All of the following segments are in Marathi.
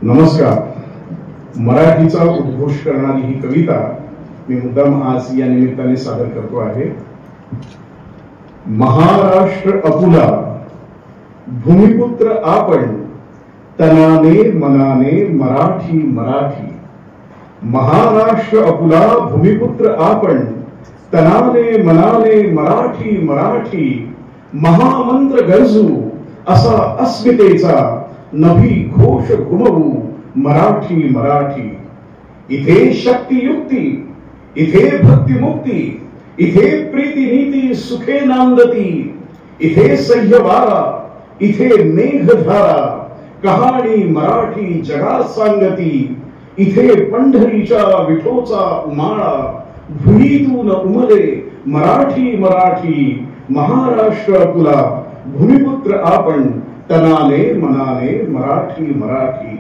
नमस्कार. मराठीचा उद्घोष करणारी ही कविता मी मुद्दाम आज या निमित्ताने सादर करतो आहे. महाराष्ट्र अपुला भूमिपुत्र आपण, तनाने मनाने मराठी मराठी. महाराष्ट्र अपुला भूमिपुत्र आपण, तनाने मनाने मराठी मराठी. महामंत्र गरजू असा अस्मितेचा नभी घोष घुमवू मराठी मराठी. इथे शक्ती युक्ती, इथे भक्ती मुक्ती, इथे प्रीती नीती सुखे नांदती. इथे सह्यवारा, इथे मेघधारा, कहाणी मराठी जगात सांगती. इथे पंढरीच्या विठोचा उमाळा, भुईतून उमले मराठी मराठी. महाराष्ट्र अपुला भूमिपुत्र आपण, तनाने मनाने मराठी मराठी.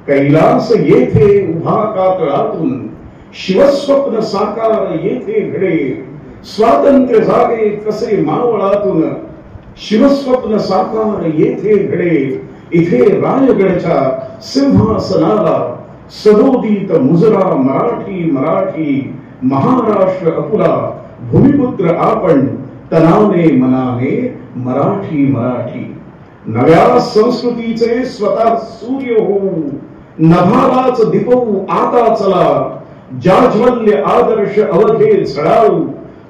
कैलास येथे उभा कातळातून, शिवस्वप्न साकार येथे घडे. स्वातंत्र्य जागे कसे मावळातून, शिवस्वप्न साकार येथे घडे. इथे रायगडच्या सिंहासनाला सदोदित मुजरा मराठी मराठी. महाराष्ट्र अपुला भूमिपुत्र आपण, तनाने मनाने मराठी मराठी. नव्या संस्कृतीचे स्वतः सूर्य होऊ, नभालाच दीपवू आता चला. जाज्वल्य आदर्श अवघे झळाळू,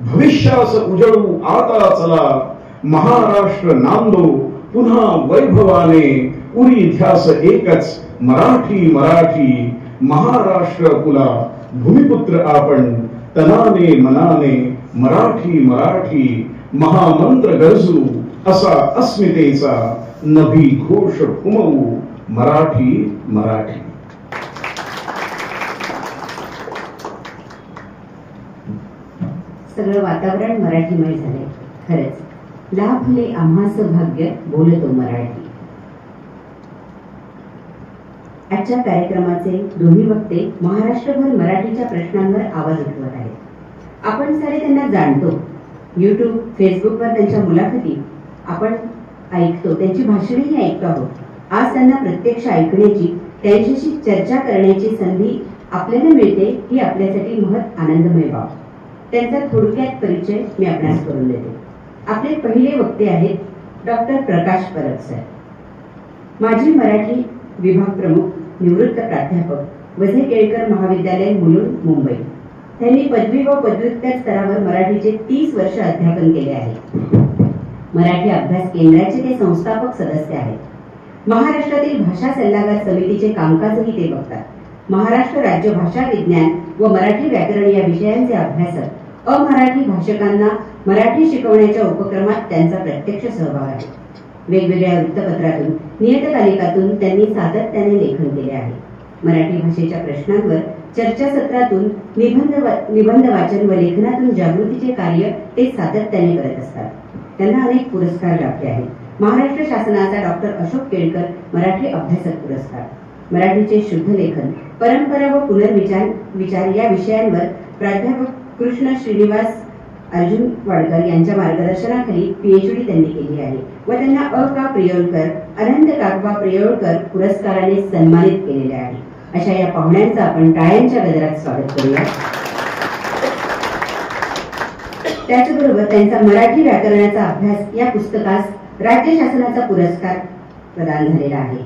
भविष्यास उजळू आता चला. महाराष्ट्र नांदो पुन्हा वैभवाने, उरी ध्यास एकच मराठी मराठी. महाराष्ट्र अपुला भूमिपुत्र आपण, तनाने मनाने मराठी मराठी. महामंत्र गरजू असा अस्मितेचा नभी घोष घुमवू मराठी मराठी. सगळं वातावरण मराठीमय झाले. खरंच लाभले आम्हास भाग्य बोलतो मराठी. आजच्या कार्यक्रमाचे दोन्ही वक्ते महाराष्ट्रभर मराठीच्या प्रश्नांवर आवाज उठवत आहेत. आपण सारे त्यांना जाणतो. युट्यूब, फेसबुकवर त्यांच्या मुलाखती आपण ऐकतो, त्यांची भाषणेही ऐकतो आहोत. आज त्यांना प्रत्यक्ष ऐकण्याची, त्यांच्याशी चर्चा करण्याची संधी आपल्याला मिळते, ही आपल्यासाठी महत् आनंदमय बाब. त्यांचा थोडक्यात परिचय मी आपणास करून देते. आपले पहिले वक्ते आहेत डॉक्टर प्रकाश परब सर, माजी मराठी विभाग प्रमुख, निवृत्त प्राध्यापक, वझे केळकर महाविद्यालय मुलुंड, मुंबई. त्यांनी पदवी व पदव्युत्तर स्तरावर मराठीचे 30 वर्ष अध्यापन केले आहे. मराठी अभ्यास केंद्राचे ते संस्थापक सदस्य आहेत. महाराष्ट्रातील भाषा सल्लागार समितीचे कामकाजही ते बघतात. महाराष्ट्र राज्य भाषा विज्ञान व मराठी व्याकरण या विषयांचे अभ्यासक. अमराठी भाषकांना मराठी शिकवण्याच्या उपक्रमात त्यांचा प्रत्यक्ष सहभाग आहे. वेगवेगळ्या वृत्तपत्रातून, नियतकालिकातून त्यांनी सातत्याने लेखन केले आहे. मराठी भाषेच्या प्रश्नांवर चर्चासत्रातून, निबंध वाचन व लेखनातून जागृतीचे कार्य ते सातत्याने करत असतात. त्यांना अनेक पुरस्कार लाभले आहेत. महाराष्ट्र शासनाचा डॉक्टर अशोक केळकर मराठी अभ्यासक पुरस्कार, मराठीचे शुद्ध लेखन, परंपरा व पुनर्विचार या विषयांवर प्राध्यापक कृष्ण श्रीनिवास अर्जुन वाडकर यांच्या मार्गदर्शनाखाली PhD त्यांनी केली आहे व त्यांना अ.का. प्रियोळकर, अनंत काकबा प्रियोळकर पुरस्काराने सन्मानित केलेले आहे. अशा या पाहुण्यांचं आपण टाळ्यांच्या गजरात स्वागत करूया. त्याचबरोबर त्यांचा मराठी व्याकरणाचा अभ्यास या पुस्तकास राज्य शासनाचा पुरस्कार प्रदान झालेला आहे.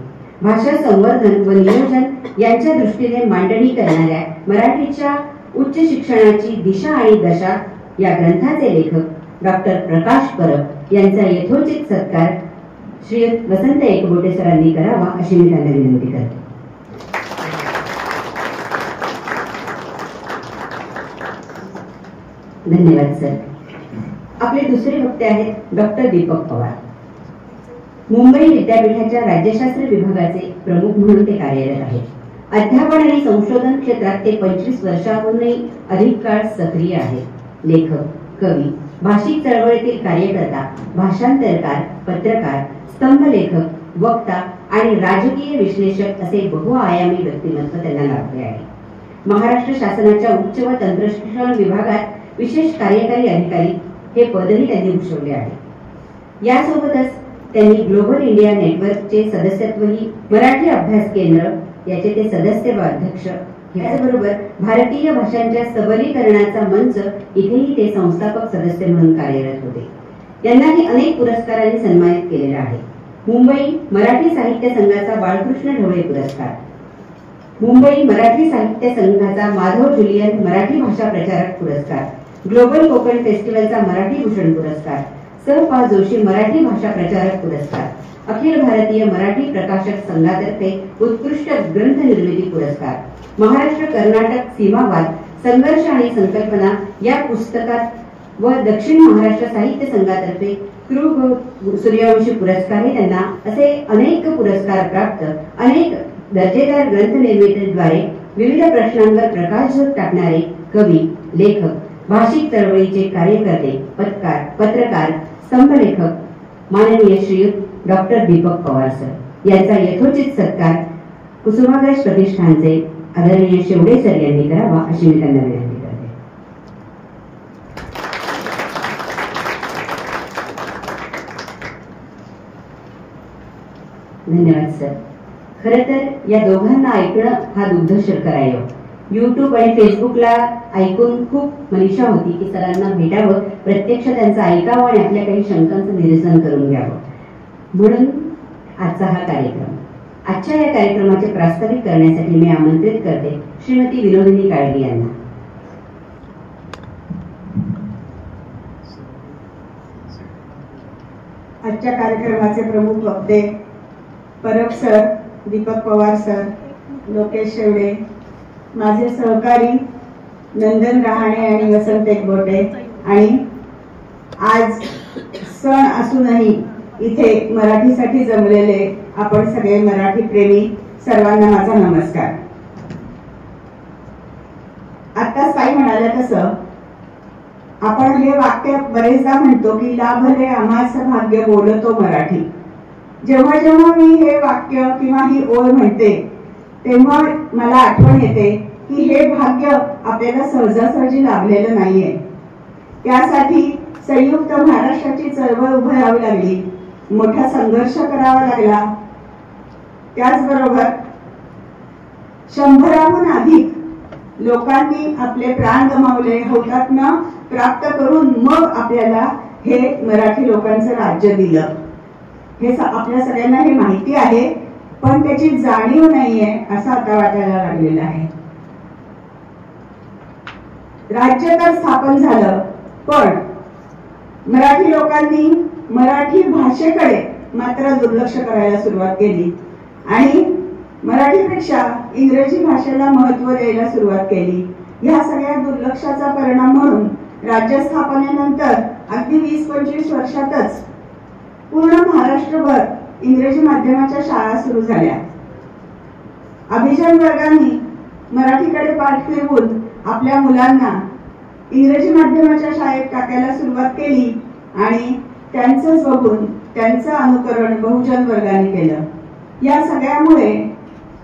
भाषा संवर्धन व नियोजन यांच्या दृष्टीने मांडणी करणाऱ्या मराठीच्या उच्च शिक्षणाची दिशा आणि दशा या ग्रंथाचे लेखक डॉक्टर प्रकाश परब यांचा यथोचित सत्कार श्री वसंत एकबोटे सरांनी करावा अशी मी त्यांना विनंती करते. धन्यवाद सर. आपले दुसरे वक्ते आहेत डॉक्टर दीपक पवार. मुंबई विद्यापीठाच्या राज्यशास्त्र विभागाचे प्रमुख म्हणून ते कार्यरत आहेत. अध्यापन आणि संशोधन क्षेत्रात ते 25 वर्षांहूनही अधिक काळ सक्रिय आहेत. लेखक, कवी, भाषिक चळवळीतील कार्यकर्ता, भाषांतरकार, पत्रकार, स्तंभलेखक, वक्ता आणि राजकीय विश्लेषक असे बहुआयामी व्यक्तिमत्व त्यांना लाभले आहे. महाराष्ट्र शासनाच्या उच्च व तंत्रशिक्षण विभागात विशेष कार्यकारी अधिकारी हे पदही त्यांनी भूषवले आहे. यासोबतच त्यांनी ग्लोबल इंडिया नेटवर्कचे सदस्यत्वही मराठी अभ्यास केंद्र याचे ते सदस्य व अध्यक्ष, याचबरोबर भारतीय भाषांच्या सबलीकरणाचा मंच इथेही ते संस्थापक सदस्य म्हणून कार्यरत होते. यांनाही अनेक पुरस्कारांनी सन्मानित केलेलं आहे. मुंबई मराठी साहित्य संघाचा बाळकृष्ण ढवळे पुरस्कार, मुंबई मराठी साहित्य संघाचा माधव जुलियन मराठी भाषा प्रचारक पुरस्कार, ग्लोबल कोकण फेस्टिवलचा मराठी भूषण पुरस्कार, स. पा. जोशी मराठी भाषा प्रचारक पुरस्कार, अखिल भारतीय मराठी प्रकाशक संघातर्फे उत्कृष्ट ग्रंथ निर्मिती पुरस्कार, महाराष्ट्र कर्नाटक सीमावाद संघर्ष आणि संकल्पना या पुस्तकात व दक्षिण महाराष्ट्र साहित्य संघातर्फे कृ सूर्यवंशी पुरस्कारही त्यांना असे अनेक पुरस्कार प्राप्त, अनेक दर्जेदार ग्रंथ निर्मितीद्वारे विविध प्रश्नांवर प्रकाशझोत टाकणारे कवी, लेखक, भाषिक चळवळीचे कार्यकर्ते, पत्रकार, स्तंभलेखक माननीय श्रीयुत डॉक्टर दीपक पवार सर यांचा यथोचित सत्कार कुसुमाग्रज प्रतिष्ठानचे आदरणीय शेवडे सर यांनी करावा अशी मी त्यांना विनंती करते. धन्यवाद सर. खरं तर या दोघांना ऐकणं हा दुग्धशर्करा आहे. YouTube आणि फेसबुकला ऐकून खूप मनीषा होती की सरांना भेटावं, प्रत्यक्ष त्यांचं ऐकावं आणि आपल्या काही शंकांचं निरसन करून घ्यावं. म्हणून आजचा हा कार्यक्रम. आजच्या या कार्यक्रमाचे प्रास्ताविक करण्यासाठी मी आमंत्रित करते श्रीमती विनोदिनी काळगे यांना. आजच्या कार्यक्रमाचे प्रमुख वक्ते परब सर, दीपक पवार सर, लोकेश शेवडे, माझे सहकारी नंदन रहाणे आणि वसंत एकबोटे, आणि आज सण असूनही इथे मराठीसाठी जमलेले आपण सगळे मराठी प्रेमी सर्वांना माझा नमस्कार. आत्ताच ताई म्हणाल्या तसं आपण हे वाक्य बरेचदा म्हणतो की लाभले आम्हास भाग्य बोलतो मराठी. जेव्हा जेव्हा मी हे वाक्य किंवा ही ओळ म्हणते तेव्हा मला आठवण येते की हे भाग्य आपल्याला सहजासहजी लाभलेलं नाहीये. त्यासाठी संयुक्त महाराष्ट्राची चळवळ उभारावी लागली, मोठा संघर्ष करावा लागला. त्याचबरोबर 100हून अधिक लोकांनी आपले प्राण गमावले, हौतात्म्य प्राप्त करून मग आपल्याला हे मराठी लोकांचं राज्य दिलं. हे आपल्या सगळ्यांना हे माहिती आहे, पण त्याची जाणीव नाहीये असं आता वाटायला लागलेलं आहे. राज्य तर स्थापन झालं, पण मराठी लोकांनी मराठी भाषेकडे मात्र दुर्लक्ष करायला सुरुवात केली आणि मराठीपेक्षा इंग्रजी भाषेला महत्त्व द्यायला सुरुवात केली. या सगळ्या दुर्लक्षाचा परिणाम म्हणून राज्य स्थापनेनंतर अगदी 20-25 वर्षातच पूर्ण महाराष्ट्रभर इंग्रजी माध्यमाच्या शाळा सुरू झाल्या. अभिजात वर्गांनी मराठीकडे पाठ फिरवून आपल्या मुलांना इंग्रजी माध्यमाच्या शाळेत टाकायला सुरुवात केली आणि त्यांचंच बघून त्यांचं अनुकरण बहुजन वर्गाने केलं. या सगळ्यामुळे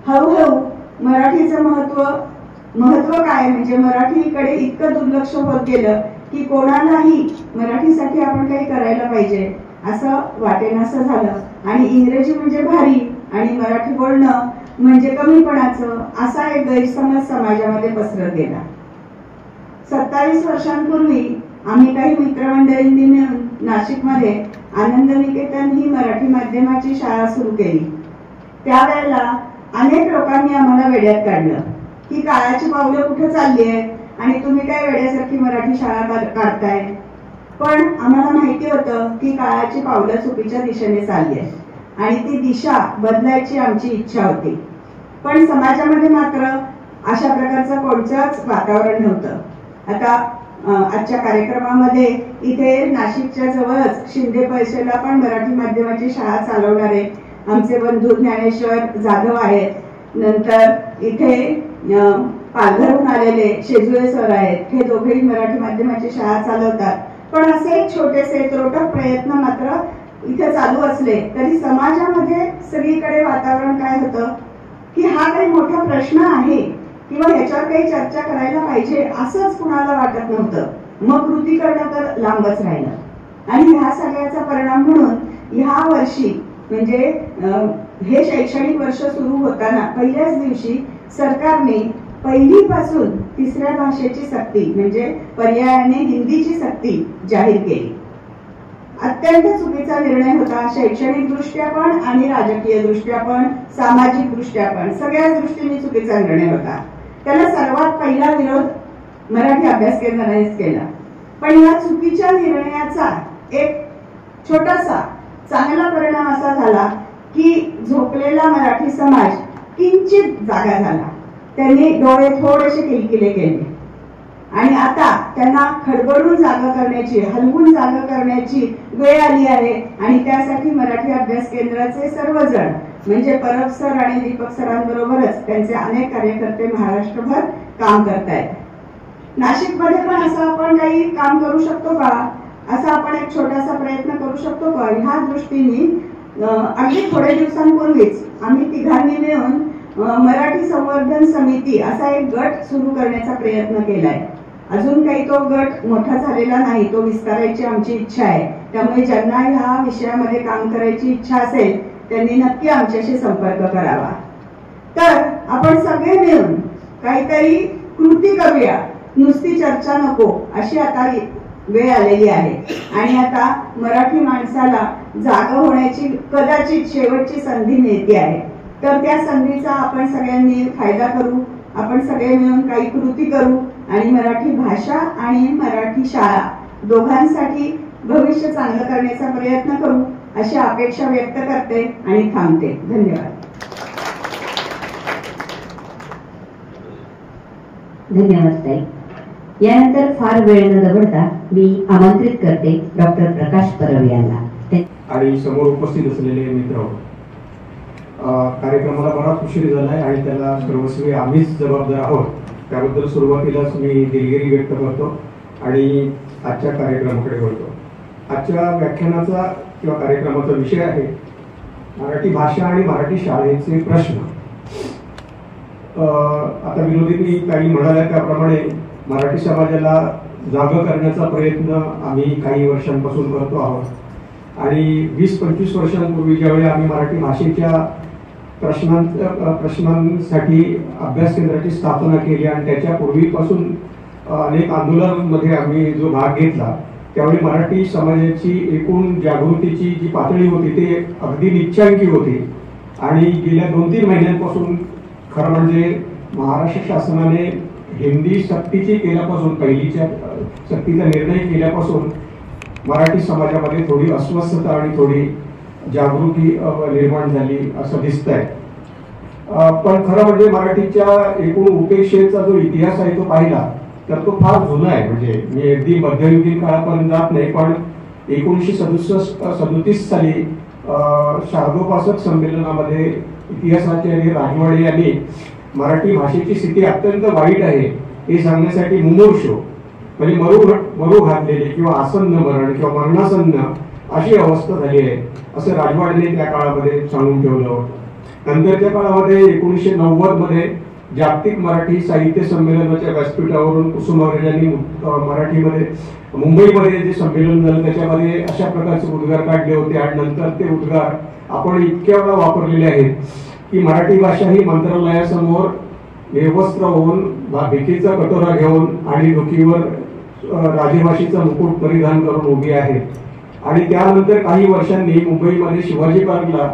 हळूहळू मराठीचं महत्व काय म्हणजे मराठीकडे इतकं दुर्लक्ष होत गेलं की कोणालाही मराठीसाठी आपण काही करायला पाहिजे असं वाटेनासं झालं आणि इंग्रजी म्हणजे भारी आणि मराठी बोलणं म्हणजे कमीपणाचं असा एक गैरसमज समाजामध्ये पसरत गेला. 27 वर्षांपूर्वी आम्ही काही मित्रमंडळींनी मिळून नाशिकमध्ये आनंद निकेतन ही मराठी माध्यमाची शाळा सुरू केली. त्यावेळेला अनेक लोकांनी आम्हाला वेड्यात काढलं की काळाची पावलं कुठे चालली आहेत आणि तुम्ही काय वेड्यासारखी मराठी शाळा काढताय. पण आम्हाला माहिती होतं की काळाची पावलं चुकीच्या दिशेने चालली आहेत आणि ती दिशा बदलायची आमची इच्छा होती. पण समाजामध्ये मात्र अशा प्रकारचं कोणतंच वातावरण नव्हतं. आता आजच्या कार्यक्रमामध्ये इथे नाशिकच्या जवळच शिंदे पैसेला पण मराठी माध्यमाची शाळा चालवणारे आमचे बंधू ज्ञानेश्वर जाधव आहेत. नंतर इथे पालघरहून आलेले शेजुळे सर आहेत. हे दोघेही मराठी माध्यमाची शाळा चालवतात. पण असे छोटेसे त्रोटक प्रयत्न मात्र इथे चालू असले तरी समाजामध्ये सगळीकडे वातावरण काय होतं की हा काही मोठा प्रश्न आहे किंवा ह्याच्यावर काही चर्चा करायला पाहिजे असंच कुणाला वाटत नव्हतं. मग कृती करणं तर लांबच राहिलं आणि ह्या सगळ्याचा परिणाम म्हणून ह्या वर्षी म्हणजे हे शैक्षणिक वर्ष सुरू होताना पहिल्याच दिवशी सरकारने पहिलीपासून 3ऱ्या भाषेची सक्ती म्हणजे पर्यायाने हिंदीची सक्ती जाहीर केली. अत्यंत चुकीचा निर्णय होता, शैक्षणिक दृष्ट्या पण आणि राजकीय दृष्ट्या पण, सामाजिक दृष्ट्या पण, सगळ्याच दृष्टीने चुकीचा निर्णय होता. त्याला सर्वात पहिला विरोध मराठी अभ्यास केंद्रानेच केला. पण या चुकीच्या निर्णयाचा एक छोटासा चांगला परिणाम असा झाला की झोपलेला मराठी समाज किंचित जागा झाला. त्यांनी डोळे थोडेसे किलकिले केले आणि आता त्यांना खडबडून जागा करण्याची, हलवून जागा करण्याची वेळ आली आहे. आणि त्यासाठी मराठी अभ्यास केंद्राचे सर्वजण म्हणजे परब सर आणि दीपक सरांबरोबरच त्यांचे अनेक कार्यकर्ते महाराष्ट्रभर काम करतायत. नाशिकमध्ये पण असं आपण काही काम करू शकतो का, असा आपण एक छोटासा प्रयत्न करू शकतो का, ह्या दृष्टीने अगदी थोड्या दिवसांपूर्वीच आम्ही तिघांनी मिळून मराठी संवर्धन समिती असा एक गट सुरू करण्याचा प्रयत्न केलाय. अजून काही तो गट मोठा झालेला नाही, तो विस्तारायची आमची इच्छा आहे. त्यामुळे ज्यांना ह्या विषयामध्ये काम करायची इच्छा असेल त्यांनी नक्की आमच्याशी संपर्क करावा. तर आपण सगळे मिळून काहीतरी कृती करूया, नुसती चर्चा नको, अशी आता वेळ आलेली आहे. आणि आता मराठी माणसाला जागा होण्याची कदाचित शेवटची संधी मिळते आहे. तर त्या संधीचा आपण सगळ्यांनी फायदा करू, आपण सगळे मिळून काही कृती करू आणि मराठी भाषा आणि मराठी शाळा दोघांसाठी भविष्य चांगलं करण्याचा प्रयत्न करू अशी अपेक्षा व्यक्त करते आणि थांबते. धन्यवाद. धन्यवाद ताई. यानंतर फार वेळ न दवडता मी आमंत्रित करते डॉक्टर प्रकाश परब यांना. आणि समोर उपस्थित असलेले मित्र, कार्यक्रमाला बराच उशीर झालाय आणि त्याला सर्वस्वी आम्हीच जबाबदार आहोत. त्याबद्दल सुरुवातीलाच मी दिलगिरी व्यक्त करतो आणि आजच्या कार्यक्रमाकडे वळतो. आजच्या व्याख्यानाचा किंवा कार्यक्रमाचा विषय आहे मराठी भाषा आणि मराठी शाळेचे प्रश्न. आता विरोधींनी काही म्हणाल्या त्याप्रमाणे मराठी समाजाला जागा करण्याचा प्रयत्न आम्ही काही वर्षांपासून करतो आहोत आणि 20-25 वर्षांपूर्वी ज्यावेळी आम्ही मराठी भाषेच्या प्रश्नांसाठी अभ्यास केंद्राची स्थापना केली आणि त्याच्या पूर्वीपासून अनेक आंदोलनांमध्ये आम्ही जो भाग घेतला त्यावेळी मराठी समाजाची एकूण जागृतीची जी पातळी होती ते अगदी निच्चांकी होती. आणि गेल्या 2-3 महिन्यांपासून खरं म्हणजे महाराष्ट्र शासनाने हिंदी सक्तीची केल्यापासून, पहिलीच्या सक्तीचा निर्णय केल्यापासून मराठी समाजामध्ये थोडी अस्वस्थता आणि थोडी जागृती निर्माण झाली असं दिसतंय. पण खरं म्हणजे मराठीच्या एकूण उपेक्षेचा जो इतिहास आहे तो पाहिला तर तो फार जुना आहे. म्हणजे मी अगदी मध्ययुगीन काळापर्यंत जात नाही, पण 1937 साली शारदोपासक संमेलनामध्ये इतिहासाचार्य राजवाडे यांनी मराठी भाषेची स्थिती अत्यंत वाईट आहे हे सांगण्यासाठी मुमूर्षु म्हणजे मरू घातलेले किंवा आसन्न मरण किंवा मरणासन्न अशी अवस्था झाली आहे असं राजवाडेने त्या काळामध्ये सांगून ठेवलं होतं. नंतरच्या काळामध्ये 1990 मध्ये जागतिक मराठी साहित्य संमेलनाच्या व्यासपीठावरून कुसुमाग्रज यांनी मराठीमध्ये मुंबईमध्ये जे संमेलन झालं त्याच्यामध्ये अशा प्रकारचे उद्गार काढले होते आणि नंतर ते उद्गार आपण इतक्या वेळा वापरलेले आहेत की मराठी भाषा ही मंत्रालयासमोर निर्वस्त्र होऊन भिकेचा कटोरा घेऊन आणि डोकीवर राजभाषेचा मुकुट परिधान करून उभी आहे. आणि त्यानंतर काही वर्षांनी मुंबईमध्ये शिवाजी पार्कला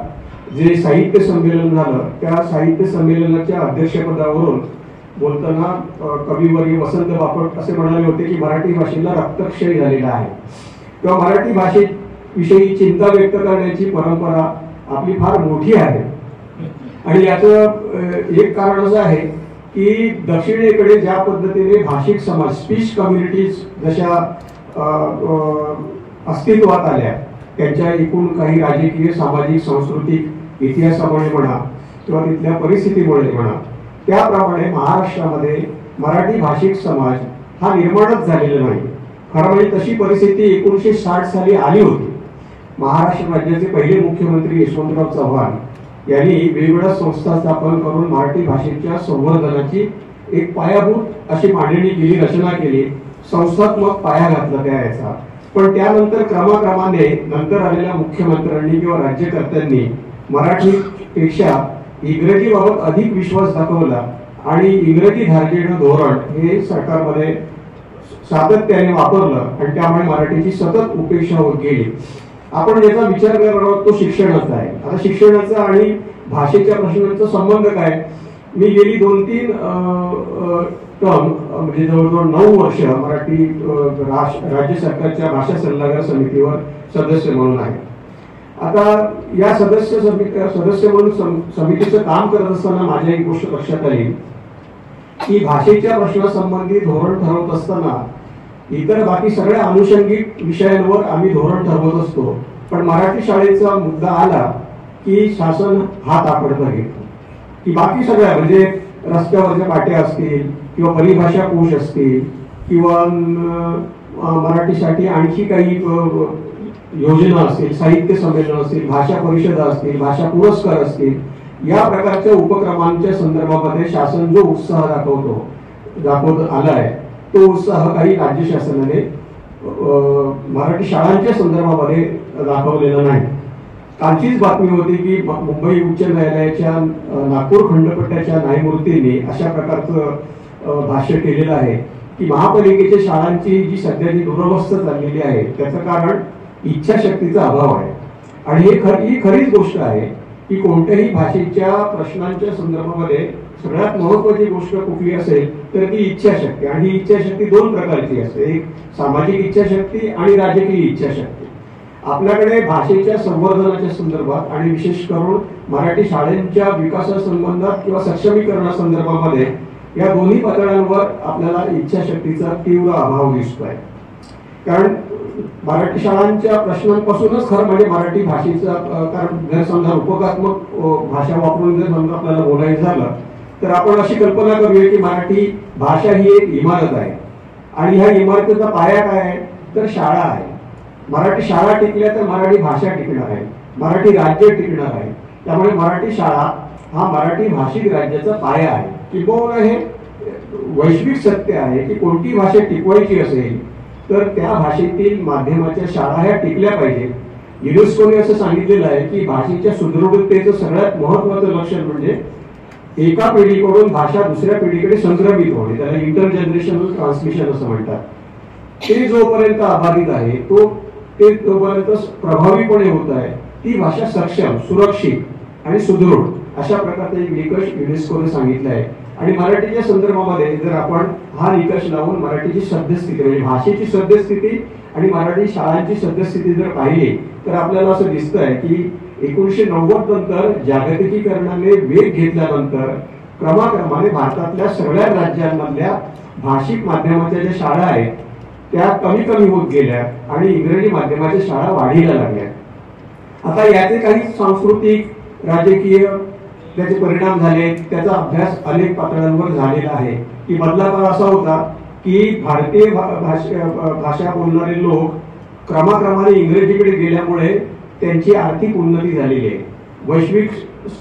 जे साहित्य संमेलन झालं त्या साहित्य संमेलनाच्या अध्यक्षपदावरून बोलताना कविवर्य वसंत बापट असे म्हणाले होते की मराठी भाषेला रक्तक्षय झालेला आहे किंवा मराठी भाषेविषयी चिंता व्यक्त करण्याची परंपरा आपली फार मोठी आहे. आणि याचं एक कारण असं आहे की दक्षिणेकडे ज्या पद्धतीने भाषिक समाज स्पीच कम्युनिटीज जशा अस्तित्वात आल्या त्यांच्या एकूण काही राजकीय सामाजिक सांस्कृतिक इतिहासामुळे म्हणा किंवा तिथल्या परिस्थितीमुळे म्हणा त्याप्रमाणे महाराष्ट्रामध्ये मराठी भाषिक समाज हा निर्माणच झालेला नाही. खरं म्हणजे तशी परिस्थिती 1960 साली आली होती. महाराष्ट्र राज्याचे पहिले मुख्यमंत्री यशवंतराव चव्हाण यांनी वेगवेगळ्या संस्था स्थापन करून मराठी भाषेच्या संवर्धनाची एक पायाभूत अशी मांडणी केली, रचना केली, संस्थात्मक पाया घातला त्या याचा. पण त्यानंतर क्रमाक्रमाने नंतर आलेल्या मुख्यमंत्र्यांनी किंवा राज्यकर्त्यांनी मराठीपेक्षा इंग्रजीबाबत अधिक विश्वास दाखवला आणि इंग्रजी धार्जिणं धोरण हे सरकारमध्ये सातत्याने वापरलं आणि त्यामुळे मराठीची सतत उपेक्षा होत गेली. आपण ज्याचा विचार करणार आहोत तो शिक्षणाचा आहे. आता शिक्षणाचा आणि भाषेच्या प्रश्नांचा संबंध काय? मी गेली 2-3 टर्म म्हणजे जवळजवळ 9 वर्ष मराठी राज्य सरकारच्या भाषा सल्लागार समितीवर सदस्य म्हणून आहे. आता या सदस्य म्हणून समितीचं काम करत असताना माझ्या एक गोष्ट लक्षात आली की भाषेच्या प्रश्नासंबंधी धोरण ठरवत असताना इतर बाकी सगळ्या अनुषंगिक विषयांवर आम्ही धोरण ठरवत असतो, पण मराठी शाळेचा मुद्दा आला की शासन हात आकडता घेतो की बाकी सगळ्या म्हणजे रस्त्यावरच्या पाट्या असतील किंवा परिभाषा कोश असतील किंवा मराठीसाठी आणखी काही योजना असतील, साहित्य संमेलन असतील, भाषा परिषदा असतील, भाषा पुरस्कार असतील, या प्रकारच्या उपक्रमांच्या संदर्भामध्ये शासन जो उत्साह दाखवत आलाय तो उत्साह काही राज्य शासनाने मराठी शाळांच्या संदर्भामध्ये दाखवलेला नाही. कालचीच बातमी होती की मुंबई उच्च न्यायालयाच्या नागपूर खंडपीठाच्या न्यायमूर्तींनी अशा प्रकारचं भाष्य केलेलं आहे की महापालिकेच्या शाळांची जी सध्याची दुरवस्था चाललेली आहे त्याचं कारण इच्छाशक्तीचा अभाव आहे. आणि ही खरीच गोष्ट आहे की कोणत्याही भाषेच्या प्रश्नांच्या संदर्भामध्ये सगळ्यात महत्वाची गोष्ट कुठली असेल तर ती इच्छाशक्ती. आणि ही इच्छाशक्ती 2 प्रकारची असते, एक सामाजिक इच्छाशक्ती आणि राजकीय इच्छाशक्ती. आपल्याकडे भाषेच्या संवर्धनाच्या संदर्भात आणि विशेष करून मराठी शाळांच्या विकासासंबंधात किंवा सक्षमीकरणासंदर्भामध्ये या दोन्ही पातळ्यांवर आपल्याला इच्छाशक्तीचा तीव्र अभाव दिसतोय. कारण मराठी शाळांच्या प्रश्नांपासूनच खरं म्हणजे मराठी भाषेचा कारण जर समजा उपगात्मक भाषा वापरून जर समजा आपल्याला बोलायचं झालं तर आपण अशी कल्पना करूया की मराठी भाषा ही एक इमारत आहे आणि ह्या इमारतीचा पाया काय आहे तर शाळा आहे. मराठी शाळा टिकल्या तर मराठी भाषा टिकणार आहे, मराठी राज्य टिकणार आहे. त्यामुळे मराठी शाळा हा मराठी भाषिक राज्याचा पाया आहे. किंबहुना हे वैश्विक सत्य आहे की कोणती भाषा टिकवायची असेल तर त्या भाषेतील माध्यमाच्या शाळा ह्या टिकल्या पाहिजेत. युनेस्कोने असं सांगितलेलं आहे की भाषेच्या सुदृढतेचं सगळ्यात महत्वाचं लक्षण म्हणजे एका पिढीकडून भाषा दुसऱ्या पिढीकडे संक्रमित होणे, त्याला इंटरजनरेशनल ट्रान्समिशन असं म्हणतात. ते जोपर्यंत अबाधित आहे ते जोपर्यंत प्रभावीपणे होत आहे ती भाषा सक्षम, सुरक्षित आणि सुदृढ अशा प्रकारचा एक निकष युनेस्कोने सांगितला आहे. आणि मराठीच्या संदर्भामध्ये जर आपण हा निकष लावून मराठीची सद्यस्थिती म्हणजे भाषेची सद्यस्थिती आणि मराठी शाळांची सद्यस्थिती जर पाहिली तर आपल्याला असं दिसतंय की 1990 नंतर जागतिकीकरणाने वेग घेतल्यानंतर क्रमाक्रमाने भारतातल्या सगळ्या राज्यांमधल्या भाषिक माध्यमाच्या ज्या शाळा आहेत त्या कमी कमी होत गेल्या आणि इंग्रजी माध्यमाच्या शाळा वाढीला लागल्या. आता याचे काही सांस्कृतिक, राजकीय त्याचे परिणाम झाले, त्याचा अभ्यास अनेक पातळ्यांवर झालेला आहे. की मधला काळ असा होता की भारतीय भाषा बोलणारे लोक क्रमाक्रमाने इंग्रजीकडे गेल्यामुळे त्यांची आर्थिक उन्नती झालेली आहे, वैश्विक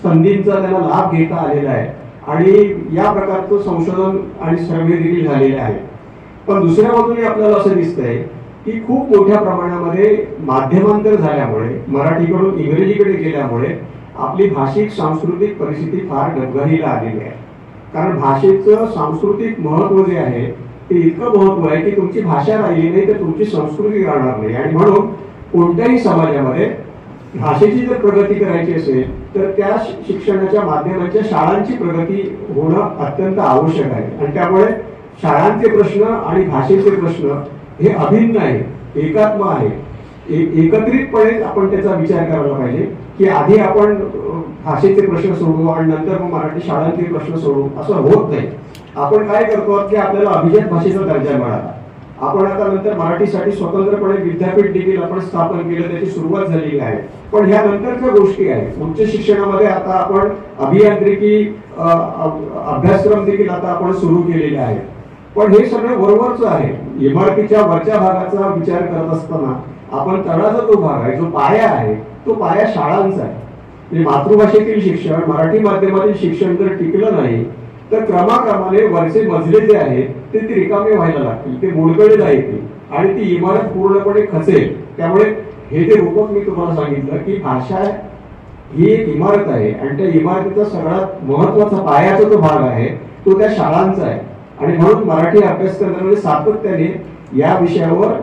संधींचा त्यांना लाभ घेता आलेला आहे आणि या प्रकारचं संशोधन आणि सर्वे देखील झालेले आहे. पण दुसऱ्या बाजूने आपल्याला असं दिसतंय की खूप मोठ्या प्रमाणामध्ये माध्यमांतर झाल्यामुळे मराठीकडून इंग्रजीकडे गेल्यामुळे आपली भाषिक सांस्कृतिक परिस्थिती फार डबघाईला आलेली आहे. कारण भाषेचं सांस्कृतिक महत्व जे आहे ते इतकं महत्व आहे की तुमची भाषा राहिली नाही तर तुमची संस्कृती राहणार नाही. आणि म्हणून कोणत्याही समाजामध्ये भाषेची जर प्रगती करायची असेल तर त्या शिक्षणाच्या माध्यमाच्या शाळांची प्रगती होणं अत्यंत आवश्यक आहे. आणि त्यामुळे शाळांचे प्रश्न आणि भाषेचे प्रश्न हे अभिन्न आहे, एकात्म आहे. एकत्रितपणे आपण त्याचा विचार करायला पाहिजे की आधी आपण भाषेचे प्रश्न सोडवू आणि नंतर मग मराठी शाळांचे प्रश्न सोडवू, असं होत नाही. आपण काय करतो की आपल्याला अभिजात भाषेचा दर्जा मिळाला, आपण आता नंतर मराठीसाठी स्वतंत्रपणे विद्यापीठ देखील आपण स्थापन केलं, त्याची सुरुवात झालेली आहे. पण ह्या नंतरच्या गोष्टी आहेत. उच्च शिक्षणामध्ये आता आपण अभियांत्रिकी अभ्यासक्रम देखील आता आपण सुरू केलेले आहेत. पण हे सगळं वरवरच आहे. इमारतीच्या वरच्या भागाचा विचार करत असताना आपण तळाचा जो भाग आहे, जो पाया आहे, तो पाया शाळांचा आहे. म्हणजे मातृभाषेतील शिक्षण, मराठी माध्यमातील शिक्षण जर टिकलं नाही तर क्रमाक्रमाने वरचे मजले जे आहेत ते रिकामे व्हायला लागतील, ते मोडकळीला येतील. आणि ती इमारत पूर्णपणे खचेल. त्यामुळे हे जे रूपक मी तुम्हाला सांगितलं की भाषा ही एक इमारत आहे आणि त्या इमारतीचा सगळ्यात महत्वाचा पायाचा जो भाग आहे तो त्या शाळांचा आहे. आणि म्हणून मराठी अभ्यास केंद्राने सातत्याने या विषयावर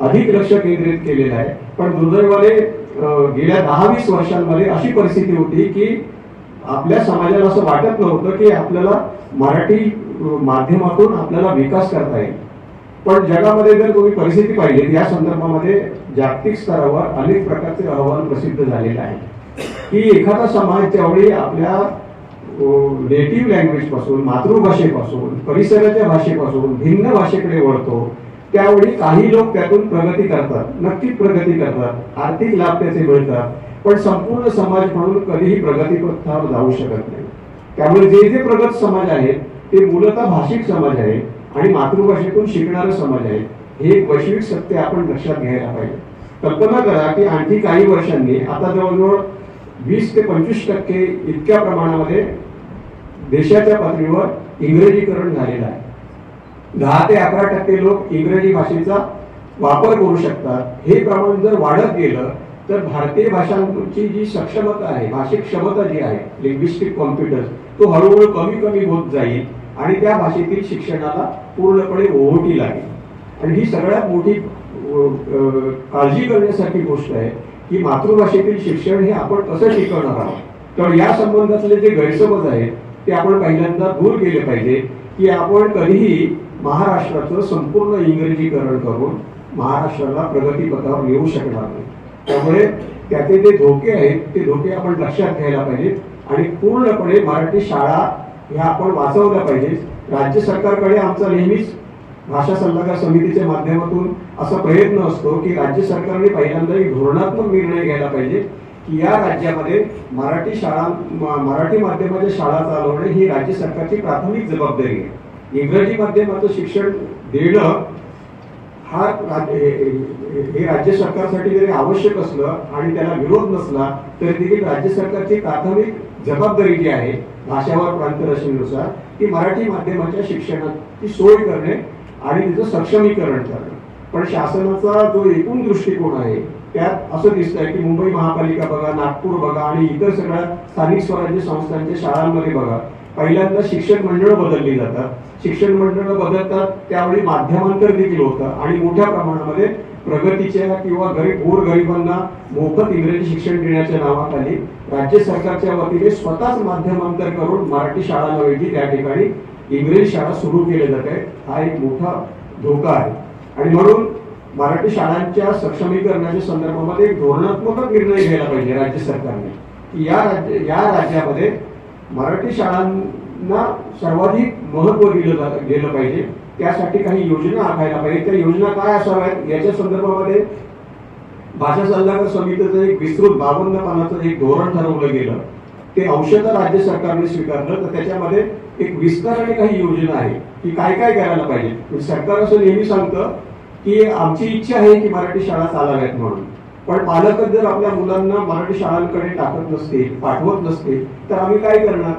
अधिक लक्ष केंद्रित केलेलं आहे. पण दुर्दैवाने गेल्या 10-20 वर्षांमध्ये अशी परिस्थिती होती की आपल्या समाजाला असं वाटत नव्हतं की आपल्याला मराठी माध्यमातून आपल्याला विकास करता येईल. पण जगामध्ये जर तुम्ही परिस्थिती पाहिली या संदर्भामध्ये जागतिक स्तरावर अनेक प्रकारचे अहवाल प्रसिद्ध झालेले आहेत की एखादा समाज ज्यावेळी आपल्या नेटिव्ह लँग्वेज पासून, मातृभाषेपासून, परिसराच्या भाषेपासून भिन्न भाषेकडे वळतो त्यावेळी काही लोक त्यातून प्रगती करतात, नक्कीच प्रगती करतात, आर्थिक लाभ त्याचे मिळतात. पण संपूर्ण समाज म्हणून कधीही प्रगतीपथावर जाऊ शकत नाही. त्यामुळे जे जे प्रगत समाज आहेत ते मूलतः भाषिक समाज आहे आणि मातृभाषेतून शिकणारे समाज आहे. हे एक वैश्विक सत्य आपण लक्षात घ्यायला पाहिजे. कल्पना करा की आणखी काही वर्षांनी आता जवळजवळ 20 ते 25% इतक्या प्रमाणामध्ये देशाच्या पातळीवर इंग्रजीकरण झालेलं आहे. 10 ते 11% लोक इंग्रजी भाषेचा वापर करू शकतात. हे प्रमाण जर वाढत गेलं तर भारतीय भाषांची जी सक्षमता आहे, भाषिक क्षमता जी आहे, लिंग्विस्टिक कॉम्प्युटर्स, तो हळूहळू कमी कमी होत जाईल आणि त्या भाषेतील शिक्षणाला पूर्णपणे ओहोटी लागेल. आणि ही सगळ्यात मोठी काळजी करण्यासारखी गोष्ट आहे की मातृभाषेतील शिक्षण हे आपण कसं टिकवणार आहोत. तर या संबंधातले जे गैरसमज आहेत ते आपण पहिल्यांदा दूर केले पाहिजे की आपण कधीही महाराष्ट्राचं संपूर्ण इंग्रजीकरण करून महाराष्ट्राला प्रगतीपथावर येऊ शकणार नाही. त्यामुळे त्याचे जे धोके आहेत ते धोके आपण लक्षात घ्यायला पाहिजेत आणि पूर्णपणे मराठी शाळा ह्या आपण वाचवल्या पाहिजेत. राज्य सरकारकडे आमचा नेहमीच भाषा सल्लागार समितीच्या माध्यमातून असा प्रयत्न असतो की राज्य सरकारने पहिल्यांदा एक धोरणात्मक निर्णय घ्यायला पाहिजे की या राज्यामध्ये मराठी शाळा, मराठी माध्यमाच्या शाळा चालवणे ही राज्य सरकारची प्राथमिक जबाबदारी आहे. इंग्रजी माध्यमाचं शिक्षण देणं हा हे राज्य सरकारसाठी जरी आवश्यक असलं आणि त्याला विरोध नसला तरी देखील राज्य सरकारची प्राथमिक जबाबदारी जी आहे भाषावर प्रांत रचनेनुसार ती मराठी माध्यमाच्या शिक्षणाची सोय करणे आणि तिचं सक्षमीकरण करणे. पण शासनाचा जो एकूण दृष्टिकोन आहे त्यात असं दिसतंय की मुंबई महापालिका बघा, नागपूर बघा आणि इतर सगळ्या स्थानिक स्वराज्य संस्थांच्या शाळांमध्ये बघा, पहिल्यांदा शिक्षण मंडळ बदलली जातात. शिक्षण मंडळ बदलतात त्यावेळी माध्यमांतर देखील होतं आणि मोठ्या प्रमाणामध्ये प्रगतीच्या किंवा गोरगरिबांना मोफत इंग्रजी शिक्षण देण्याच्या नावाखाली राज्य सरकारच्या वतीने स्वतःच माध्यमांतर करून मराठी शाळांऐवजी त्या ठिकाणी इंग्रजी शाळा सुरू केल्या जात आहेत. हा एक मोठा धोका आहे आणि म्हणून मराठी शाळांच्या सक्षमीकरणाच्या संदर्भामध्ये एक धोरणात्मक निर्णय घ्यायला पाहिजे राज्य सरकारने की या राज्यामध्ये मराठी शाळांना सर्वाधिक महत्व दिलं गेलं पाहिजे. त्यासाठी काही योजना आखायला पाहिजे. त्या योजना काय असाव्यात याच्या संदर्भामध्ये भाषा सल्लागार समितीचं एक विस्तृत 52 पानाचं एक धोरण ठरवलं गेलं. ते अंशतः राज्य सरकारने स्वीकारलं. तर त्याच्यामध्ये एक विस्ताराने काही योजना आहे की काय काय करायला पाहिजे. सरकार असं नेहमी सांगतं की आमची इच्छा आहे की मराठी शाळा चालाव्यात म्हणून, पण पालकच जर आपल्या मुलांना मराठी शाळांकडे टाकत नसतील, पाठवत नसतील तर आम्ही काय करणार.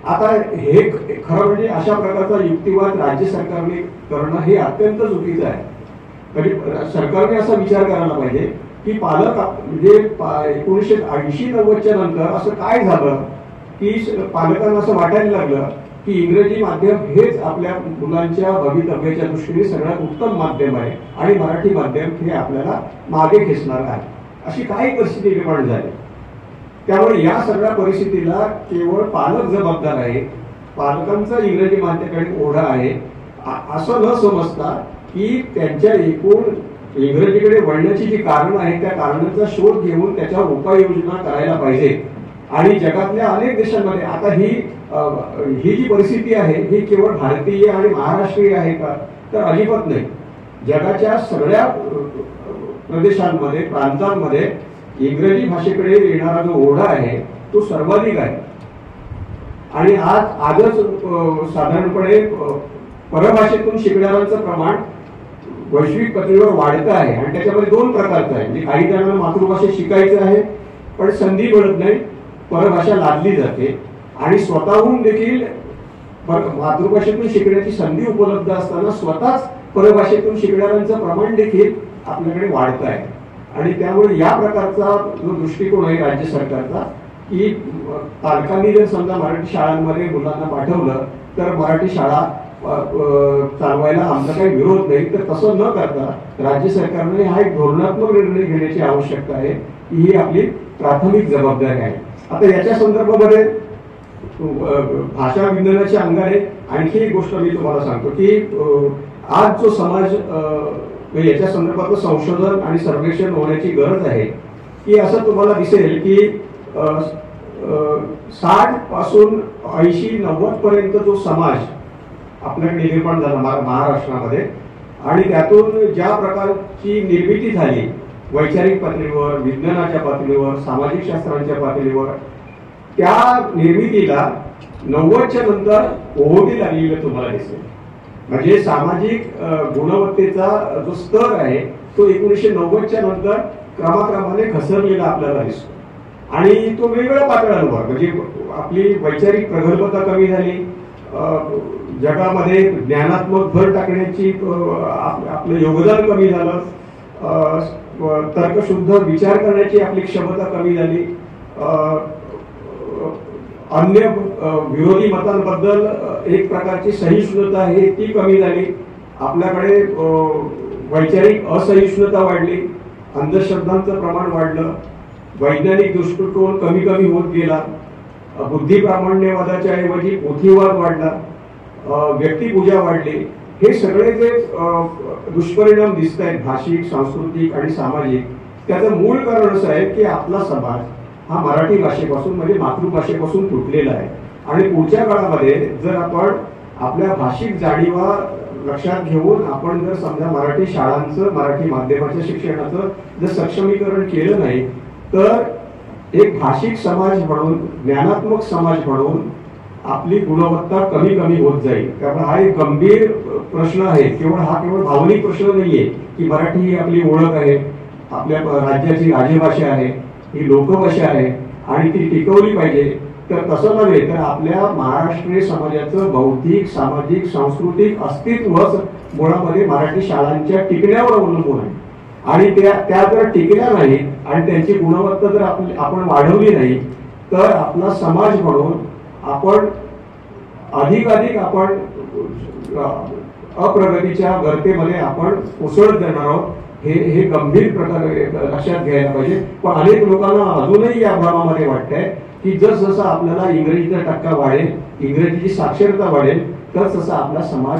आता हे खरं म्हणजे अशा प्रकारचा युक्तिवाद राज्य सरकारने करणं हे अत्यंत चुकीचं आहे. म्हणजे सरकारने असा विचार करायला पाहिजे की पालक म्हणजे 1980-90च्या नंतर असं काय झालं की पालकांना असं वाटायला लागलं की इंग्रजी माध्यम हेच आपल्या मुलांच्या भवितव्याच्या दृष्टीने सगळ्यात उत्तम माध्यम आहे आणि मराठी माध्यम हे आपल्याला मागे खेचणार आहे. अशी काही परिस्थिती निर्माण झाली. त्यामुळे या सगळ्या परिस्थितीला केवळ पालक जबाबदार आहे. पालकांचा इंग्रजी माध्यमाकडे ओढा आहे असं न समजता की त्यांच्या एकूण इंग्रजीकडे वळण्याची जी कारणं आहेत त्या कारणांचा शोध घेऊन त्याच्यावर उपाययोजना करायला पाहिजे. आणि जगातल्या अनेक देशांमध्ये आता ही जी परिस्थिती आहे ही केवळ भारतीय आणि महाराष्ट्रीय आहे का, तर अजिबात नाही. जगाच्या सगळ्या प्रदेशांमध्ये, प्रांतांमध्ये इंग्रजी भाषेकडे येणारा जो ओढा आहे तो सर्वाधिक आहे. आणि आजच साधारणपणे परभाषेतून शिकणाऱ्यांचं प्रमाण वैश्विक पातळीवर वाढतं आहे. आणि त्याच्यामध्ये 2 प्रकारचं आहे. म्हणजे काही जणांना मातृभाषा शिकायचं आहे पण संधी मिळत नाही, परभाषा लादली जाते. आणि स्वतःहून देखील मातृभाषेतून शिकण्याची संधी उपलब्ध असताना स्वतःच परभाषेतून शिकणाऱ्यांचं प्रमाण देखील आपल्याकडे वाढत आहे. आणि त्यामुळे या प्रकारचा जो दृष्टिकोन आहे राज्य सरकारचा, की पालकांनी जर समजा मराठी शाळांमध्ये मुलांना पाठवलं तर मराठी शाळा चालवायला आमचा काही विरोध नाही, तर तसं न करता राज्य सरकारने हा एक धोरणात्मक निर्णय घेण्याची आवश्यकता आहे, ही आपली प्राथमिक जबाबदारी आहे. आता याच्या संदर्भामध्ये भाषा विज्ञानाच्या अंगाने आणखी एक गोष्ट मी तुम्हाला सांगतो की आज जो समाज याच्या संदर्भात संशोधन आणि सर्वेक्षण होण्याची गरज आहे, की असं तुम्हाला दिसेल की 60 पासून 80-90 पर्यंत जो समाज आपल्याकडे निर्माण झाला महाराष्ट्रामध्ये, आणि त्यातून ज्या प्रकारची निर्मिती झाली वैचारिक पातळीवर, विज्ञानाच्या पातळीवर, सामाजिक शास्त्रांच्या पातळीवर, त्या निर्मितीला 90च्या नंतर ओहोटी लागलेलं तुम्हाला दिसेल. म्हणजे सामाजिक गुणवत्तेचा जो स्तर आहे तो 1990च्या नंतर क्रमाक्रमाने घसरलेला आपल्याला दिसतो. आणि तो वेगवेगळ्या पातळ्यांवर, म्हणजे आपली वैचारिक प्रगल्भता कमी झाली, जगामध्ये ज्ञानात्मक भर टाकण्याची आपलं योगदान कमी झालं, तर्कशुद्ध विचार करण्याची आपली क्षमता कमी झाली, अन्य विरोधी मतांबद्दल एक प्रकारची सहिष्णुता आहे ती कमी झाली, आपल्याकडे वैचारिक असहिष्णुता वाढली, अंधश्रद्धांचं प्रमाण वाढलं, वैज्ञानिक दृष्टिकोन कमी कमी होत गेला, बुद्धिप्रामाण्यवादाच्या ऐवजी पोथीवाद वाढला, व्यक्तिपूजा वाढली. हे सगळे जे दुष्परिणाम दिसत आहेत भाषिक, सांस्कृतिक आणि सामाजिक, त्याचं मूळ कारण असं आहे की आपला समाज हा मराठी भाषेपासून म्हणजे मातृभाषेपासून तुटलेला आहे. आणि पुढच्या काळामध्ये जर आपण आपल्या भाषिक जाणीवा लक्षात घेऊन आपण जर समजा मराठी शाळांचं, मराठी माध्यमाच्या शिक्षणाचं जर सक्षमीकरण केलं नाही, तर एक भाषिक समाज म्हणून, ज्ञानात्मक समाज म्हणून आपली गुणवत्ता कमी कमी होत जाईल. त्यामुळे हा एक गंभीर प्रश्न आहे. हा केवळ भावनिक प्रश्न नाहीये की मराठी ही आपली ओळख आहे, आपल्या राज्याची राजभाषा आहे, ही लोकभाषा आहे आणि ती टिकवली पाहिजे. तर तसं नव्हे, तर आपल्या महाराष्ट्रीय समाजाचं बौद्धिक, सामाजिक, सांस्कृतिक अस्तित्वच मुळामध्ये मराठी शाळांच्या टिकण्यावर अवलंबून आहे. आणि त्या जर टिकल्या नाहीत आणि त्यांची गुणवत्ता जर आपण वाढवली नाही, तर आपला समाज म्हणून आपण अधिकाधिक आपण अप्रगतीच्या गर्तेमध्ये आपण उसळत जाणार आहोत. हे गंभीर प्रकारे लक्षात घ्यायला पाहिजे. पण अनेक लोकांना अजूनही या भ्रमामध्ये वाटतंय की जसं आपल्याला इंग्रजीचा टक्का वाढेल, इंग्रजीची साक्षरता वाढेल, तसं आपला समाज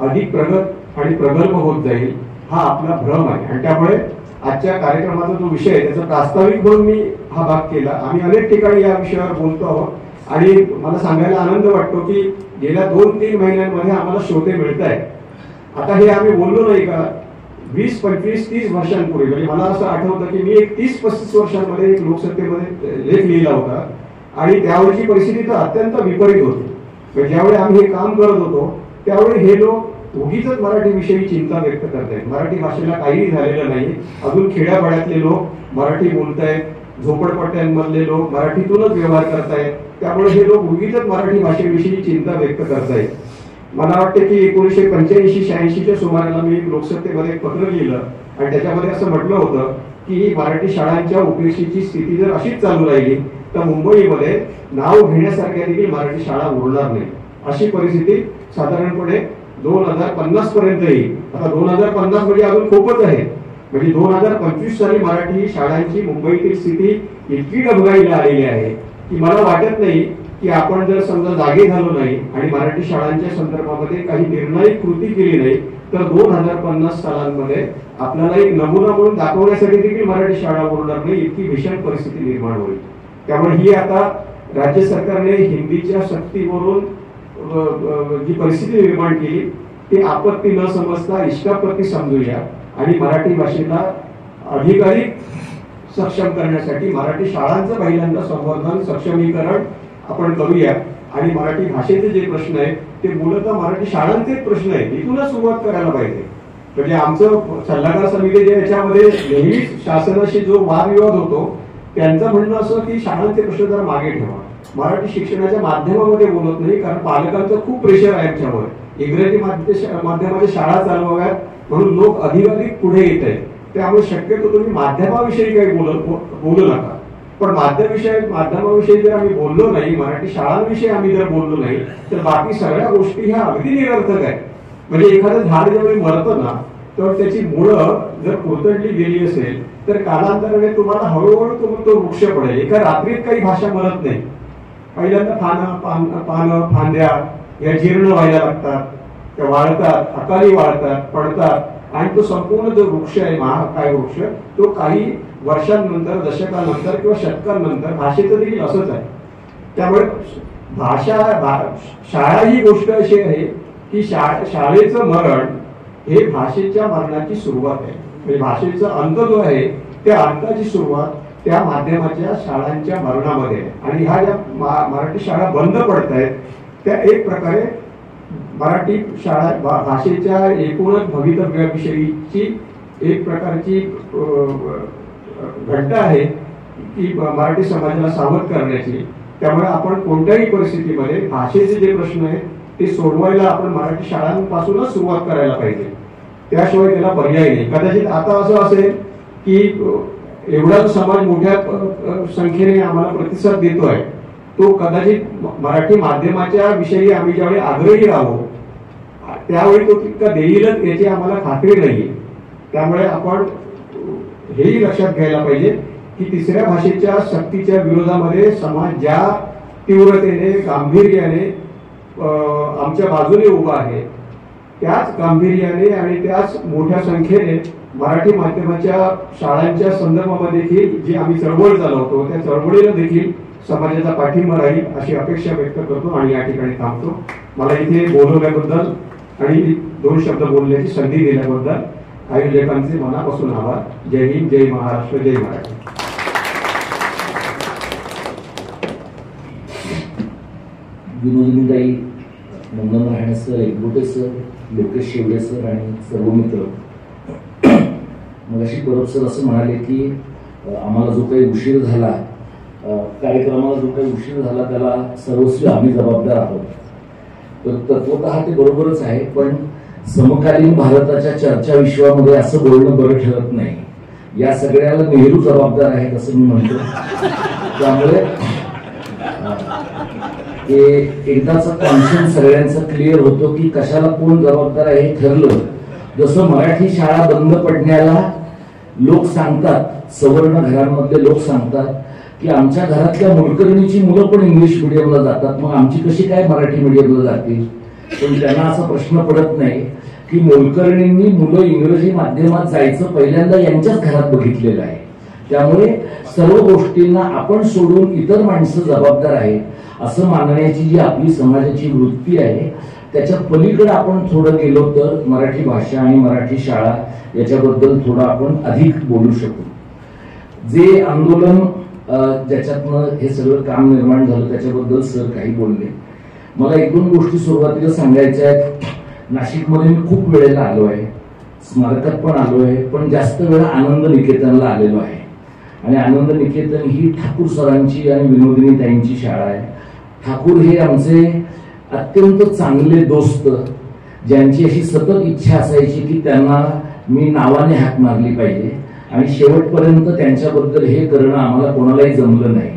अधिक प्रगत आणि प्रगल्भ होत जाईल. हा आपला भ्रम आहे. आणि त्यामुळे आजच्या कार्यक्रमाचा जो विषय आहे त्याचा प्रास्ताविक म्हणून मी हा भाग केला. आम्ही अनेक ठिकाणी या विषयावर बोलतो आहोत आणि मला सांगायला आनंद वाटतो की गेल्या 2-3 महिन्यांमध्ये आम्हाला श्रोते मिळत आहेत. आता हे आम्ही बोललो नाही का 20, 25, 30 वर्षांपूर्वी, म्हणजे मला असं आठवतं की मी एक 30-35 वर्षांमध्ये एक लोकसत्तेमध्ये लेख लिहिला होता आणि त्यावेळची परिस्थिती तर अत्यंत विपरीत होती. ज्यावेळी आम्ही हे काम करत होतो त्यावेळी हे लोक उगीच मराठी विषयी चिंता व्यक्त करतायत. मराठी भाषेला काहीही झालेलं नाही. अजून खेड्यापाड्यातले लोक मराठी बोलतायत, झोपडपट्ट्यांमधले लोक मराठीतूनच व्यवहार करतायत. त्यामुळे हे लोक उगीच मराठी भाषेविषयी चिंता व्यक्त करतायत. मला वाटतं की 1985-86च्या सुमाराला मी लोकसत्तेमध्ये एक पत्र लिहिलं आणि त्याच्यामध्ये असं म्हटलं होतं की मराठी शाळांच्या उपेक्षेची स्थिती जर अशीच चालू राहिली तर मुंबईमध्ये नाव घेण्यासारख्या देखील मराठी शाळा उरणार नाही. अशी परिस्थिती साधारणपणे 2050 पर्यंत येईल. आता 2050 म्हणजे अजून खूपच आहे. म्हणजे 2025 साली मराठी शाळांची मुंबईतील स्थिती इतकी डबघाईला आलेली आहे की मला वाटत नाही की आपण जर समजा जागे झालो नाही आणि मराठी शाळांच्या संदर्भामध्ये काही निर्णायक कृती केली नाही तर 2050 सालांमध्ये आपल्याला एक नमुना म्हणून दाखवण्यासाठी देखील मराठी शाळा उरणार नाही, इतकी भीषण परिस्थिती निर्माण होईल. त्यामुळे ही आता राज्य सरकारने हिंदीच्या सक्तीवरून जी परिस्थिती निर्माण केली ती आपत्ती न समजता इष्टापत्ती समजूया आणि मराठी भाषेला अधिकाधिक सक्षम करण्यासाठी मराठी शाळांचं पहिल्यांदा संवर्धन, सक्षमीकरण आपण करूया. आणि मराठी भाषेचे जे प्रश्न आहेत ते मूलतः मराठी शाळांचे प्रश्न आहेत, इथूनच सुरुवात करायला पाहिजे. म्हणजे आमचं सल्लागार समिती जे याच्यामध्ये नेहमीच शासनाशी जो वादविवाद होतो त्यांचं म्हणणं असं की शाळांचे प्रश्न जरा मागे ठेवा, मराठी शिक्षणाच्या माध्यमामध्ये बोलत नाही, कारण पालकांचं खूप प्रेशर आहे आमच्यावर इंग्रजी माध्यमाच्या शाळा चालवाव्यात म्हणून लोक अधिकाधिक पुढे येत आहेत. त्यामुळे शक्यतो तुम्ही माध्यमाविषयी काही बोलू नका. पण माध्यमाविषयी जर आम्ही बोललो नाही, मराठी शाळांविषयी आम्ही जर बोललो नाही, तर बाकी सगळ्या गोष्टी ह्या अगदी निरर्थक आहेत. म्हणजे एखादं झाड जेवढे मरतं ना, तर त्याची मुळं जर कोतडली गेली असेल तर कालांतराने तुम्हाला हळूहळू तो वृक्ष पडेल. एका रात्रीत काही भाषा मरत नाही. पहिल्यांदा पानं फांद्या या जीर्ण व्हायला लागतात, त्या वाळतात, अकाली वाळतात, पडतात, आणि तो संपूर्ण जो वृक्ष आहे, महाकाय वृक्ष, तो काही वर्षांनंतर, दशकानंतर किंवा शतकांनंतर, भाषेचं देखील असंच आहे. त्यामुळे शाळा ही गोष्ट अशी आहे की शाळेचं मरण हे भाषेच्या मरणाची सुरुवात आहे. म्हणजे भाषेचा अंत जो आहे त्या अंताची सुरुवात त्या माध्यमाच्या शाळांच्या मरणामध्ये आहे. आणि ह्या ज्या मराठी शाळा बंद पडत आहेत त्या एक प्रकारे मराठी शाळा भाषेच्या एकूणच भवितव्याविषयीची एक प्रकारची घटना आहे की मराठी समाजाला सावध करण्याची. त्यामुळे आपण कोणत्याही परिस्थितीमध्ये भाषेचे जे प्रश्न आहेत ते सोडवायला आपण मराठी शाळांपासूनच सुरुवात करायला पाहिजे. त्याशिवाय त्याला पर्याय नाही. कदाचित आता असं असेल की एवढा समाज मोठ्या संख्येने आम्हाला प्रतिसाद देतोय, तो कदाचित मराठी माध्यमाच्या विषयी आम्ही ज्यावेळी आग्रही राहू त्यावेळी तो तितका देईलच याची आम्हाला खात्री नाहीये. त्यामुळे आपण हेही लक्षात घ्यायला पाहिजे की तिसऱ्या भाषेच्या सक्तीच्या विरोधामध्ये समाज ज्या तीव्रतेने, गांभीर्याने आमच्या बाजूने उभा आहे, त्याच गांभीर्याने आणि त्याच मोठ्या संख्येने मराठी माध्यमाच्या शाळांच्या संदर्भामध्ये देखील जी आम्ही चळवळ चालवतो त्या चळवळीला देखील समाजाचा पाठिंबा राहील अशी अपेक्षा व्यक्त करतो आणि या ठिकाणी थांबतो. मला इथे बोलवल्याबद्दल आणि 2 शब्द बोलण्याची संधी दिल्याबद्दल आयोजकांचे मनापासून आभार. जय हिंद, जय महाराष्ट्र, जय मराठी. विनोदिनीताई, नंदन राहणे sir, Ekbote sir, Lokesh Shevade sir आणि सर्व मित्र, मगाशी परब सर असं म्हणाले की आम्हाला जो काही उशीर झाला, कार्यक्रमाला जो काही उशीर झाला त्याला सर्वस्वी आम्ही जबाबदार आहोत. तर तत्वतः ते बरोबरच आहे. पण समकालीन भारताच्या चर्चा विश्वामध्ये असं बोलणं बरं ठरत नाही. या सगळ्याला नेहरू जबाबदार आहेत असं मी म्हणतो. त्यामुळे एकदाचा कॉन्शियन्स सगळ्यांचा क्लिअर होतो की कशाला कोण जबाबदार आहे हे ठरलं. जसं मराठी शाळा बंद पडण्याला लोक सांगतात, सवर्ण घरांमधले लोक सांगतात की आमच्या घरातल्या मोलकरणीची मुलं पण इंग्लिश मिडियमला जातात, मग आमची कशी काय मराठी मिडियमला जातील. पण त्यांना असा प्रश्न पडत नाही की मोलकरणींनी मुलं इंग्रजी माध्यमात जायचं पहिल्यांदा यांच्याच घरात बघितलेलं आहे. त्यामुळे सर्व गोष्टींना आपण सोडून इतर माणसं जबाबदार आहेत असं मानण्याची जी आपली समाजाची वृत्ती आहे त्याच्या पलीकडे आपण थोडं गेलो तर मराठी भाषा आणि मराठी शाळा याच्याबद्दल थोडं आपण अधिक बोलू शकू. जे आंदोलन ज्याच्यातनं हे सगळं काम निर्माण झालं त्याच्याबद्दल सर काही बोलले. मला 1-2 गोष्टी सुरुवातीला सांगायच्या आहेत. नाशिकमध्ये मी खूप वेळेला आलो आहे, स्मारकात पण आलो आहे, पण जास्त वेळा आनंद निकेतनला आलेलो आहे. आणि आनंद निकेतन ही ठाकूर सरांची आणि विनोदिनी ताईंची शाळा आहे. ठाकूर हे आमचे अत्यंत चांगले दोस्त, ज्यांची अशी सतत इच्छा असायची की त्यांना मी नावाने हाक मारली पाहिजे. आणि शेवटपर्यंत त्यांच्याबद्दल हे करणं आम्हाला कोणालाही जमलं नाही.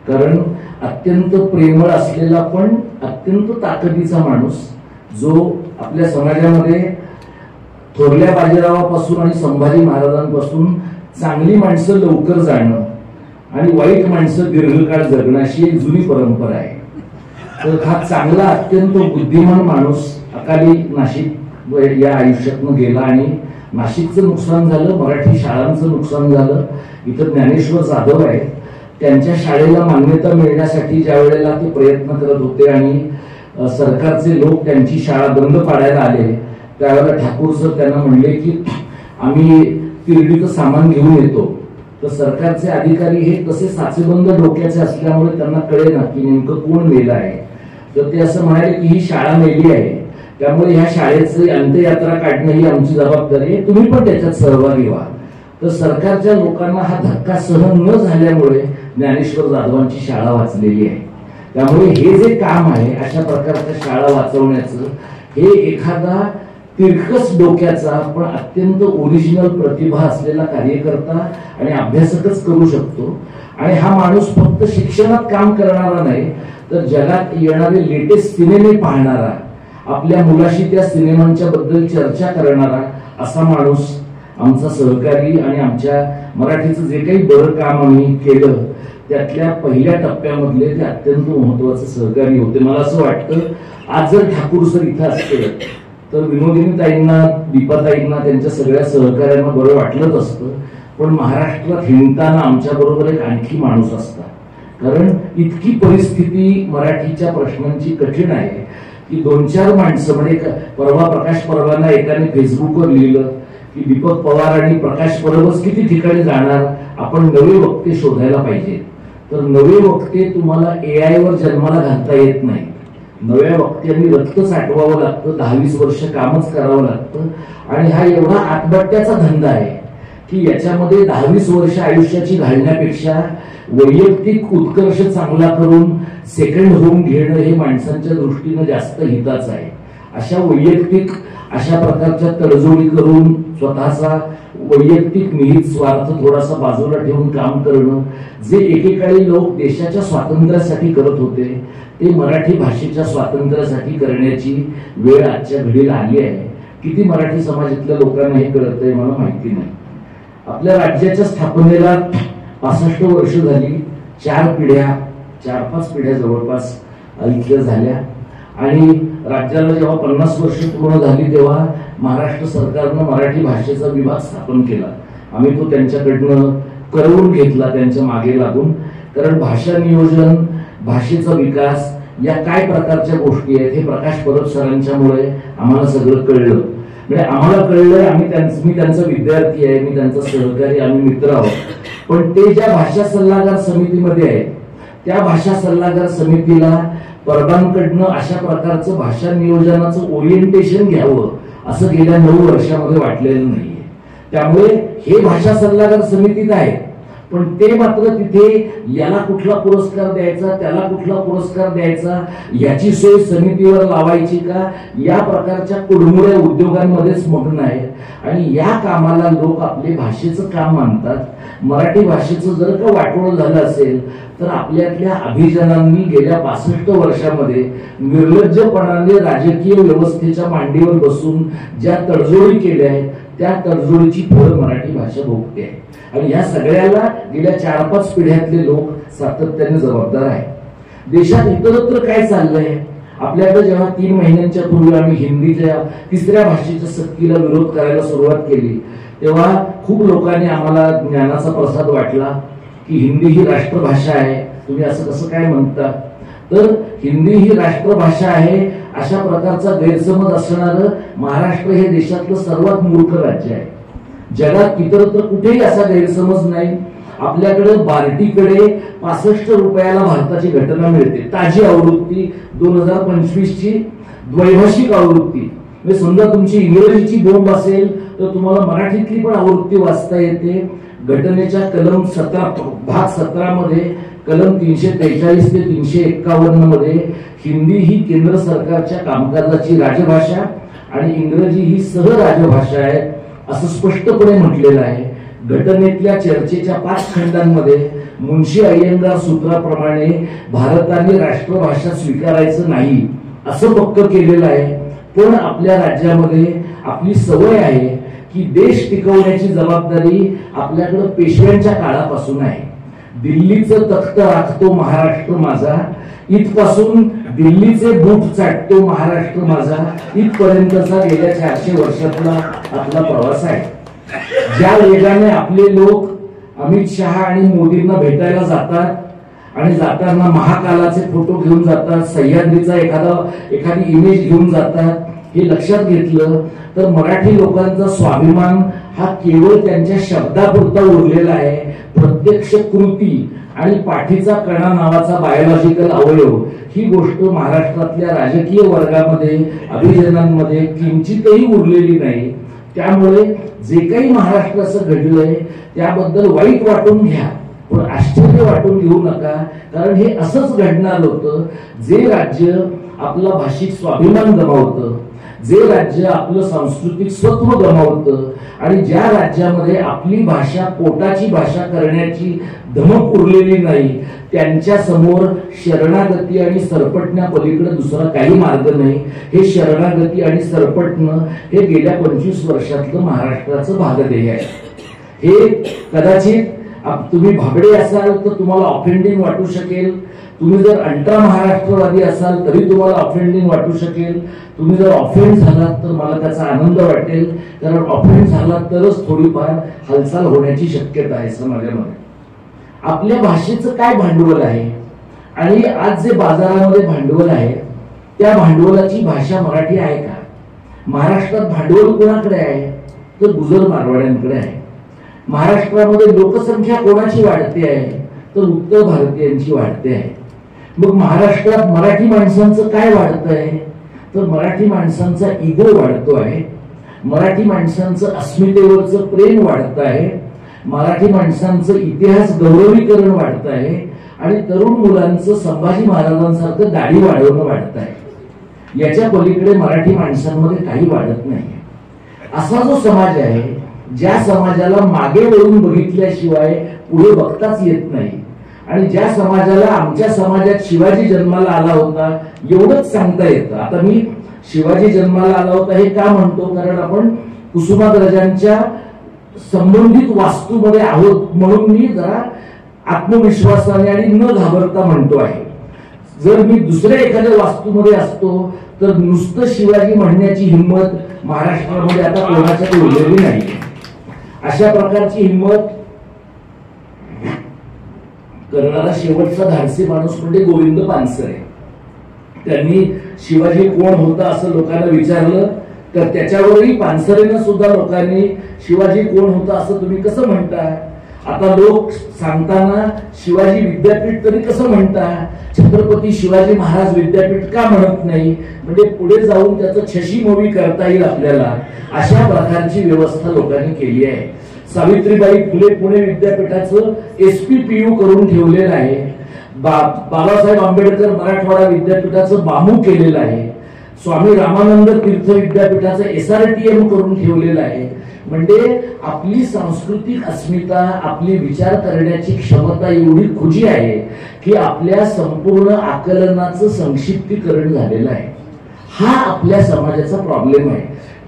कारण अत्यंत प्रेमळ असलेला पण अत्यंत ताकदीचा माणूस, जो आपल्या समाजामध्ये थोरल्या बाजीरावापासून आणि संभाजी महाराजांपासून चांगली माणसं लवकर जाणं आणि वाईट माणसं दीर्घकाळ जगणं अशी एक जुनी परंपरा आहे. तर हा चांगला अत्यंत बुद्धिमान माणूस अकाली नाशिक या आयुष्यातनं गेला आणि नाशिकचं नुकसान झालं, मराठी शाळांचं नुकसान झालं. इथं ज्ञानेश्वर जाधव आहेत, त्यांच्या शाळेला मान्यता मिळण्यासाठी ज्या वेळेला ते प्रयत्न करत होते आणि सरकारचे लोक त्यांची शाळा बंद पाडायला आले त्यावेळेला ठाकूर सर त्यांना म्हणले की आम्ही तिरडीचं सामान घेऊन येतो. तर सरकारचे अधिकारी हे कसे साचेबंद डोक्याचे असल्यामुळे त्यांना कळेना की नेमकं कोण मेलं आहे. तर ते असं म्हणाले की ही शाळा मेली आहे, त्यामुळे ह्या शाळेचं अंत्ययात्रा काढणं ही आमची जबाबदारी आहे, तुम्ही पण त्याच्यात सहभागी व्हा. तर सरकारच्या लोकांना हा धक्का सहन न झाल्यामुळे ज्ञानेश्वर जाधवांची शाळा वाचलेली आहे. त्यामुळे हे जे काम आहे अशा प्रकारच्या शाळा वाचवण्याचं हे एखादा तिरकस डोक्याचा पण अत्यंत ओरिजिनल प्रतिभा असलेला कार्यकर्ता आणि अभ्यासकच करू शकतो. आणि हा माणूस फक्त शिक्षणात काम करणारा नाही, तर जगात येणारे लेटेस्ट सिनेमे पाहणारा, आपल्या मुलाशी त्या सिनेमांच्या बद्दल चर्चा करणारा असा माणूस आमचा सहकारी आणि आमच्या मराठीचं जे काही बरं काम आम्ही केलं त्यातल्या पहिल्या टप्प्यामधले ते अत्यंत महत्वाचे सहकारी होते. मला असं वाटतं आज जर ठाकूर सर इथं असते तर विनोदिनी ताईंना, दीपाताईंना, त्यांच्या सगळ्या सहकार्यांना बरं वाटलंच असतं, पण महाराष्ट्रात हिंडताना आमच्या बरोबर एक आणखी माणूस असता. कारण इतकी परिस्थिती मराठीच्या प्रश्नांची कठीण आहे की 2-4 माणसं, म्हणजे परवा प्रकाश परवाना एकाने फेसबुकवर लिहिलं की दीपक पवार आणि प्रकाश परबच किती ठिकाणी जाणार, आपण नवे वक्ते शोधायला पाहिजे. तर नवे वक्ते तुम्हाला AI वर जन्माला घालता येत नाही. नव्या वक्त्यांनी रक्त साठवावं लागतं, 10-20 वर्ष कामच करावं लागतं. आणि हा एवढा आटबट्ट्याचा धंदा आहे की याच्यामध्ये 10-20 वर्ष आयुष्याची घालण्यापेक्षा वैयक्तिक उत्कर्ष चांगला करून सेकंड होम घेणं हे माणसांच्या दृष्टीनं जास्त हिताचं आहे. अशा प्रकारच्या तडजोडी करून स्वतःचा वैयक्तिक निहित स्वार्थ थोडासा बाजूला ठेवून काम करणं, जे एकेकाळी लोक देशाच्या स्वातंत्र्यासाठी करत होते, ते मराठी भाषेच्या स्वातंत्र्यासाठी करण्याची वेळ आजच्या घडीला आली आहे. किती मराठी समाजातल्या लोकांना हे कळतंय मला माहिती नाही. आपल्या राज्याच्या स्थापनेला 65 वर्ष झाली. 4-5 पिढ्या जवळपास इथल्या झाल्या. आणि राज्याला जेव्हा 50 वर्ष पूर्ण झाली तेव्हा महाराष्ट्र सरकारनं मराठी भाषेचा विभाग स्थापन केला. आम्ही तो त्यांच्याकडनं करवून घेतला, त्यांच्या मागे लागून. कारण भाषा नियोजन, भाषेचा विकास या काय प्रकारच्या गोष्टी आहेत हे प्रकाश परब सरांच्यामुळे आम्हाला सगळं कळलं. म्हणजे आम्हाला कळलंय, मी त्यांचा विद्यार्थी आहे, मी त्यांचा सहकारी, आम्ही मित्र आहोत. पण ते ज्या भाषा सल्लागार समितीमध्ये आहेत त्या भाषा सल्लागार समितीला परबांकडनं अशा प्रकारचं भाषा नियोजनाचं ओरिएंटेशन घ्यावं असं गेल्या 9 वर्षामध्ये वाटलेलं नाहीये. त्यामुळे हे भाषा सल्लागार समितीत आहे, पण ते मात्र तिथे याला कुठला पुरस्कार द्यायचा, त्याला कुठला पुरस्कार द्यायचा, याची सोय समितीवर लावायची का, या प्रकारच्या कुडमुड्या उद्योगांमध्येच मग्न आहेत. आणि या कामाला लोक आपले भाषेचं काम मानतात. मराठी भाषेचं जर का वाटोळं झालं असेल तर आपल्यातल्या अभिजनांनी गेल्या 65 वर्षामध्ये निर्लज्जपणाने राजकीय व्यवस्थेच्या मांडीवर बसून ज्या तडजोडी केल्या आहेत त्या तडजोडीची फळ मराठी भाषा भोगते आहे. आणि या सगळ्याला गेल्या 4-5 पिढ्यातले लोक सातत्याने जबाबदार आहेत. देशात इतरत्र काय चाललंय, आपल्याकडे जेव्हा 3 महिन्यांच्या पूर्वी आम्ही हिंदीच्या 3ऱ्या भाषेच्या सक्तीला विरोध करायला सुरुवात केली तेव्हा खूप लोकांनी आम्हाला ज्ञानाचा प्रसाद वाटला की हिंदी ही राष्ट्रभाषा आहे. तुम्ही असं कसं काय म्हणता? तर हिंदी ही राष्ट्रभाषा आहे अशा प्रकारचा गैरसमज असणारं महाराष्ट्र हे देशातलं सर्वात मूर्ख राज्य आहे. जगात इतरत्र कुठेही असा गैरसमज नाही. आपल्याकडे बार्टीकडे 65 रुपयाला भारताची घटना मिळते, ताजी आवृत्ती 2025ची द्वैभाषिक आवृत्ती. म्हणजे समजा तुमची इंग्रजीची बोंब असेल तर तुम्हाला मराठीतली पण आवृत्ती वाचता येते. घटनेच्या कलम 17 भाग 17 मध्ये कलम 343 ते 351 मध्ये हिंदी ही केंद्र सरकारच्या कामकाजाची राजभाषा आणि इंग्रजी ही सहराजभाषा आहे असं स्पष्टपणे म्हटलेलं आहे. घटनेतल्या चर्चेच्या 5 खंडांमध्ये मुन्शी अय्यंगार सूत्राप्रमाणे भारताने राष्ट्रभाषा स्वीकारायचं नाही असं पक्क केलेलं आहे. पण आपल्या राज्यामध्ये आपली सवय आहे की देश टिकवण्याची जबाबदारी आपल्याकडे पेशव्यांच्या काळापासून आहे. दिल्लीचं तख्त राखतो महाराष्ट्र माझा, इथपासून दिल्लीचे बूट चाटतो महाराष्ट्र माझा, इथपर्यंतचा गेल्या 400 वर्षातला आपला प्रवास आहे. ज्या वेगाने आपले लोक अमित शहा आणि मोदींना भेटायला जातात आणि जाताना महाकालाचे फोटो घेऊन जातात, सह्याद्रीचा एखादी इमेज घेऊन जातात, हे लक्षात घेतलं तर मराठी लोकांचा स्वाभिमान हा केवळ त्यांच्या शब्दापुरता उरलेला आहे. प्रत्यक्ष कृती आणि पाठीचा कणा नावाचा बायोलॉजिकल अवयव ही गोष्ट महाराष्ट्रातल्या राजकीय वर्गामध्ये, अभिजनांमध्ये किंचितही उरलेली नाही. त्यामुळे जे काही महाराष्ट्राचं घडलंय त्याबद्दल वाईट वाटून घ्या, पण आश्चर्य वाटून घेऊ नका, कारण हे असंच घडणार होतं. जे राज्य आपला भाषिक स्वाभिमान गमावतं, जे राज्य आपलं सांस्कृतिक सत्व गमावतं आणि ज्या राज्यामध्ये आपली भाषा पोटाची भाषा करण्याची धमक उरलेली नाही, त्यांच्या समोर शरणागती आणि सरपटण्या पलीकडे दुसरा काही मार्ग नाही. हे शरणागती आणि सरपटणं हे गेल्या 25 वर्षातलं महाराष्ट्राचं भागध्येय आहे. हे कदाचित तुम्ही भाबडे असाल तर तुम्हाला ऑफेंडिंग वाटू शकेल, तुम्ही जर अल्ट्रा महाराष्ट्रवादी असाल तरी तुम्हाला ऑफेंडिंग वाटू शकेल, तुम्ही जर ऑफेंड झालात तर मला त्याचा आनंद वाटेल, कारण ऑफेंड झालात तरच थोडीफार हालचाल होण्याची शक्यता आहे समाजामध्ये. आपल्या भाषेचं काय भांडवल आहे आणि आज जे बाजारामध्ये भांडवल आहे त्या भांडवलाची भाषा मराठी आहे का? महाराष्ट्रात भांडवल कोणाकडे आहे तर गुजर मारवाड्यांकडे आहे. महाराष्ट्रामध्ये लोकसंख्या कोणाची वाढते आहे तर उत्तर भारतीयांची वाढते आहे. मग महाराष्ट्रात मराठी माणसांचं काय वाढत आहे तर मराठी माणसांचा इगो वाढतो आहे, मराठी माणसांचं अस्मितेवरचं प्रेम वाढत आहे, मराठी माणसांचं इतिहास गौरवीकरण वाढत आहे आणि तरुण मुलांचं संभाजी महाराजांसारखं दाढी वाढवणं वाढत आहे. याच्या पलीकडे मराठी माणसांमध्ये काही वाढत नाही. असा जो समाज आहे, ज्या समाजाला मागे वळून बघितल्याशिवाय पुढे बघताच येत नाही आणि ज्या समाजाला आमच्या समाजात शिवाजी जन्माला आला होता एवढंच सांगता येतं. आता मी शिवाजी जन्माला आला होता हे का म्हणतो, कारण आपण कुसुमाग्रजांच्या संबंधित वास्तूमध्ये आहोत म्हणून मी जरा आत्मविश्वासाने आणि न घाबरता म्हणतो आहे. जर मी दुसऱ्या एखाद्या वास्तूमध्ये असतो तर नुसतं शिवाजी म्हणण्याची हिंमत महाराष्ट्रामध्ये आता कोणाच्याकडे उरलेली नाही. अशा प्रकारची हिंमत करणारा शेवटचा धाडसी माणूस म्हणजे गोविंद पानसरे. त्यांनी शिवाजी कोण होता असं लोकांना विचारलं तर त्याच्यावरही पानसरेनं सुद्धा लोकांनी शिवाजी कोण होता असं तुम्ही कसं म्हणता, आता लोक सांगताना शिवाजी विद्यापीठ तरी कसं म्हणता, छत्रपती शिवाजी महाराज विद्यापीठ का म्हणत नाही, म्हणजे पुढे जाऊन त्याचं छशीमोवी करता येईल आपल्याला. अशा प्रकारची व्यवस्था लोकांनी केली आहे. सावित्रीबाई फुले पुणे विद्यापीठाचं SPPU करून ठेवलेलं आहे. बाबासाहेब आंबेडकर मराठवाडा विद्यापीठाचं बामू केलेलं आहे. स्वामी रामानंद तीर्थ विद्यापीठाचं SRTM करून ठेवलेलं आहे. म्हणजे आपली सांस्कृतिक अस्मिता, आपली विचार करण्याची क्षमता एवढी खुजी आहे की आपल्या संपूर्ण आकलनाचं संक्षिप्तीकरण झालेलं आहे. हा आपल्या समाजाचा प्रॉब्लेम आहे.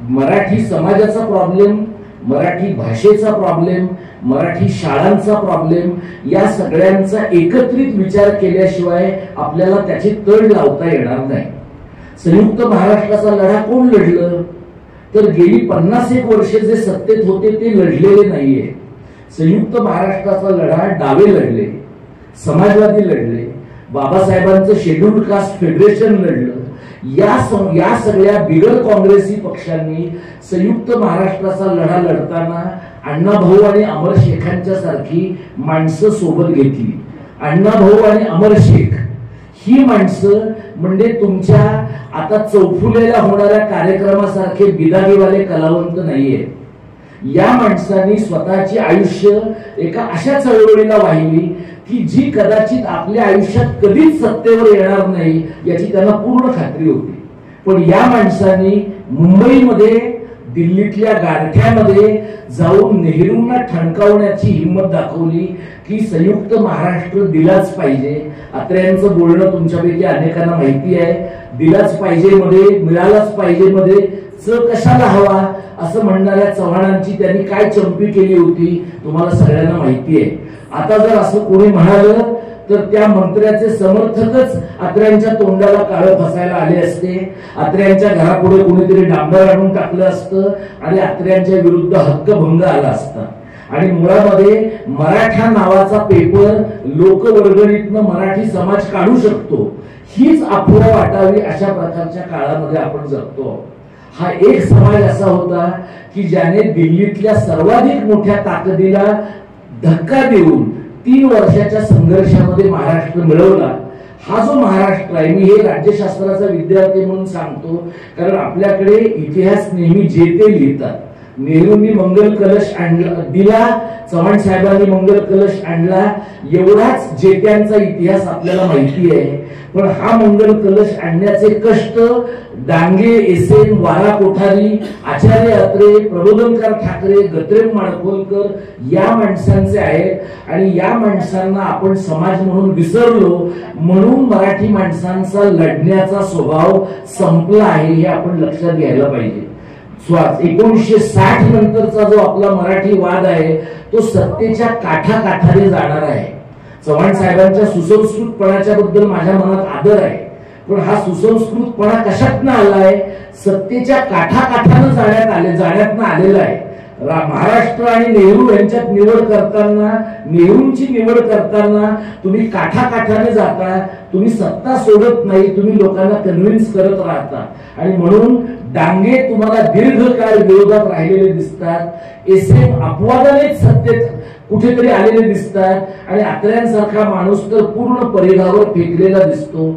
मराठी समाजाचा प्रॉब्लेम, मराठी भाषेचा प्रॉब्लेम, मराठी शाळांचा प्रॉब्लेम, या सगळ्यांचा एकत्रित विचार केल्याशिवाय आपल्याला त्याची तड लावता येणार नाही. संयुक्त महाराष्ट्राचा लढा कोण लढलं तर गेली 50 वर्षे जे सत्तेत होते ते लढलेले नाहीये. संयुक्त महाराष्ट्राचा लढा डावे लढले, समाजवादी लढले, बाबासाहेबांचं शेड्यूल्ड कास्ट फेडरेशन लढलं. या सगळ्या बिगर काँग्रेसी पक्षांनी संयुक्त महाराष्ट्राचा लढा लढताना अण्णाभाऊ आणि अमर शेखांच्या सारखी माणसं सोबत घेतली. अण्णाभाऊ आणि अमर शेख ही माणसं म्हणजे तुमच्या आता चौफुलेला होणाऱ्या कार्यक्रमासारखे बिदागीवाले कलावंत नाहीये. या माणसांनी स्वतःची आयुष्य एका अशा चळवळीला वाहिली की जी कदाचित आपल्या आयुष्यात कधीच सत्तेवर येणार नाही याची त्यांना पूर्ण खात्री होती. पण या माणसांनी मुंबईमध्ये, दिल्लीतल्या गारठ्यामध्ये जाऊन नेहरूंना ठणकावण्याची हिंमत दाखवली की संयुक्त महाराष्ट्र दिलाच पाहिजे. अत्र्यांचं बोलणं तुमच्यापैकी अनेकांना माहिती आहे. दिलाच पाहिजे मध्ये, मिळालाच पाहिजे मध्ये च कशाला हवा असं म्हणणाऱ्या चव्हाणांची त्यांनी काय चंपी केली होती तुम्हाला सगळ्यांना माहिती आहे. आता जर असं कोणी म्हणालं तर त्या मंत्र्याचे समर्थकच अत्र्यांच्या तोंडाला काळं फसायला आले असते. अत्र्यांच्या घरापुढे कोणीतरी डांबर आणून टाकलं असतं आणि अत्र्यांच्या विरुद्ध हक्कभंग आला असता. आणि मुळामध्ये मराठा नावाचा पेपर लोकवर्गणीतनं मराठी समाज काढू शकतो हीच अफवा वाटावी अशा प्रकारच्या काळामध्ये आपण जगतो. हा एक समाज असा होता की ज्याने दिल्लीतल्या सर्वाधिक मोठ्या ताकदीला धक्का देऊन 3 वर्षाच्या संघर्षामध्ये महाराष्ट्र मिळवला. हा जो महाराष्ट्र आहे, मी हे राज्यशास्त्राचा विद्यार्थी म्हणून सांगतो कारण आपल्याकडे इतिहास नेहमी जे ते लिहितात. नेहरूंनी मंगल कलश दिला, चव्हाण साहेबांनी मंगल कलश आणला, एवढाच जेट्यांचा इतिहास आपल्याला माहिती आहे. पण हा मंगल कलश आणण्याचे कष्ट डांगे, एसेन, वारा कोठारी, आचार्य अत्रे, प्रबोधनकार ठाकरे, गत्रेम माडखोलकर या माणसांचे आहेत. आणि या माणसांना आपण समाज म्हणून विसरलो, म्हणून मराठी माणसांचा लढण्याचा स्वभाव संपला आहे, हे आपण लक्षात घ्यायला पाहिजे. 1960 नंतरचा जो आपला मराठी वाद आहे तो सत्तेच्या काठाकाठाने जाणार आहे. चव्हाण साहेबांच्या सुसंस्कृतपणाच्या बद्दल माझ्या मनात आदर आहे, पण हा सुसंस्कृतपणा कशातनं आलाय? सत्तेच्या काठाकाठानं जाण्यातनं आलेला आहे. महाराष्ट्र आणि नेहरू यांच्यात निवड करताना, नेहरूंची निवड करताना तुम्ही काठाकाठाने जाता, तुम्ही सत्ता सोडत नाही, तुम्ही लोकांना कन्व्हिन्स करत राहता. आणि म्हणून डांगे तुम्हाला दीर्घकाळ विरोधात राहिलेले दिसतात, एसएम अपवादानेच सत्तेत कुठेतरी आलेले दिसतात, आणि अत्र्यांसारखा माणूस तर पूर्ण परिघावर फेकलेला दिसतो.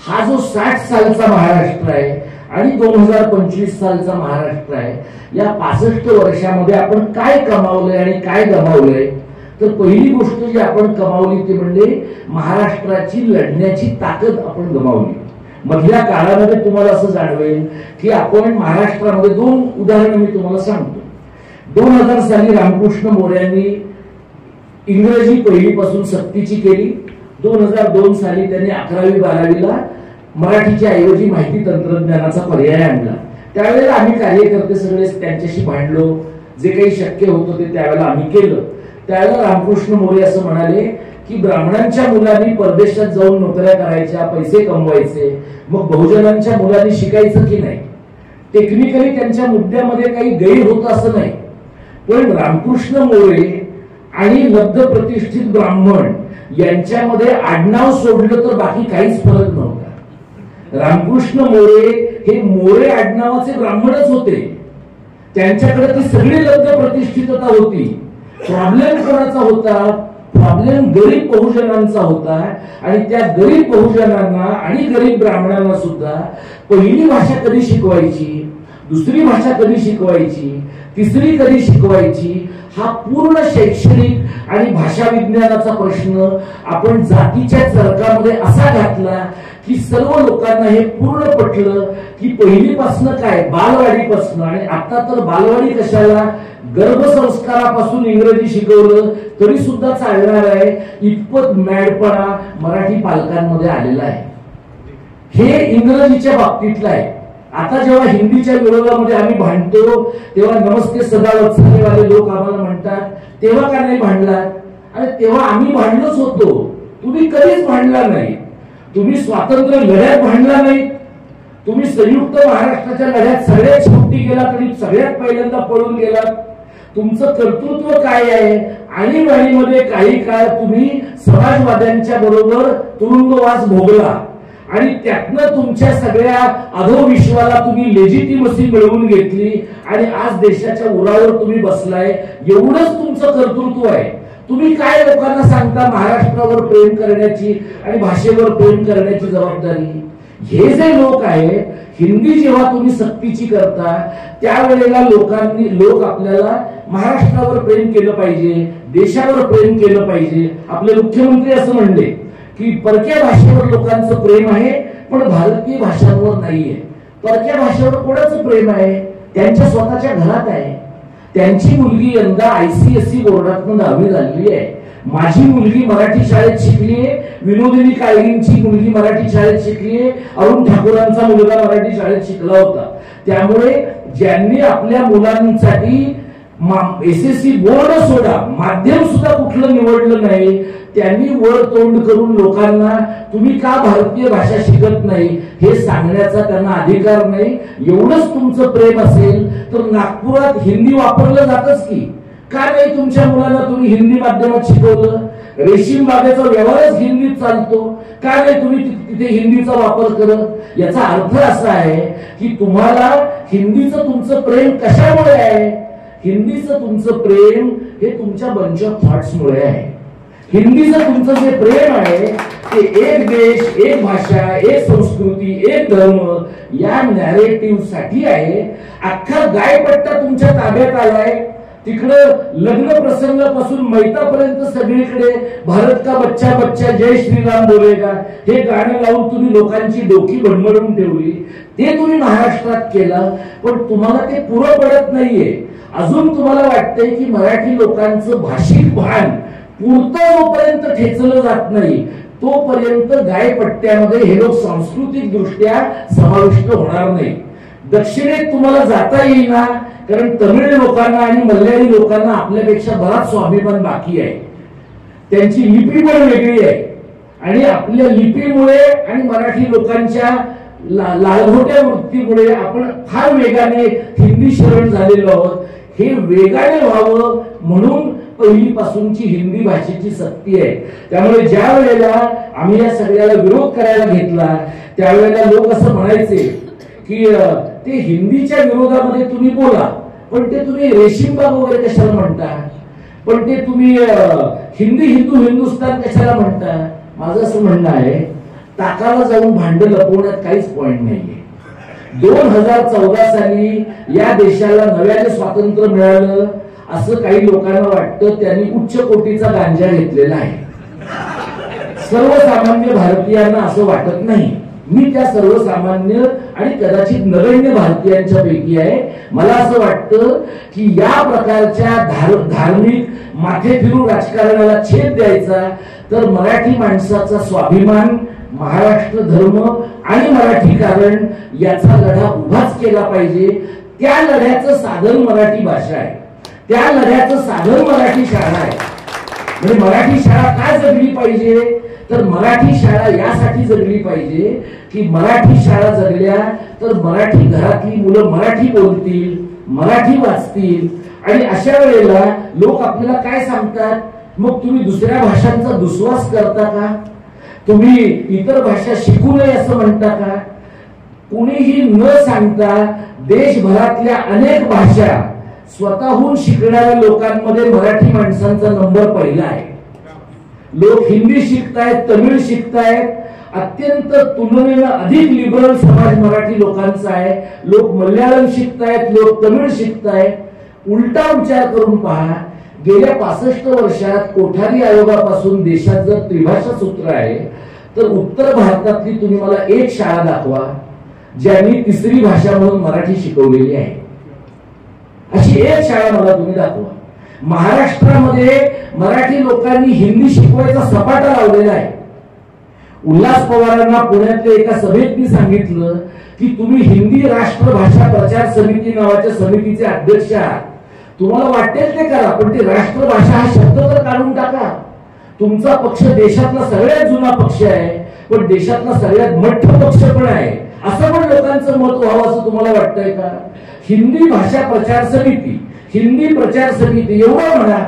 हा जो 60 सालचा महाराष्ट्र आहे आणि 2025 सालचा महाराष्ट्र आहे, या 65 वर्षामध्ये आपण काय कमावलंय आणि काय गमावलंय? तर पहिली गोष्ट जी आपण कमावली ती म्हणजे महाराष्ट्राची लढण्याची ताकद आपण गमावली. मधल्या काळामध्ये तुम्हाला असं जाणवेल की आपण महाराष्ट्रामध्ये 2 उदाहरणं मी तुम्हाला सांगतो. 2000 साली रामकृष्ण मोऱ्यांनी इंग्रजी पहिलीपासून सक्तीची केली. 2002 साली त्यांनी 11वी 12वीला मराठीच्या ऐवजी माहिती तंत्रज्ञानाचा पर्याय आणला. त्यावेळेला आम्ही कार्यकर्ते सगळे त्यांच्याशी भांडलो, जे काही शक्य होतं ते त्यावेळेला आम्ही केलं. त्यावेळेला रामकृष्ण मोरे असं म्हणाले की ब्राह्मणांच्या मुलांनी परदेशात जाऊन नोकऱ्या करायच्या, पैसे कमवायचे, मग बहुजनांच्या मुलांनी शिकायचं की नाही? टेक्निकली त्यांच्या मुद्द्यामध्ये काही गैर होतं असं नाही, पण रामकृष्ण मोरे आणि लब्ध प्रतिष्ठित ब्राह्मण यांच्यामध्ये आडनाव सोडलं तर बाकी काहीच फरक नव्हता. रामकृष्ण मोरे हे मोरे आडनावाचे ब्राह्मणच होते, त्यांच्याकडे ती सगळी लब्ध प्रतिष्ठितता होती. प्रॉब्लेम कोणाचा होता? प्रॉब्लेम गरीब बहुजनांचा होता. आणि त्या गरीब बहुजनांना आणि गरीब ब्राह्मणांना सुद्धा पहिली भाषा कधी शिकवायची, दुसरी भाषा कधी शिकवायची, तिसरी कधी शिकवायची, हा पूर्ण शैक्षणिक आणि भाषा विज्ञानाचा प्रश्न आपण जातीच्या चरकामध्ये असा घातला की सर्व लोकांना हे पूर्ण पटलं की पहिलीपासनं काय, बालवाडीपासनं, आणि आता तर बालवाडी कशाला, गर्भसंस्कारापासून इंग्रजी शिकवलं तरी सुद्धा चालणार आहे, इतपत मॅडपणा मराठी पालकांमध्ये आलेला आहे. हे इंग्रजीच्या बाबतीतलं आहे. आता जेव्हा हिंदीच्या विरोधामध्ये आम्ही भांडतो तेव्हा नमस्ते सदावत्सलेवाले लोक आम्हाला म्हणतात, तेव्हा का नाही भांडला? अरे तेव्हा आम्ही भांडलोच होतो, तुम्ही कधीच भांडला नाही. तुम्ही स्वातंत्र्य लढ्यात भांडला नाही, तुम्ही संयुक्त महाराष्ट्राच्या लढ्यात सगळ्यात शेवटी गेला तरी सगळ्यात पहिल्यांदा पळून गेलात. तुमचं कर्तृत्व काय आहे? आणीबाणीमध्ये काही काळ तुम्ही समाजवाद्यांच्या बरोबर तुरुंगवास भोगला आणि त्यातनं तुमच्या सगळ्या अधोविश्वाला तुम्ही लेजिटिमसी मिळवून घेतली आणि आज देशाच्या उरावर तुम्ही बसलाय. एवढंच तुमचं कर्तृत्व आहे. तुम्ही काय लोकांना सांगता महाराष्ट्रावर प्रेम करण्याची आणि भाषेवर प्रेम करण्याची जबाबदारी? हे जे लोक आहेत, हिंदी जेव्हा तुम्ही सक्तीची करता त्यावेळेला लोक आपल्याला महाराष्ट्रावर प्रेम केलं पाहिजे, देशावर प्रेम केलं पाहिजे. आपले मुख्यमंत्री असं म्हणले की परक्या भाषेवर लोकांचं प्रेम आहे पण भारतीय भाषांवर नाहीये. परक्या भाषेवर कोणाचं प्रेम आहे? त्यांच्या स्वतःच्या घरात आहे. त्यांची मुलगी यंदा ICSE बोर्डातून 10वी झालेली आहे. माझी मुलगी मराठी शाळेत शिकलीये, विनोदिनी काळगींची मुलगी मराठी शाळेत शिकलीये, अरुण ठाकूरांचा मुलगा मराठी शाळेत शिकला होता. त्यामुळे ज्यांनी आपल्या मुलांसाठी SSC बोर्ड सोडा, माध्यम सुद्धा कुठलं निवडलं नाही, त्यांनी वर तोंड करून लोकांना तुम्ही का भारतीय भाषा शिकत नाही हे सांगण्याचा त्यांना अधिकार नाही. एवढंच तुमचं प्रेम असेल तर नागपुरात हिंदी वापरलं जातच की, का नाही तुमच्या मुलांना तुम्ही हिंदी माध्यमात शिकवलं? रेशीम बागेचा व्यवहारच हिंदीत चालतो, का नाही तुम्ही तिथे हिंदीचा वापर करत? याचा अर्थ असा आहे की तुम्हाला हिंदीचं तुमचं प्रेम कशामुळे आहे? हिंदीचं तुमचं प्रेम हे तुमच्या बंच ऑफ थॉट्स मुळे आहे. हिंदीचं तुमचं जे प्रेम आहे ते एक देश, एक भाषा, एक संस्कृती, एक धर्म या नॅरेटिव्ह साठी आहे. अख्खा गायपट्टा तुमच्या ताब्यात आलाय. तिकडं लग्न प्रसंगापासून मैतापर्यंत सगळीकडे भारत का बच्चा बच्चा जय श्रीराम बोलेगा हे गाणं लावून तुम्ही लोकांची डोकी भडमडून ठेवली. ते तुम्ही महाराष्ट्रात केलं, पण तुम्हाला ते पुरं पडत नाहीये. अजून तुम्हाला वाटतंय की मराठी लोकांचं भाषिक भान पुरतं जोपर्यंत ठेचलं जात नाही तोपर्यंत गायपट्ट्यामध्ये हे लोक सांस्कृतिक दृष्ट्या समाविष्ट होणार नाही. दक्षिणेत तुम्हाला जाता येईना, कारण तमिळ लोकांना आणि मल्याळी लोकांना आपल्यापेक्षा बराच स्वाभिमान बाकी आहे. त्यांची लिपी पण वेगळी आहे आणि आपल्या लिपीमुळे आणि मराठी लोकांच्या लाळघोट्या वृत्तीमुळे आपण फार वेगाने हिंदी शरण झालेलो आहोत. हे वेगाने व्हावं म्हणून पहिलीपासूनची हिंदी भाषेची सक्ती आहे. त्यामुळे ज्या वेळेला आम्ही या सगळ्याला विरोध करायला घेतला त्यावेळेला लोक असं म्हणायचे की ते हिंदीच्या विरोधामध्ये तुम्ही बोला, पण ते तुम्ही रेशीमबाग वगैरे कशाला म्हणता, पण ते तुम्ही हिंदी हिंदू हिंदुस्तान कशाला म्हणता. माझं असं म्हणणं आहे, ताकाला जाऊन भांड लपवण्यात काहीच पॉइंट नाहीये. 2014 साली या देशाला नव्याने स्वातंत्र्य मिळालं असं काही लोकांना वाटतं. त्यांनी उच्च कोटीचा गांजा घेतलेला आहे. सर्वसामान्य भारतीयांना असं वाटत नाही. मी त्या सर्वसामान्य आणि कदाचित नगण्य भारतीयांच्या पैकी आहे. मला असं वाटतं की या प्रकारच्या धार्मिक माथे फिरून राजकारणाला छेद द्यायचा तर मराठी माणसाचा स्वाभिमान, महाराष्ट्र धर्म आणि मराठी कारण याचा लढा उभाच केला पाहिजे. त्या लढ्याचं साधन मराठी भाषा आहे, त्या लढ्याचं साधन मराठी शाळा आहे. म्हणजे मराठी शाळा का जगली पाहिजे तर मराठी शाळा यासाठी जगली पाहिजे की मराठी शाळा जगल्या तर मराठी घरातली मुलं मराठी बोलतील, मराठी वाचतील. आणि अशा वेळेला लोक आपल्याला काय सांगतात, मग तुम्ही दुसऱ्या भाषांचा दुस्वास करता का, तुम्ही इतर भाषा शिकू नये असं म्हणता का. कुणीही न सांगता देशभरातल्या अनेक भाषा स्वतःहून शिकणाऱ्या लोकांमध्ये मराठी माणसांचा नंबर पहिला आहे. लोक हिंदी शिकतायत, तमिळ शिकतायत. अत्यंत तुलनेनं अधिक लिबरल समाज मराठी लोकांचा आहे. लोक मल्याळम शिकतायत, लोक तमिळ शिकतायत. उलटा विचार करून पहा, गेल्या 65 वर्षात कोठारी आयोगापासून देशात जर त्रिभाषा सूत्र आहे तर उत्तर भारतातली तुम्ही मला एक शाळा दाखवा ज्यांनी तिसरी भाषा म्हणून मराठी शिकवलेली आहे. अशी एक शाळा मला तुम्ही दाखवा. महाराष्ट्रामध्ये मराठी लोकांनी हिंदी शिकवायचा सपाटा लावलेला आहे. उल्हास पवारांना पुण्यातल्या एका सभेत मी सांगितलं की तुम्ही हिंदी राष्ट्रभाषा प्रचार समिती नावाच्या समितीचे अध्यक्ष आहात. तुम्हाला वाटेल ते करा, पण ते राष्ट्रभाषा हा शब्द तर काढून टाका. तुमचा पक्ष देशातला सगळ्यात जुना पक्ष आहे, पण देशातला सगळ्यात मठ्ठ पक्ष पण आहे. असं पण लोकांचं मत व्हावं असं तुम्हाला वाटतंय का. हिंदी भाषा प्रचार समिती, हिंदी प्रचार समिती एवढं म्हणा.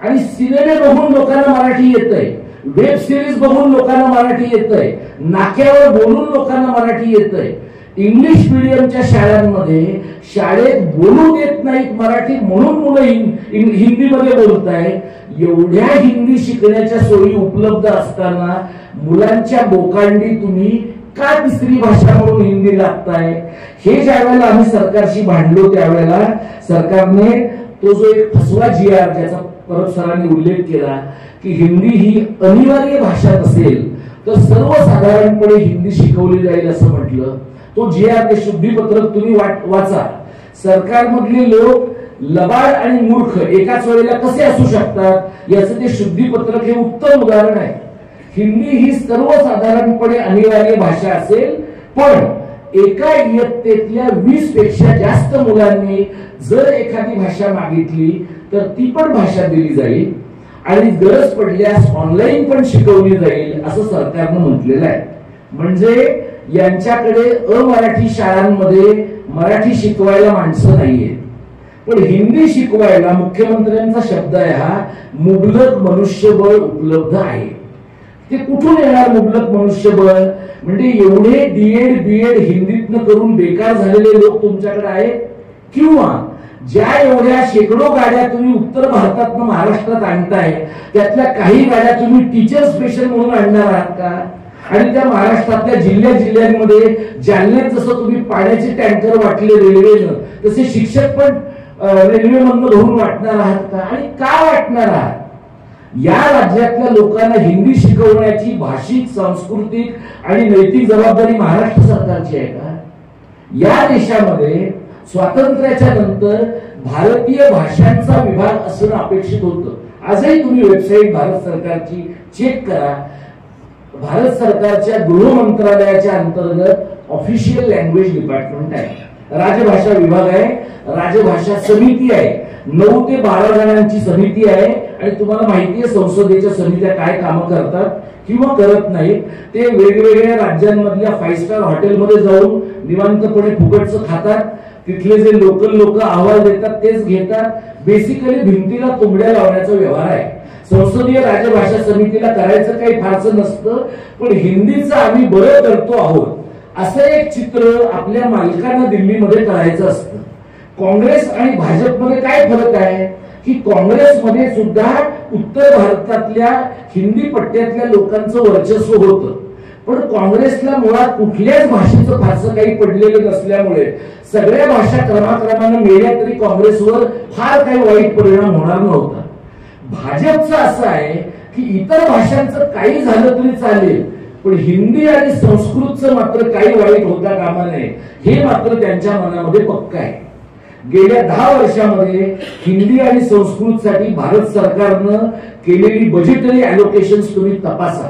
आणि सिनेमे बघून लोकांना मराठी येतंय, वेब सिरीज बघून लोकांना मराठी येतंय, नाक्यावर बोलून लोकांना मराठी येतंय. इंग्लिश मीडियमच्या शाळांमध्ये शाळेत बोलू देत नाहीत मराठी म्हणून मुलं हिंदीमध्ये बोलतायत. एवढ्या हिंदी शिकण्याच्या सोयी उपलब्ध असताना मुलांच्या बोकांडी तुम्ही का तिसरी भाषा म्हणून हिंदी लागताय. हे ज्या वेळेला आम्ही सरकारशी भांडलो त्यावेळेला सरकारने तो जो एक फसवा GR ज्याचा परब सरांनी उल्लेख केला की हिंदी ही अनिवार्य भाषा नसेल तर सर्वसाधारणपणे हिंदी शिकवली जाईल असं म्हटलं. तो GR ते शुद्धीपत्रक तुम्ही वाचा. सरकारमधले लोक लबाड आणि मूर्ख एकाच वेळेला कसे असू शकतात याचं ते शुद्धीपत्रक हे उत्तम उदाहरण आहे. हिंदी ही सर्वसाधारणपणे अनिवार्य भाषा असेल, पण एका इयत्तेतल्या 20 पेक्षा जास्त मुलांनी जर एखादी भाषा मागितली तर ती पण भाषा दिली जाईल आणि गरज पडल्यास ऑनलाईन पण शिकवली जाईल असं सरकारनं म्हटलेलं आहे. म्हणजे यांच्याकडे अमराठी शाळांमध्ये मराठी शिकवायला माणसं नाहीये, पण हिंदी शिकवायला मुख्यमंत्र्यांचा शब्द आहे हा, मुबलक मनुष्यबळ उपलब्ध आहे. ते कुठून येणार मुबलक मनुष्यबळ. म्हणजे एवढे DED BEd हिंदीतनं करून बेकार झालेले लोक तुमच्याकडे आहेत, किंवा ज्या एवढ्या शेकडो गाड्या तुम्ही उत्तर भारतातून महाराष्ट्रात आणताय, त्यातल्या काही गाड्या तुम्ही टीचर स्पेशल म्हणून आणणार आहात का? आणि त्या महाराष्ट्रातल्या जिल्ह्यांमध्ये जालन्यात जसं तुम्ही पाण्याचे टँकर वाटले रेल्वेनं, तसे शिक्षक पण रेल्वेमधनं भरून वाटणार आहात का? आणि का वाटणार आहात? या राज्यातल्या लोकांना हिंदी शिकवण्याची भाषिक, सांस्कृतिक आणि नैतिक जबाबदारी महाराष्ट्र सरकारची आहे का? या देशामध्ये स्वातंत्र्याच्या नंतर भारतीय भाषांचा विभाग असणं अपेक्षित होतं. आजही तुम्ही वेबसाईट भारत सरकारची चेक करा. भारत सरकारच्या गृह मंत्रालयाच्या अंतर्गत ऑफिशियल लँग्वेज डिपार्टमेंट आहे, राजभाषा विभाग आहे, राजभाषा समिती आहे, 9 ते 12 जणांची समिती आहे. आणि तुम्हाला माहिती आहे संसदेच्या समित्या काय कामं करतात किंवा करत नाहीत. ते वेगवेगळ्या राज्यांमधल्या 5 स्टार हॉटेलमध्ये जाऊन निवांतपणे फुकटचं खातात, तिथले जे लोकल लोक अहवाल देतात तेच घेतात. बेसिकली भिंतीला तुंबड्या लावण्याचा व्यवहार आहे. संसदीय राजभाषा समितीला करायचं काही फारसं नसतं, पण हिंदीचं आम्ही बरं करतो आहोत असं एक चित्र आपल्या मालकांना दिल्लीमध्ये करायचं असतं. काँग्रेस आणि भाजपमध्ये काय फरक आहे की काँग्रेसमध्ये सुद्धा उत्तर भारतातल्या हिंदी पट्ट्यातल्या लोकांचं वर्चस्व होतं, पण काँग्रेसला मुळात कुठल्याच भाषेचं फारसं काही पडलेलं नसल्यामुळे सगळ्या भाषा क्रमाक्रमानं मेल्या तरी काँग्रेसवर फार काही वाईट परिणाम होणार नव्हता. भाजपचं असं आहे की इतर भाषांचं काही झालं तरी चालेल, पण हिंदी आणि संस्कृतचं मात्र काही वाईट होता कामा नये, हे मात्र त्यांच्या मनामध्ये पक्का आहे. गेल्या 10 वर्षामध्ये हिंदी आणि संस्कृतसाठी भारत सरकारनं केलेली बजेटरी अलोकेशन्स तुम्ही तपासा.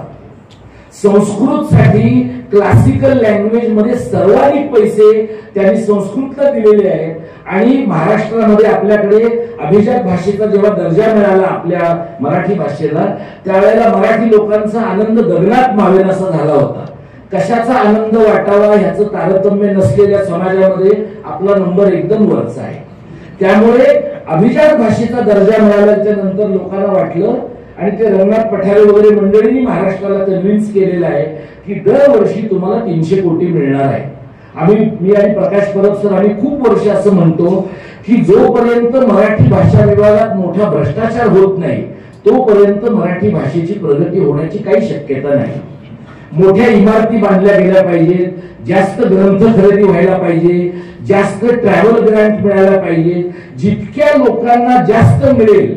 संस्कृतसाठी क्लासिकल लँग्वेज मध्ये सर्वाधिक पैसे त्यांनी संस्कृतला दिलेले आहेत. आणि महाराष्ट्रामध्ये आपल्याकडे अभिजात भाषेचा जेव्हा दर्जा मिळाला आपल्या मराठी भाषेला, त्यावेळेला मराठी लोकांचा आनंद गगनात मावेनासा झाला होता. कशाचा आनंद वाटावा ह्याचं तारतम्य नसलेल्या समाजामध्ये आपला नंबर एकदम वरचा आहे. त्यामुळे अभिजात भाषेचा दर्जा मिळाल्याच्या नंतर लोकांना वाटलं, आणि ते रंगनाथ पठारे वगैरे मंडळींनी महाराष्ट्राला कन्व्हिन्स केलेलं आहे की दरवर्षी तुम्हाला 300 कोटी मिळणार आहे. मी आणि प्रकाश परब सर आम्ही खूप वर्ष असं म्हणतो की जोपर्यंत मराठी भाषा विभागात मोठा भ्रष्टाचार होत नाही तोपर्यंत मराठी भाषेची प्रगती होण्याची काही शक्यता नाही. मोठ्या इमारती बांधल्या गेल्या पाहिजेत, जास्त ग्रंथ खरेदी व्हायला पाहिजे, जास्त ट्रॅव्हल ग्रँट मिळायला पाहिजे. जितक्या लोकांना जास्त मिळेल,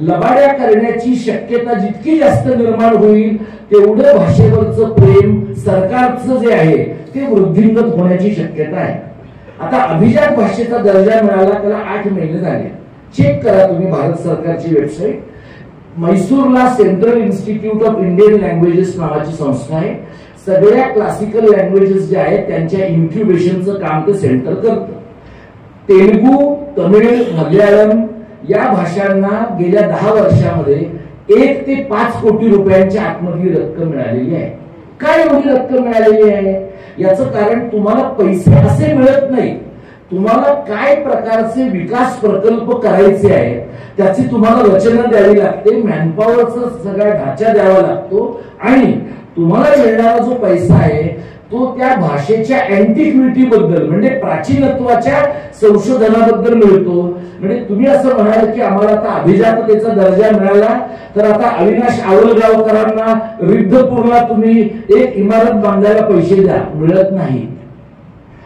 लबाड्या करण्याची शक्यता जितकी जास्त निर्माण होईल, तेवढं भाषेवरचं प्रेम सरकारचं जे आहे ते वृद्धिंगत होण्याची शक्यता आहे. आता अभिजात भाषेचा दर्जा मिळाला त्याला 8 महिने झाले. चेक करा तुम्ही भारत सरकारची वेबसाईट. मैसूरला central institute of Indian languages नावाची संस्था आहे. सगळ्या क्लासिकल लँग्वेजेस ज्या आहेत त्यांच्या इन्क्युबेशनचं काम ते सेंटर करतं. तेलुगू, तमिळ, मल्याळम या भाषांना गेल्या 10 वर्षामध्ये 1 ते 5 कोटी रुपयांच्या आतमधली रक्कम मिळालेली आहे. काय एवढी रक्कम मिळालेली आहे? याचं कारण तुम्हाला पैसे असे मिळत नाही, तुम्हाला काय प्रकारचे विकास प्रकल्प करायचे आहेत त्याची तुम्हाला रचना द्यावी लागते, मॅनपॉवरचा सगळा ढाचा द्यावा लागतो. आणि तुम्हाला मिळणारा जो पैसा आहे तो त्या भाषेच्या अँटिक्विटी बद्दल म्हणजे प्राचीनत्वाच्या संशोधनाबद्दल मिळतो. म्हणजे तुम्ही असं म्हणाल की आम्हाला आता अभिजाततेचा दर्जा मिळाला तर आता अविनाश आवलगावकरांना रिद्धपूरला तुम्ही एक इमारत बांधायला पैसे द्या, मिळत नाही.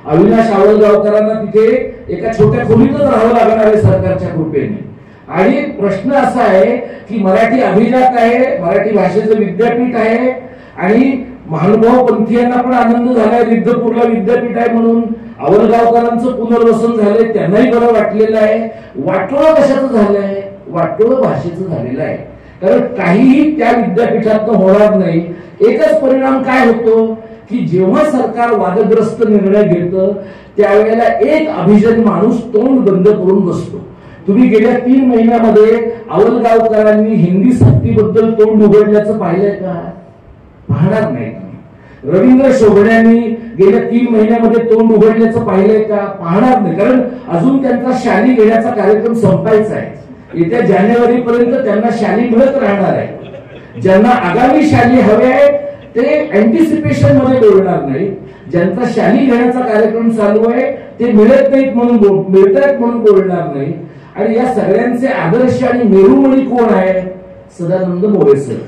अविनाश आवलगावकरांना तिथे एका छोट्या खोलीतच राहावं लागणार आहे सरकारच्या कृपेने. आणि प्रश्न असा आहे की मराठी अभिजात आहे, मराठी भाषेचं विद्यापीठ आहे आणि महानुभाव पंथीयांना पण आनंद झालाय रिद्धपूरला विद्यापीठ आहे म्हणून. आवलगावकरांचं पुनर्वसन झालंय, त्यांनाही बरं वाटलेलं आहे. वाटोळं कशाचं झालंय? वाटोळं भाषेचं झालेलं आहे. कारण काहीही त्या विद्यापीठातनं होणार नाही. एकच परिणाम काय होतो की जेव्हा सरकार वादग्रस्त निर्णय घेतं त्यावेळेला एक अभिजन माणूस तोंड बंद करून बसतो. तुम्ही गेल्या 3 महिन्यामध्ये आवलगावकरांनी हिंदी सक्तीबद्दल तोंड उघडल्याचं पाहिलंय का? पाहणार नाही. रवींद्र शोभण्यांनी गेल्या 3 महिन्यामध्ये तोंड उघडल्याचं पाहिलंय का? पाहणार नाही. कारण अजून त्यांचा शाली घेण्याचा कार्यक्रम संपायचा आहे. येत्या जानेवारी पर्यंत त्यांना शाली मिळत राहणार आहे. ज्यांना आगामी शाली हवे आहे ते अँटिसिपेशन मध्ये बोलणार नाही. ज्यांचा शाली घेण्याचा कार्यक्रम चालू आहे ते मिळत नाहीत म्हणून मिळतात म्हणून बोलणार नाही. आणि या सगळ्यांचे आदर्श आणि मेरुमणी कोण आहे? सदानंद मोरे सर.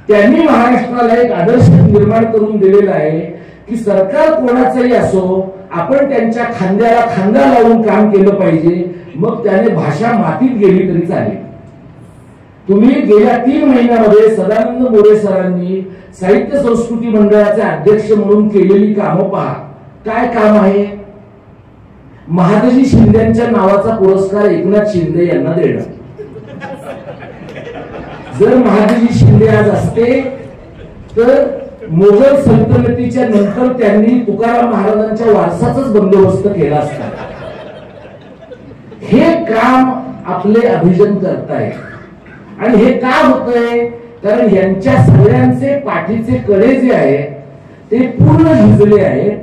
त्यांनी महाराष्ट्राला एक आदर्श निर्माण करून दिलेला आहे की सरकार कोणाचंही असो, आपण त्यांच्या खांद्याला खांदा लावून काम केलं पाहिजे. मग त्याने भाषा मातीत गेली तरी चालेल. तुम्ही गेल्या 3 महिन्यामध्ये सदानंद मोरे सरांनी साहित्य संस्कृती मंडळाचे अध्यक्ष म्हणून केलेली कामं पहा. काय काम आहे? महादजी शिंदेच्या नावाचा पुरस्कार एकनाथ शिंदे यांना देणं. जर महादजी शिंदे आज असते तर मोगल सल्तनतीच्या नंतर त्यांनी तुकाराम महाराजांच्या वारसाचाच बंदोबस्त केला असता. हे काम आपले अभिजन करताय. आणि हे का होतंय? कारण यांच्या सगळ्यांचे पाठीचे कडे जे आहेत ते पूर्ण भिजले आहेत.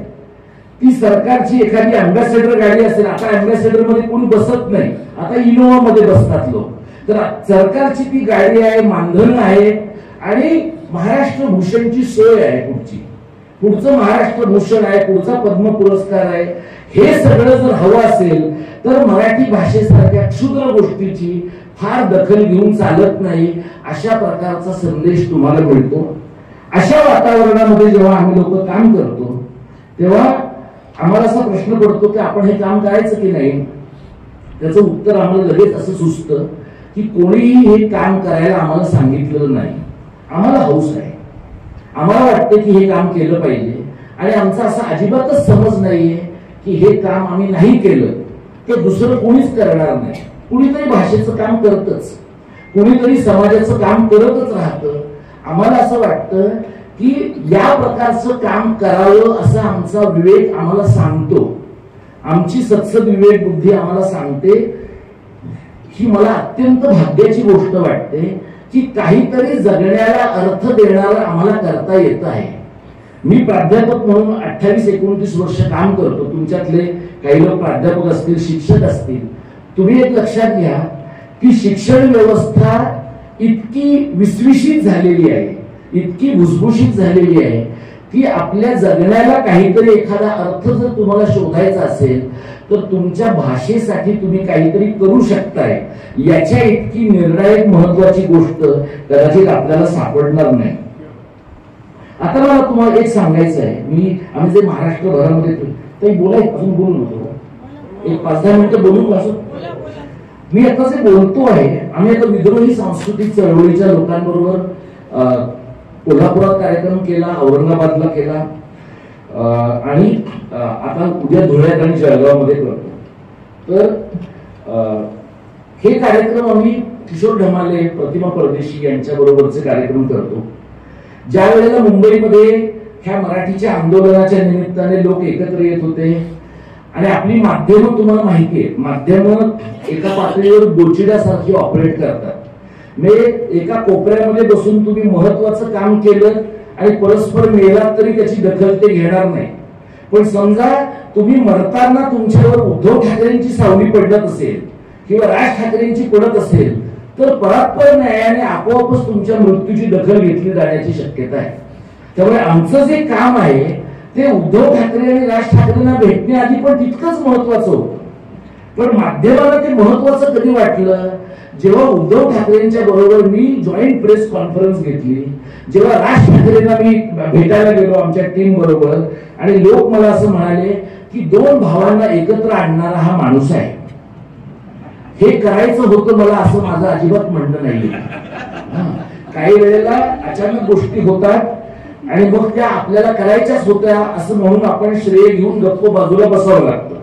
ती सरकारची एखादी अँबॅसेडर गाडी असेल, आता अँबॅसेडर मध्ये कोणी बसत नाही, आता इनोवा मध्ये बसतात लोक. तर सरकारची ती गाडी आहे, मानधन आहे आणि महाराष्ट्र भूषणची सोय आहे. पुढचं महाराष्ट्र भूषण आहे, पुढचा पद्म पुरस्कार आहे. हे सगळं जर हवं असेल तर मराठी भाषेसारख्या क्षुद्र गोष्टीची फार दखल घेऊन चालत नाही. अशा प्रकारचा संदेश तुम्हाला मिळतो. अशा वातावरणामध्ये जेव्हा आम्ही लोक काम करतो तेव्हा आम्हाला असा प्रश्न पडतो की आपण हे काम करायचं की नाही. त्याचं उत्तर आम्हाला लगेच असं सुचतं की कोणीही हे काम करायला आम्हाला सांगितलेलं नाही. आम्हाला हौस आहे, आम्हाला वाटतं की हे काम केलं पाहिजे. आणि आमचा असा अजिबातच समज नाहीये की हे काम आम्ही नाही केलं तर दुसरं कोणीच करणार नाही. कुणीतरी भाषेचं काम करतच, कुणीतरी समाजाचं काम करतच राहतं. आम्हाला असं वाटतं की या प्रकारचं काम करावं असं आमचा विवेक आम्हाला सांगतो. आमची सत्सद विवेक बुद्धी आम्हाला सांगते. ही मला अत्यंत भाग्याची गोष्ट वाटते की काहीतरी जगण्याला अर्थ देणारं आम्हाला करता येत आहे. मी प्राध्यापक म्हणून 28-29 वर्ष काम करतो. तुमच्यातले काही लोक प्राध्यापक असतील, शिक्षक असतील. तुम्ही एक लक्षात घ्या की शिक्षण व्यवस्था इतकी विस्विशीत झालेली आहे, इतकी भुसभुशीत झालेली आहे की आपल्या जगण्याला काहीतरी एखादा अर्थ जर तुम्हाला शोधायचा असेल तर तुमच्या भाषेसाठी तुम्ही काहीतरी करू शकताय. याच्या इतकी निर्णायक महत्वाची गोष्ट कदाचित आपल्याला सापडणार नाही. आता मला तुम्हाला एक सांगायचं आहे. आम्ही जे महाराष्ट्रभरामध्ये काही बोलायचं अजून बोलू नको, एक 5-10 मिनिटं बोलून असं. मी आता जे बोलतो आहे, आम्ही आता विद्रोही सांस्कृतिक चळवळीच्या लोकांबरोबर कोल्हापुरात कार्यक्रम केला, औरंगाबादला केला आणि आता उद्या धुळ्यात आणि जळगावमध्ये करतो. तर हे कार्यक्रम आम्ही किशोर ढमाले, प्रतिमा परदेशी यांच्या बरोबरचे कार्यक्रम करतो. ज्या वेळेला मुंबईमध्ये ह्या मराठीच्या आंदोलनाच्या निमित्ताने लोक एकत्र येत होते आणि आपली माध्यमं तुम्हाला माहिती आहे, माध्यमं एका पातळीवर गोचिडासारखी ऑपरेट करतात. म्हणजे एका कोपऱ्यामध्ये बसून तुम्ही महत्वाचं काम केलं आणि परस्पर मेलात तरी त्याची दखल ते घेणार नाही. पण समजा तुम्ही मरताना तुमच्यावर उद्धव ठाकरेंची सावली पडत असेल किंवा राज ठाकरेंची पडत असेल तर परात्पर न्यायाने आपोआपच तुमच्या मृत्यूची दखल घेतली जाण्याची शक्यता आहे. त्यामुळे आमचं जे काम आहे ते उद्धव ठाकरे आणि राज ठाकरेंना भेटण्याआधी पण तितकंच महत्वाचं होतं. पण माध्यमाला ते महत्वाचं कधी वाटलं जेव्हा उद्धव ठाकरेंच्या बरोबर मी जॉईंट प्रेस कॉन्फरन्स घेतली, जेव्हा राज ठाकरेंना मी भेटायला गेलो आमच्या टीम बरोबर आणि लोक मला असं म्हणाले की 2 भावांना एकत्र आणणारा हा माणूस आहे. हे करायचं होतं मला, असं माझं अजिबात म्हणणं नाही. काही वेळेला अचानक गोष्टी होतात आणि मग त्या आपल्याला करायच्याच होत्या असं म्हणून आपण श्रेय घेऊन गप्प बाजूला बसावं लागतं.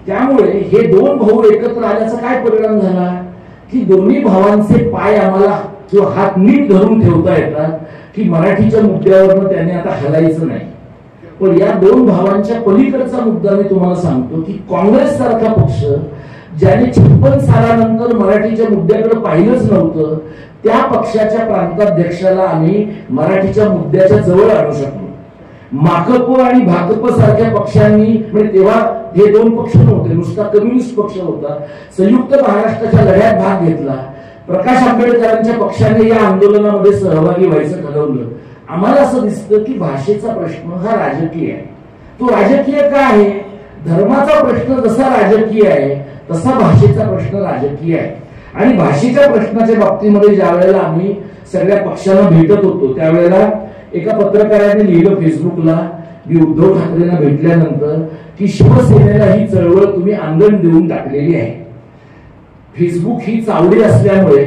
त्यामुळे हे 2 भाऊ एकत्र आल्याचा काय परिणाम झाला की दोन्ही भावांचे पाय आम्हाला किंवा हात नीट धरून ठेवता येतात की मराठीच्या मुद्द्यावरनं त्याने आता हलायचं नाही. पण या 2 भावांच्या पलीकडचा मुद्दा मी तुम्हाला सांगतो की काँग्रेस सारखा पक्ष ज्याने 56 सालानंतर मराठीच्या मुद्द्याकडे पाहिलंच नव्हतं, त्या पक्षाच्या प्रांताध्यक्षाला आम्ही मराठीच्या मुद्द्याच्या जवळ आणू शकलो. माकप आणि भाकप सारख्या पक्षांनी, म्हणजे तेव्हा हे 2 पक्ष नव्हते, नुसता कम्युनिस्ट पक्ष होता, संयुक्त महाराष्ट्राच्या लढ्यात भाग घेतला. प्रकाश आंबेडकरांच्या पक्षाने या आंदोलनामध्ये सहभागी व्हायचं ठरवलं. आम्हाला असं दिसतं की भाषेचा प्रश्न हा राजकीय आहे. तो राजकीय का आहे धर्माचा प्रश्न जसा राजकीय आहे तसा भाषेचा प्रश्न राजकीय आहे. आणि भाषेच्या प्रश्नाच्या बाबतीमध्ये ज्या वेळेला आम्ही सगळ्या पक्षांना भेटत होतो त्यावेळेला एका पत्रकाराने लिहिलं फेसबुकला, मी उद्धव ठाकरेंना भेटल्यानंतर, की शिवसेनेला ही चळवळ तुम्ही अंगण देऊन टाकलेली आहे. फेसबुक ही चावडी असल्यामुळे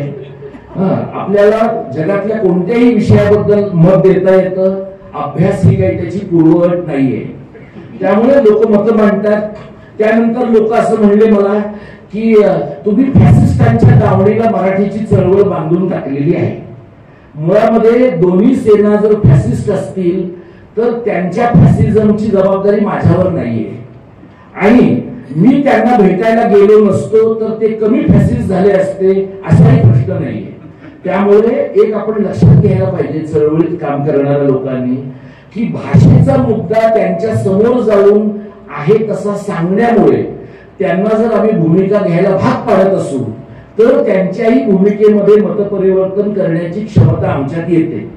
आपल्याला जगातल्या कोणत्याही विषयाबद्दल मत देता येतं. अभ्यास ही काही त्याची पूर्वअट नाहीये. त्यामुळे लोक मतं मांडतात. त्यानंतर लोक असं म्हणले मला की तुम्ही फॅसिस्टांच्या दावणीला मराठीची चळवळ बांधून टाकलेली आहे. मुळामध्ये दोन्ही सेना जर फॅसिस्ट असतील तर त्यांच्या फॅसिझमची जबाबदारी माझ्यावर नाहीये. आणि मी त्यांना भेटायला गेलो नसतो तर ते कमी फॅसिस्ट झाले असते असाही प्रश्न नाहीये. त्यामुळे एक आपण लक्षात घ्यायला पाहिजे चळवळीत काम करणाऱ्या लोकांनी की भाषेचा मुद्दा त्यांच्या समोर जाऊन आहे तसा सांगण्यामुळे त्यांना जर आम्ही भूमिका घ्यायला भाग पाडत असू तर त्यांच्याही भूमिकेमध्ये मतपरिवर्तन करण्याची क्षमता आमच्यात येते.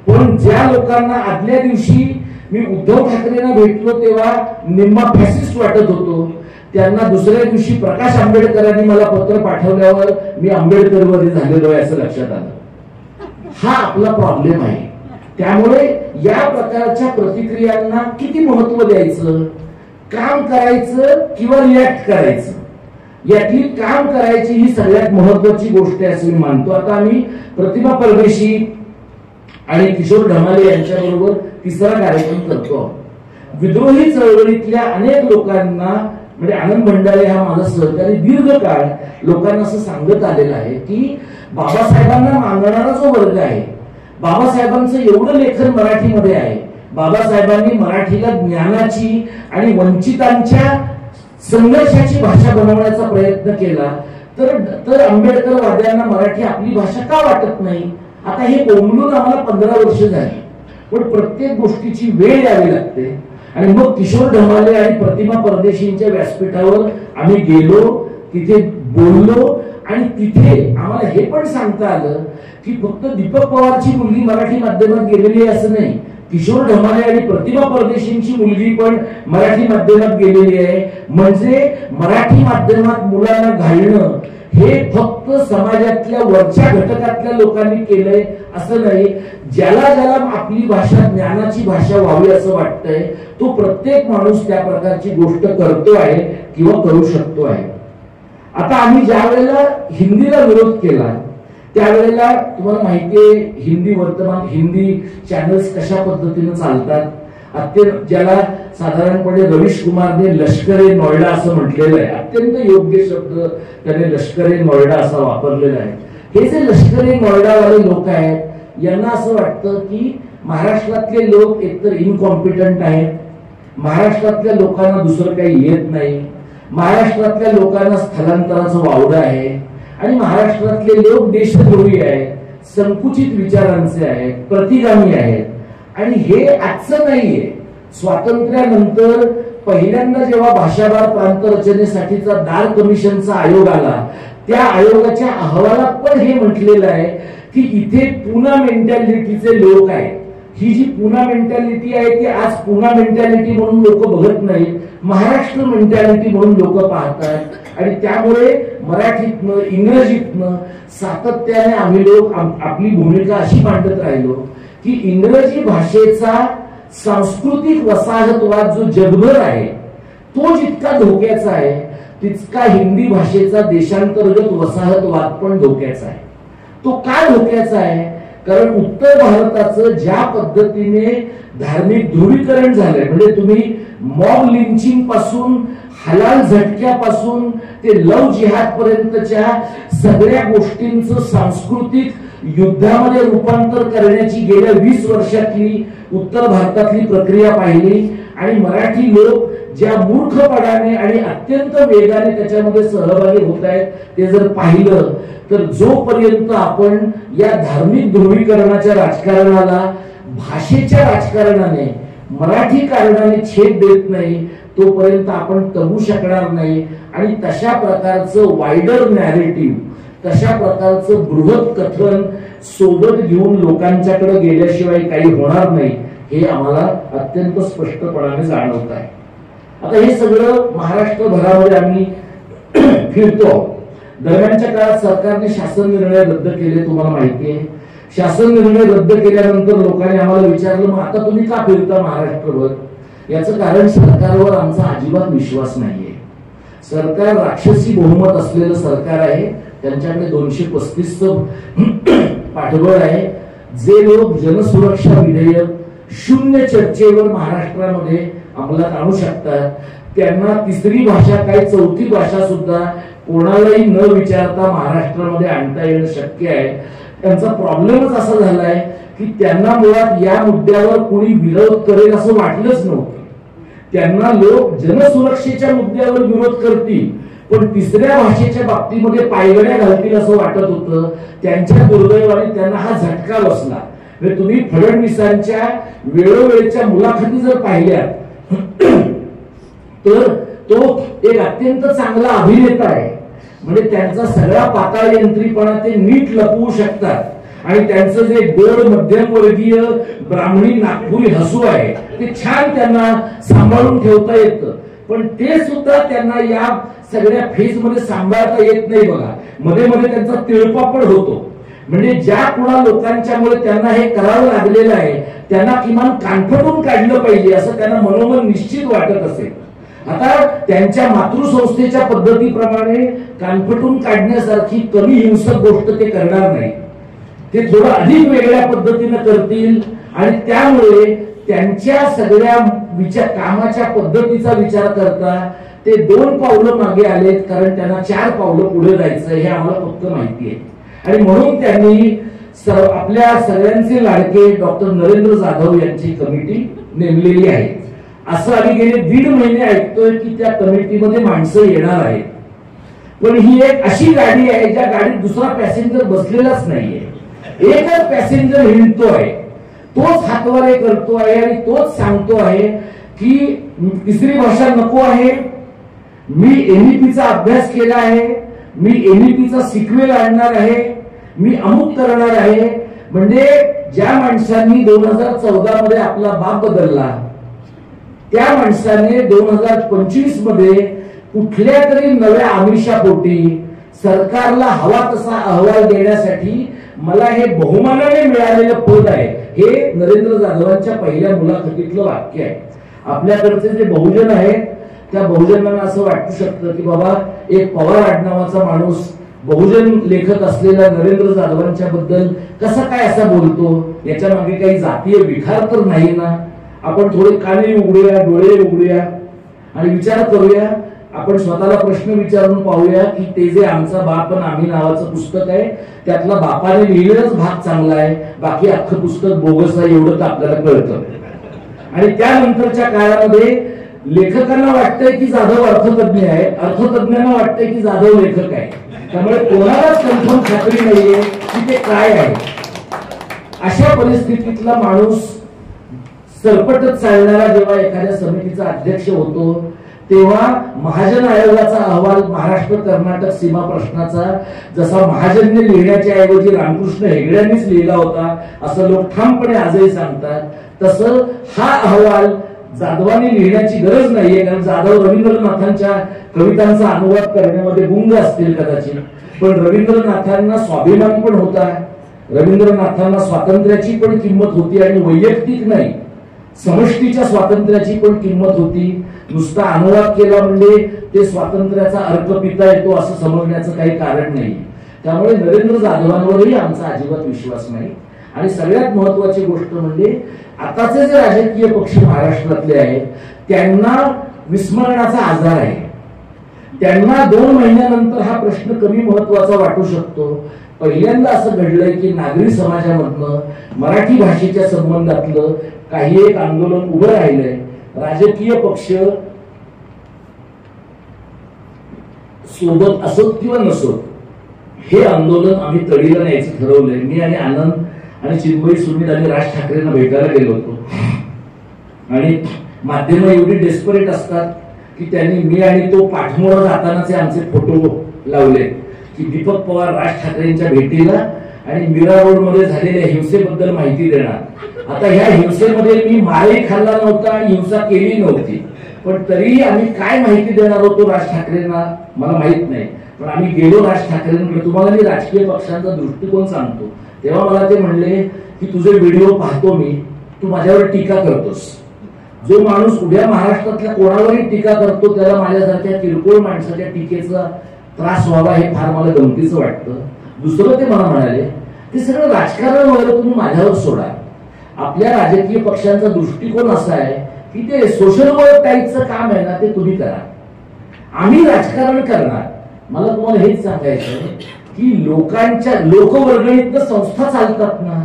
पण ज्या लोकांना आदल्या दिवशी मी उद्धव ठाकरेंना भेटलो तेव्हा निम्मा फॅसिस्ट वाटत होतो त्यांना दुसऱ्या दिवशी प्रकाश आंबेडकरांनी मला पत्र पाठवल्यावर मी आंबेडकरवादी झालेलो आहे असं लक्षात आलं. हा आपला प्रॉब्लेम आहे. त्यामुळे या प्रकारच्या प्रतिक्रियांना किती महत्व द्यायचं, काम करायचं किंवा रिॲक्ट करायचं, यातली काम करायची ही सगळ्यात महत्वाची गोष्ट आहे असं मी मानतो. आता आम्ही प्रतिमा परदेशी आणि किशोर ढमाले यांच्याबरोबर तिसरा कार्यक्रम करतो. विद्रोही चळवळीतल्या अनेक लोकांना म्हणजे आनंद भंडारे हा माझा सहकारी दीर्घकाळ लोकांना असं सांगत आलेला आहे की बाबासाहेबांना मानणारा जो वर्ग आहे, बाबासाहेबांचं एवढं लेखन मराठीमध्ये आहे, बाबासाहेबांनी मराठीला ज्ञानाची आणि वंचितांच्या संघर्षाची भाषा बनवण्याचा प्रयत्न केला तर आंबेडकरवाद्यांना मराठी आपली भाषा का वाटत नाही. आता हे बोंबलून आम्हाला 15 वर्ष झाली. पण प्रत्येक गोष्टीची वेळ यावी लागते. आणि मग किशोर ढमाले आणि प्रतिमा परदेशींच्या व्यासपीठावर आम्ही गेलो, तिथे बोललो आणि तिथे आम्हाला हे पण सांगता आलं की फक्त दीपक पवारची मुलगी मराठी माध्यमात गेलेली आहे असं नाही, किशोर ढमाले आणि प्रतिमा परदेशींची मुलगी पण मराठी माध्यमात गेलेली आहे. म्हणजे मराठी माध्यमात मुलांना घालणं हे फक्त समाजातल्या वरच्या घटकातल्या लोकांनी केलंय असं नाही. ज्याला ज्याला आपली भाषा ज्ञानाची भाषा व्हावी असं वाटतंय तो प्रत्येक माणूस त्या प्रकारची गोष्ट करतो आहे किंवा करू शकतो आहे. आता आम्ही ज्या वेळेला हिंदीला विरोध केला त्यावेळेला तुम्हाला माहितीये हिंदी वर्तमान हिंदी चॅनल्स कशा पद्धतीने चालतात. ज्याला साधारणपणे रवीश कुमारने लष्करे नोएडा असं म्हटलेलं आहे. अत्यंत योग्य शब्द त्याने लष्करे नोएडा असा वापरलेला आहे. हे जे लष्करे नोएडावाले लोक आहेत यांना असं वाटतं की महाराष्ट्रातले लोक एकतर इनकॉम्पिटंट आहेत, महाराष्ट्रातल्या लोकांना दुसरं काही येत नाही, महाराष्ट्रातल्या लोकांना स्थलांतराचं वावडं आहे आणि महाराष्ट्रातले लोक देशद्रोही आहेत, संकुचित विचारांचे आहेत, प्रतिगामी आहेत. आणि हे आजचं नाहीये. स्वातंत्र्यानंतर पहिल्यांदा जेव्हा भाषाभार प्रांत रचनेसाठीचा दार कमिशनचा आयोग आला त्या आयोगाच्या अहवालात पण हे म्हटलेलं आहे की इथे पुना मेंटॅलिटीचे लोक आहेत. ही जी पुना मेंटॅलिटी आहे ती आज पुना मेंटॅलिटी म्हणून लोक बघत नाहीत, महाराष्ट्र मेंटॅलिटी म्हणून लोक पाहतात. आणि त्यामुळे मराठीतनं इंग्रजीतनं सातत्याने आम्ही लोक आपली भूमिका अशी मांडत राहिलो की इंग्रजी भाषेचा सांस्कृतिक वसाहतवाद जो जगभर आहे तो जितका धोक्याचा आहे तितका हिंदी भाषेचा देशांतर्गत वसाहतवाद पण धोक्याचा आहे. तो काय धोक्याचा आहे कारण उत्तर भारताचं ज्या पद्धतीने धार्मिक ध्रुवीकरण झालंय म्हणजे तुम्ही मॉब लिंचिंग पासून हलाल झटक्यापासून ते लव जिहाद पर्यंतच्या सगळ्या गोष्टींचं सांस्कृतिक युद्धामध्ये रूपांतर करण्याची गेल्या 20 वर्षातली उत्तर भारतातली प्रक्रिया पाहिली. आणि मराठी लोक ज्या मूर्खपणाने आणि अत्यंत वेगाने त्याच्यामध्ये सहभागी होत आहेत ते जर पाहिलं तर जोपर्यंत आपण या धार्मिक ध्रुवीकरणाच्या राजकारणाला भाषेच्या राजकारणाने मराठी कारणाने छेद देत नाही तोपर्यंत आपण तगू शकणार नाही. आणि तशा प्रकारचं वायडर नॅरेटिव्ह तशा प्रकारचं बृहत कथन सोबत घेऊन लोकांच्याकडे गेल्याशिवाय काही होणार नाही हे आम्हाला अत्यंत स्पष्टपणाने जाणवत आहे. आता हे सगळं महाराष्ट्रभरामध्ये आम्ही फिरतो. दरम्यानच्या काळात सरकारने शासन निर्णय रद्द केले, तुम्हाला माहिती आहे. शासन निर्णय रद्द केल्यानंतर लोकांनी आम्हाला विचारलं, मग आता तुम्ही का फिरता महाराष्ट्रभर? याचं कारण सरकारवर आमचा अजिबात विश्वास नाहीये. सरकार राक्षसी बहुमत असलेलं सरकार आहे. त्यांच्याकडे 235चं पाठबळ आहे. जे लोक जनसुरक्षा विधेयक शून्य चर्चेवर महाराष्ट्रामध्ये अंमलात आणू शकतात, त्यांना तिसरी भाषा काय चौथी भाषा सुद्धा कोणालाही न विचारता महाराष्ट्रामध्ये आणता येणं शक्य आहे. त्यांचा प्रॉब्लेमच असा झालाय की त्यांना मुळात या मुद्द्यावर कोणी विरोध करेल असं वाटलंच नव्हतं. त्यांना लोक जनसुरक्षेच्या मुद्द्यावर विरोध करतील, पण तिसऱ्या भाषेच्या बाबतीमध्ये पायगड्या घालतील असं वाटत होतं. त्यांच्या दुर्दैवाने त्यांना हा झटका बसला. तुम्ही फडणवीसांच्या वेळोवेळच्या मुलाखती जर पाहिल्या तर तो एक अत्यंत चांगला अभिनेता आहे. म्हणजे त्यांचा सगळा पाताळयंत्रीपणा ते नीट लपवू शकतात. आणि त्यांचं जे गोड मध्यमवर्गीय ब्राह्मणी नागपुरी हसू आहे ते छान त्यांना सांभाळून ठेवता येतं. पण ते सुद्धा त्यांना या सगळ्या फेज मध्ये सांभाळता येत नाही बघा. मध्ये मध्ये त्यांचा तिळपापड होतो. म्हणजे ज्या कुणा लोकांच्यामुळे त्यांना हे करावं लागलेलं आहे त्यांना किमान कानफटून काढलं पाहिजे असं त्यांना मनोमन निश्चित वाटत असेल. आता त्यांच्या मातृसंस्थेच्या पद्धतीप्रमाणे कानफटून काढण्यासारखी कमी हिंसक गोष्ट ते करणार नाही. ते थोडं अधिक वेगळ्या पद्धतीनं करतील आणि त्यामुळे त्यांच्या सगळ्या कामाच्या पद्धतीचा विचार करता ते 2 पावलं मागे आलेत, कारण त्यांना 4 पावलं पुढे जायचं हे आम्हाला फक्त माहिती आहे. आणि म्हणून त्यांनी आपल्या सगळ्यांचे लाडके डॉक्टर नरेंद्र जाधव यांची कमिटी नेमलेली आहे. असं आम्ही गेले 1.5 महिने ऐकतोय की त्या कमिटीमध्ये माणसं येणार आहेत. पण ही एक अशी गाडी आहे ज्या गाडीत दुसरा पॅसेंजर बसलेलाच नाहीये. एकच पॅसेंजर हिंडतोय, तोच हातवारे करतो आहे आणि तोच सांगतो आहे की तिसरी भाषा नको आहे, मी एनईपीचा अभ्यास केला आहे, मी एनईपीचा सिक्वेल आणणार आहे, मी अमुक करणार आहे. म्हणजे ज्या माणसांनी 2014 मध्ये आपला बाप बदलला त्या माणसाने 2025 मध्ये कुठल्या तरी नव्या आमिषापोटी सरकारला हवा तसा अहवाल देण्यासाठी मला हे बहुमानाने मिळालेलं पद आहे, हे नरेंद्र जाधवांच्या पहिल्या मुलाखतीतलं वाक्य आहे. आपल्याकडचे जे बहुजन आहेत त्या बहुजनांना असं वाटू शकतं की बाबा एक पवार आडनावाचा माणूस बहुजन लेखक असलेल्या नरेंद्र जाधवांच्या बद्दल कसा काय असा बोलतो, याच्या मागे काही जातीय विखार तर नाही ना. आपण थोडे काने उघडूया, डोळे उघडूया आणि विचार करूया. आपण स्वतःला प्रश्न विचारून पाहूया की ते जे आमचा बाप आणि आम्ही नावाचं पुस्तक आहे त्यातला बापाने लिहिलेलाच भाग चांगला आहे, बाकी अख्खं पुस्तक बोगस आहे एवढं तर आपल्याला कळतं. आणि त्यानंतरच्या काळामध्ये लेखकांना वाटतंय की जाधव अर्थतज्ञ आहे, अर्थतज्ञांना वाटतंय की जाधव लेखक आहे. त्यामुळे कोणालाच कन्फर्म खात्री नाहीये की ते काय आहे. अशा परिस्थितीतला माणूस सरपटत चालणारा जेव्हा एखाद्या समितीचा अध्यक्ष होतो तेव्हा महाजन आयोगाचा अहवाल महाराष्ट्र कर्नाटक सीमा प्रश्नाचा जसा महाजनने लिहिण्याच्या ऐवजी रामकृष्ण हेगड्यांनीच लिहिला होता असं लोक ठामपणे आजही सांगतात, तसं हा अहवाल जाधवांनी लिहिण्याची गरज नाहीये. कारण जाधव रवींद्रनाथांच्या कवितांचा अनुवाद करण्यामध्ये गुंग असतील कदाचित, पण रवींद्रनाथांना स्वाभिमान पण होता, रवींद्रनाथांना स्वातंत्र्याची पण किंमत होती आणि वैयक्तिक नाही समष्टीच्या स्वातंत्र्याची पण किंमत होती. नुसता अनुवाद केला म्हणजे ते स्वातंत्र्याचा अर्क पिता येतो असं समजण्याचं काही कारण नाही. त्यामुळे नरेंद्र जाधवांवरही आमचा अजिबात विश्वास नाही. आणि सगळ्यात महत्वाची गोष्ट म्हणजे आताचे जे राजकीय पक्ष महाराष्ट्रातले आहेत त्यांना विस्मरणाचा आजार आहे. त्यांना 2 महिन्यानंतर हा प्रश्न कमी महत्वाचा वाटू शकतो. पहिल्यांदा असं घडलंय की नागरी समाजामधनं मराठी भाषेच्या संबंधातलं काही एक आंदोलन उभं राहिलंय. राजकीय पक्ष सोबत असोत किंवा नसोत हे आंदोलन आम्ही तडीला न्यायचं ठरवलंय. मी आणि आनंद आणि चिन्मयी सुनील आणि राज ठाकरेंना भेटायला गेलो होतो आणि माध्यम एवढी डेस्परेट असतात की त्यांनी मी आणि तो पाठमोरा जातानाचे आमचे फोटो लावले की दीपक पवार राज ठाकरेंच्या भेटीला आणि मीरा रोड मध्ये झालेल्या हिंसेबद्दल माहिती देणार. आता ह्या हिंसेमध्ये मी मारही खाल्ला नव्हता आणि हिंसा केली नव्हती, पण तरी आम्ही काय माहिती देणार होतो राज ठाकरेंना मला माहित नाही. पण आम्ही गेलो राज ठाकरेंकडे. तुम्हाला मी राजकीय पक्षांचा दृष्टिकोन सांगतो. तेव्हा मला ते म्हणले की तुझे व्हिडिओ पाहतो मी, तू माझ्यावर टीका करतोस. जो माणूस उभ्या महाराष्ट्रातल्या कोणावरही टीका करतो त्याला माझ्यासारख्या किरकोळ माणसाच्या टीकेचा त्रास व्हावा हे फार मला गमतीचं वाटतं. दुसरं ते मला म्हणाले ते सगळं राजकारण वगैरे तुम्ही माझ्यावर सोडा. आपल्या राजकीय पक्षांचा दृष्टिकोन असा आहे की ते सोशल वर्क टाईपचं काम आहे ना ते तुम्ही करा, आम्ही राजकारण करणार. मला तुम्हाला हेच सांगायचं की लोकवर्गणीतनं संस्था चालतात ना,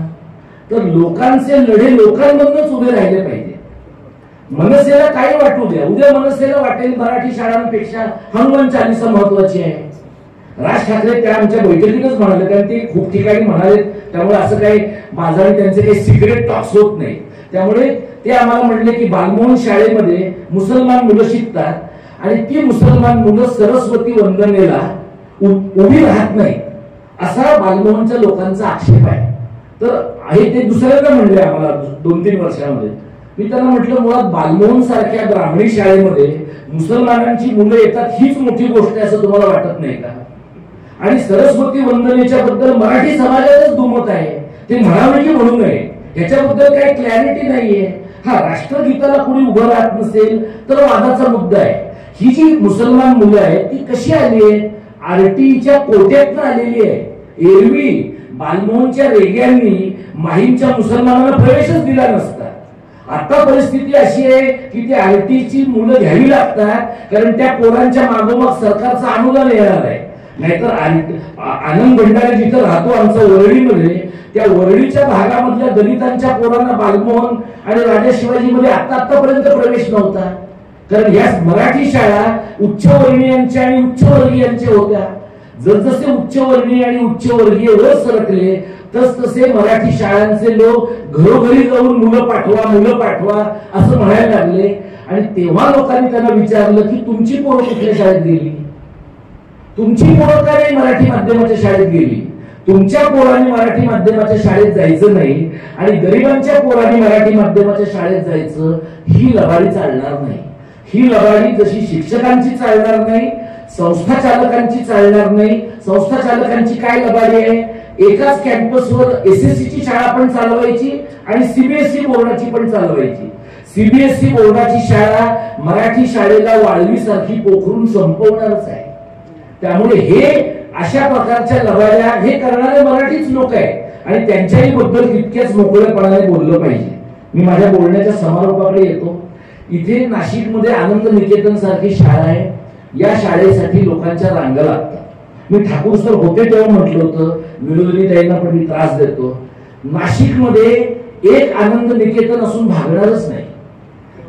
तर लोकांचे लढे लोकांमधूनच उभे राहिले पाहिजे. मनसेला काही वाटू द्या, उद्या मनसेला वाटेल मराठी शाळांपेक्षा हनुमान चालीसा महत्वाची आहे. राज ठाकरे त्या आमच्या बैठकीतच म्हणाले, कारण ते खूप ठिकाणी म्हणाले. त्यामुळे असं काही माझा आणि त्यांचे काही सिक्रेट टॉक्स होत नाही. त्यामुळे ते आम्हाला म्हणले की बालमोहन शाळेमध्ये मुसलमान मुलं शिकतात आणि ती मुसलमान मुलं सरस्वती वंदनेला उभी राहत नाही असा बालमोहनच्या लोकांचा आक्षेप आहे. तर ते दुसऱ्यांदा म्हणले आम्हाला 2-3 वर्षामध्ये. मी त्यांना म्हटलं मुळात बालमोहन सारख्या ब्राह्मणी शाळेमध्ये मुसलमानांची मुलं येतात हीच मोठी गोष्ट आहे असं तुम्हाला वाटत नाही का? आणि सरस्वती वंदनेच्या बद्दल मराठी समाजातच दुमत आहे. ते म्हणावे की म्हणू नये याच्याबद्दल काही क्लॅरिटी नाहीये. हा राष्ट्रगीताला कुणी उभं राहत नसेल तर वादाचा मुद्दा आहे. ही जी मुसलमान मुलं आहेत ती कशी आली आहेत? आरटीईच्या कोट्यातनं आलेली आहे. एरवी बालमोहनच्या रेग्यांनी माहीमच्या मुसलमानांना प्रवेशच दिला नसता. आता परिस्थिती अशी आहे की ती आरटीईची मुलं घ्यावी लागतात, कारण त्या पोरांच्या मागोमाग सरकारचं अनुदान येणार आहे. नाहीतर आनंद भंडारे जिथं राहतो आमच्या वरळीमध्ये, त्या वरळीच्या भागामधल्या दलितांच्या पोरांना बालमोहन आणि राजा शिवाजीमध्ये आतापर्यंत प्रवेश नव्हता. कारण या मराठी शाळा उच्चवर्णीयांच्या आणि उच्चवर्गीयांच्या होत्या. जसजसे उच्चवर्णीय आणि उच्चवर्गीय वर सरकले तसतसे मराठी शाळांचे लोक घरोघरी जाऊन मुलं पाठवा असं म्हणायला लागले. आणि तेव्हा लोकांनी त्यांना विचारलं की तुमची पोरं कुठल्या शाळेत गेली? तुमची पोरं का नाही मराठी माध्यमाच्या शाळेत गेली? तुमच्या पोरांनी मराठी माध्यमाच्या शाळेत जायचं नाही आणि गरिबांच्या पोरांनी मराठी माध्यमाच्या शाळेत जायचं, ही लबाडी चालणार नाही. ही लबाडी जशी शिक्षकांची चालणार नाही, संस्था चालकांची चालणार नाही. संस्था चालकांची काय लबाडी आहे? एकाच कॅम्पसवर एसएससीची शाळा पण चालवायची आणि सीबीएसई बोर्डाची पण चालवायची. सीबीएसई बोर्डाची शाळा मराठी शाळेला वाळवी सारखी पोखरून संपवणारच आहे. त्यामुळे हे अशा प्रकारच्या लबाड्या हे करणारे मराठीच लोक आहेत आणि त्यांच्याही बद्दल तितक्याच मोकळेपणाने बोललं पाहिजे. मी माझ्या बोलण्याच्या समारोपाकडे येतो. इथे नाशिकमध्ये आनंद निकेतन सारखी शाळा आहे. या शाळेसाठी लोकांच्या रांगा लागतात. मी ठाकूर सर होते तेव्हा म्हटलं होतं विनोदिनी ताईंना पण मी त्रास देतो. नाशिकमध्ये एक आनंद निकेतन असून भागणारच नाही.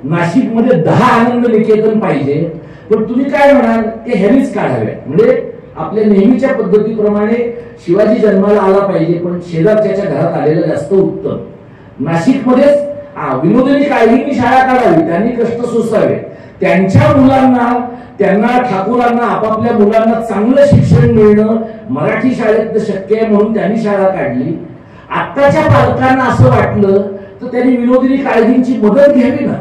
नाशिकमध्ये 10 आनंद निकेतन पाहिजे. पण तुम्ही काय म्हणाल ते ह्यानीच काढावे. म्हणजे आपल्या नेहमीच्या पद्धतीप्रमाणे शिवाजी जन्माला आला पाहिजे पण शेजारच्या घरात आलेलं जास्त उत्तम. नाशिकमध्येच विनोदिनी काळजींनी शाळा काढावी, त्यांनी कष्ट सोसावे. त्यांच्या मुलांना, त्यांना ठाकूरांना आपापल्या मुलांना चांगलं शिक्षण मिळणं मराठी शाळेत शक्य आहे म्हणून त्यांनी शाळा काढली. आत्ताच्या पालकांना असं वाटलं तर त्यांनी विनोदिनी काळजींची मदत घ्यावी ना.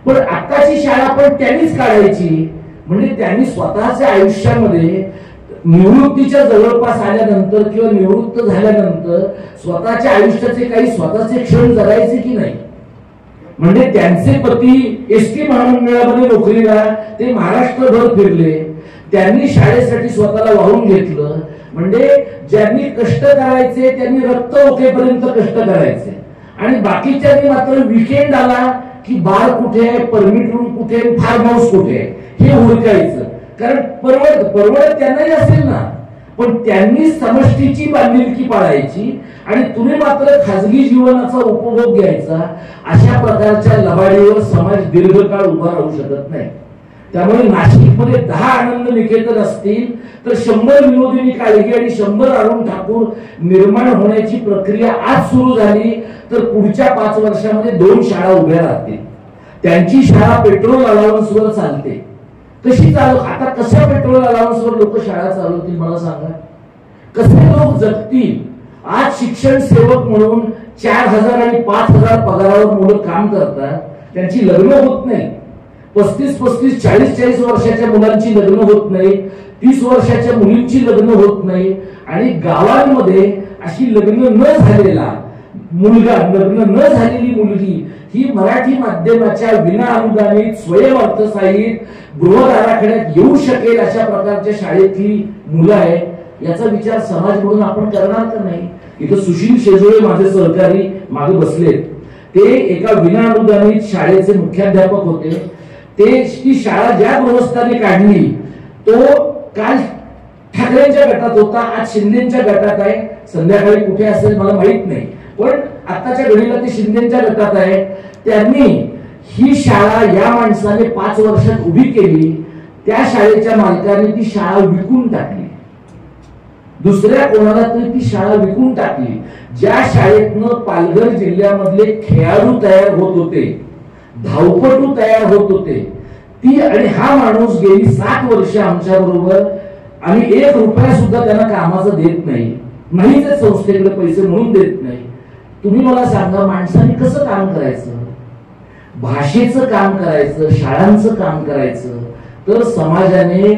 पण आत्ताची शाळा पण त्यांनीच काढायची. म्हणजे त्यांनी स्वतःच्या आयुष्यामध्ये निवृत्तीच्या जवळपास आल्यानंतर किंवा निवृत्त झाल्यानंतर स्वतःच्या आयुष्याचे काही स्वतःचे क्षण जगायचे की नाही. म्हणजे त्यांचे पती एसटी महामंडळामध्ये नोकरीला, ते महाराष्ट्रभर फिरले. त्यांनी शाळेसाठी स्वतःला वाहून घेतलं. म्हणजे ज्यांनी कष्ट करायचे त्यांनी रक्त ओकेपर्यंत कष्ट करायचे आणि बाकीच्यांनी मात्र विकेंड आला की बार कुठे आहे, परमिट रूम कुठे, फार्म हाऊस कुठे आहे हे हुडकायचं. कारण परवडत त्यांनाही असेल ना. पण त्यांनी समष्टीची बांधिलकी पाळायची आणि तुम्ही मात्र खाजगी जीवनाचा उपभोग घ्यायचा. अशा प्रकारच्या लबाडीवर समाज दीर्घकाळ उभा राहू शकत नाही. त्यामुळे नाशिकमध्ये 10 आनंद निकेतन असतील तर 100 विनोदिनी काळगी आणि 100 अरुण ठाकूर निर्माण होण्याची प्रक्रिया आज सुरू झाली तर पुढच्या 5 वर्षामध्ये 2 शाळा उभ्या राहतील. त्यांची शाळा पेट्रोल अलाउन्सवर चालते. कशी चालू? आता कशा पेट्रोल अलाउन्सवर लोक शाळा चालवतील मला सांगा? कसे लोक जगतील? आज शिक्षण सेवक म्हणून 4000 आणि 5000 पगारावर मुलं काम करतात. त्यांची लग्न होत नाही. 35-35, 40-40 वर्षाच्या मुलांची लग्न होत नाही, 30 वर्षाच्या मुलींची लग्न होत नाही, आणि गावांमध्ये अशी लग्न न झालेला मुलगा, लग्न न झालेली मुलगी ही मराठी माध्यमाच्या विना अनुदानित स्वयंअर्थसहाय्यित गृहदाराखड्यात येऊ शकेल अशा प्रकारच्या शाळेतली मुलं आहे. याचा विचार समाज म्हणून आपण करणार का नाही? इथं सुशील शेजुळे माझे सहकारी मागे बसलेत, ते एका विना अनुदानित शाळेचे मुख्याध्यापक होते. ते ती शाळा ज्या गृहस्थाने काढली तो काल ठाकरेंच्या गटात होता, आज शिंदेच्या गटात आहे. संध्याकाळी कुठे असेल मला माहित नाही, पण आताच्या घडीला ते शिंदेच्या गटात आहे. त्यांनी ही शाळा या माणसाने 5 वर्षात उभी केली. त्या शाळेच्या मालकाने ती शाळा विकून टाकली, दुसऱ्या कोणाला तरी ती शाळा विकून टाकली. ज्या शाळेतनं पालघर जिल्ह्यामधले खेळाडू तयार होत होते, धावपटू तयार होत होते, ती, आणि हा माणूस गेली 7 वर्ष आमच्या बरोबर, आणि 1 रुपया सुद्धा त्यांना कामाचा देत नाही, नाहीच संस्थेकडे पैसे म्हणून देत नाही. तुम्ही मला सांगा, माणसाने कसं काम करायचं? भाषेचं काम करायचं, शाळांचं काम करायचं, तर समाजाने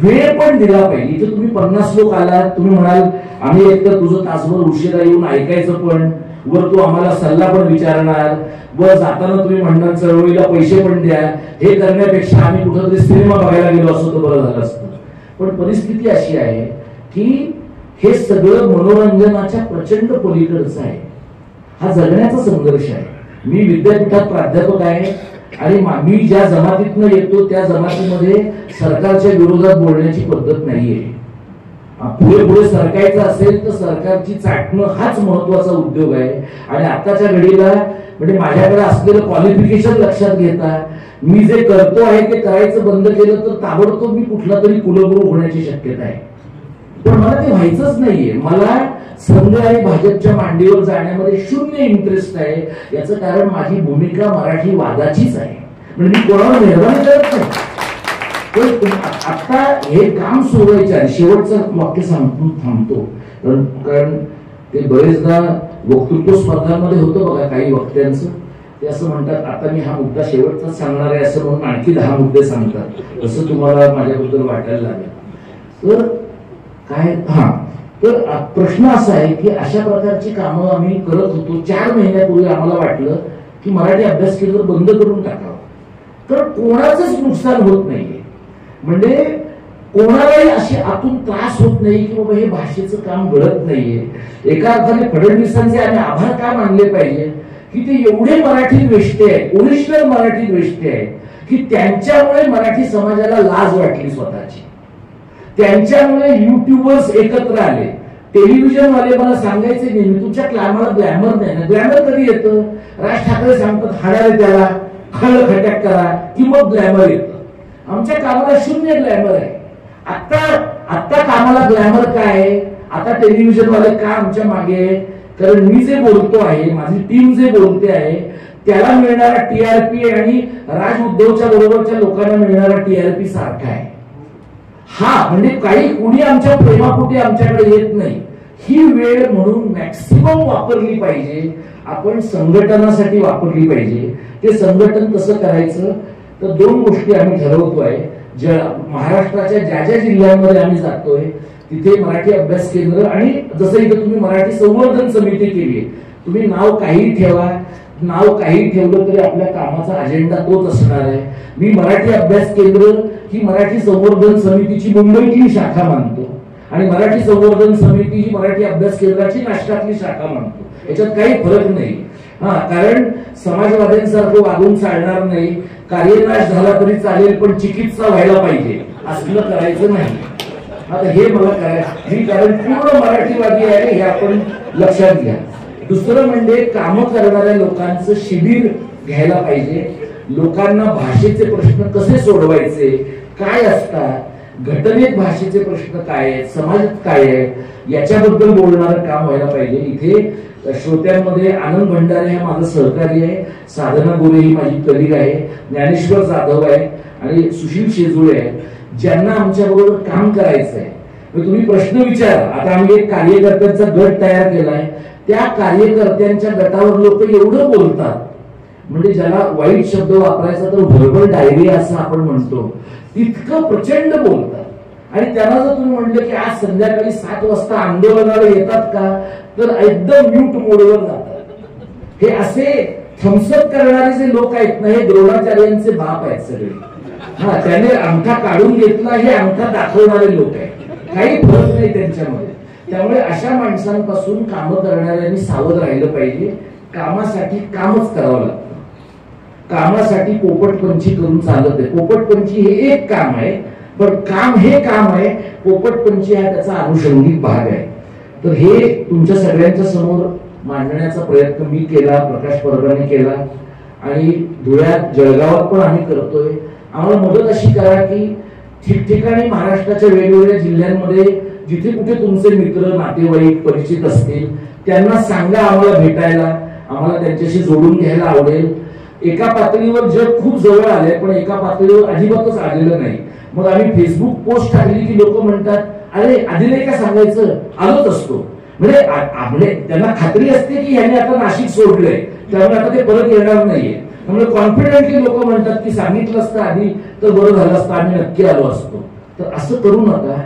वेळ पण दिला पाहिजे. इथे तुम्ही 50 लोक आलात, तुम्ही म्हणाल आम्ही एकतर तुझं तासभर उशिरा येऊन ऐकायचं, पण वर तू आम्हाला सल्ला पण विचारणार, व जाताना तुम्ही म्हणणार चळवळीला पैसे पण द्या. हे करण्यापेक्षा आम्ही कुठंतरी सिनेमा बघायला गेलो असतो तर बरं झालं असतं. पण परिस्थिती अशी आहे की हे सगळं मनोरंजनाच्या प्रचंड पलीकडचं आहे. हा जगण्याचा संघर्ष आहे. मी विद्यापीठात प्राध्यापक आहे, आणि मी ज्या जमातीतनं येतो त्या जमातीमध्ये सरकारच्या विरोधात बोलण्याची पद्धत नाहीये. पुढे पुढे सरकायचं असेल तर सरकारची चाटणं हाच महत्वाचा उद्योग आहे. आणि आताच्या घडीला म्हणजे माझ्याकडे असलेलं क्वालिफिकेशन लक्षात घेता मी जे करतो आहे ते करायचं बंद केलं तर ताबडतोब मी कुठला तरी कुलगुरू होण्याची शक्यता आहे. पण मला ते व्हायचंच नाहीये. मला संघ आणि भाजपच्या मांडीवर जाण्यामध्ये 0 इंटरेस्ट आहे. याचं कारण माझी भूमिका मराठी वादाचीच आहे. म्हणजे मी कोणाला मेहरबानी करत नाही. पण आता हे काम सुरू व्हायचं आहे. शेवटचं वाक्य सांगतो थांबतो, कारण ते बरेचदा वक्तृत्व स्पर्धांमध्ये होतं बघा काही वक्त्यांचं, ते असं म्हणतात आता मी हा मुद्दा शेवटचाच सांगणार आहे असं म्हणून आणखी 10 मुद्दे सांगतात. तसं तुम्हाला माझ्याबद्दल वाटायला लागेल. तर काय, तर प्रश्न असा आहे की अशा प्रकारची कामं आम्ही करत होतो. 4 महिन्यापूर्वी आम्हाला वाटलं की मराठी अभ्यास केंद्र बंद करून टाकावं, तर कोणाचंच नुकसान होत नाहीये. म्हणजे कोणालाही अशी आतून त्रास होत नाही की बाबा हे भाषेचं काम घडत नाहीये. एका अर्थाने फडणवीसांचे आम्ही आभार का मानले पाहिजे की ते एवढे मराठी द्वेष्टे आहेत, ओरिजिनल मराठी द्वेष्टे आहेत, की त्यांच्यामुळे मराठी समाजाला लाज वाटली स्वतःची. त्यांच्यामुळे युट्यूबर्स एकत्र आले. टेलिव्हिजन वाले मला सांगायचे नेहमी तुमच्या कामाला ग्लॅमर नाही ना. ग्लॅमर कधी येतं? राज ठाकरे सांगतात हाडारे त्याला खळ खटक करा की मग ग्लॅमर येतं. आमच्या कामाला 0 ग्लॅमर आहे. आता कामाला ग्लॅमर काय आहे? आता टेलिव्हिजन वाले का आमच्या मागे आहे? कारण मी जे बोलतो आहे, माझी टीम जे बोलते आहे, त्याला मिळणारा टीआरपी आणि राज उद्धवच्या बरोबरच्या लोकांना मिळणारा टीआरपी सारखा आहे. हा म्हणजे काही कुणी आमच्या प्रेमापोटी आमच्याकडे येत नाही. ही वेळ म्हणून मॅक्सिमम वापरली पाहिजे. आपण संघटनासाठी वापरली पाहिजे. ते संघटन कसं करायचं? तर 2 गोष्टी आम्ही ठरवतोय. महाराष्ट्राच्या ज्या जिल्ह्यांमध्ये आम्ही जातोय तिथे मराठी अभ्यास केंद्र, आणि जसं इथे तुम्ही मराठी संवर्धन समिती केली आहे, तुम्ही नाव काही ठेवा, नाव काही ठेवलं तरी आपल्या कामाचा अजेंडा तोच असणार आहे. मी मराठी अभ्यास केंद्र ही मराठी संवर्धन समितीची मुंबईतली शाखा मानतो, आणि मराठी संवर्धन समिती ही मराठी अभ्यास केंद्राची नाशकातली शाखा मानतो. याच्यात काही फरक नाही. कारण समाजवाद्यांसारखं वागून चालणार नाही. कार्यनाश झाला तरी चालेल पण चिकित्सा व्हायला पाहिजे असलं करायचं नाही. आता हे मला करायचं, कारण पूर्ण मराठीवादी आहे हे आपण लक्षात घ्या. दुसरं म्हणजे कामं करणाऱ्या लोकांचं शिबिर घ्यायला पाहिजे. लोकांना भाषेचे प्रश्न कसे सोडवायचे, काय असतात, घटनेत भाषेचे प्रश्न काय आहेत, समाजात काय आहे, याच्याबद्दल बोलणारं काम व्हायला पाहिजे. इथे श्रोत्यांमध्ये आनंद भंडारे हा माझा सहकारी आहे, साधना गोरे ही माझी कलिग आहे, ज्ञानेश्वर जाधव आहे आणि सुशील शेजुळे आहे, ज्यांना आमच्या बरोबर काम करायचं आहे. तुम्ही प्रश्न विचारा. आता आम्ही एक कार्यकर्त्यांचा गट तयार केलाय. त्या कार्यकर्त्यांच्या गटावर लोक एवढं बोलतात म्हणजे ज्याला वाईट शब्द वापरायचा तर व्हर्बल डायरिया असं आपण म्हणतो, तितकं प्रचंड बोलतात। आणि त्यांना जर तुम्ही म्हटलं की आज संध्याकाळी 7 वाजता आंदोलनाला येतात का, तर एकदम म्यूट मोडवर जातात। हे असे थम्सअप करणारे जे लोक आहेत ना, हे द्रोणाचार्यांचे बाप आहेत सगळे। हा, त्याने अंगठा काढून घेतला हे अंगठा दाखवणारे लोक आहेत, काही फरक नाही त्यांच्यामध्ये। त्यामुळे अशा माणसांपासून कामं करणाऱ्यांनी सावध राहिलं पाहिजे। कामासाठी कामच करावं लागतं, कामासाठी पोपटपंची करून चालत आहे। पोपटपंची हे एक काम आहे, पण काम हे काम आहे, पोपटपंची हा त्याचा अनुषंगिक भाग आहे। तर हे तुमच्या सगळ्यांच्या समोर मांडण्याचा प्रयत्न मी केला, प्रकाश परबाने केला, आणि धुळ्यात जळगावात पण आम्ही करतोय। आम्हाला मदत अशी करा की ठिकठिकाणी महाराष्ट्राच्या वेगवेगळ्या जिल्ह्यांमध्ये जिथे कुठे तुमचे मित्र नातेवाईक परिचित असतील त्यांना सांगा आम्हाला भेटायला, आम्हाला त्यांच्याशी जोडून घ्यायला आवडेल। एका पातळीवर जग खूप जवळ आले, पण एका पातळीवर अजिबातच आलेलं नाही। मग आम्ही फेसबुक पोस्ट टाकली की लोक म्हणतात, अरे आधी नाही का सांगायचं, आलोच असतो। म्हणजे त्यांना खात्री असते की ह्याने आता नाशिक सोडलंय, त्यामुळे आता ते परत येणार नाहीये। त्यामुळे कॉन्फिडेंटली लोक म्हणतात की सांगितलं असतं आधी तर बरं झालं असतं, आम्ही नक्की आलो असतो। तर असं करू नका,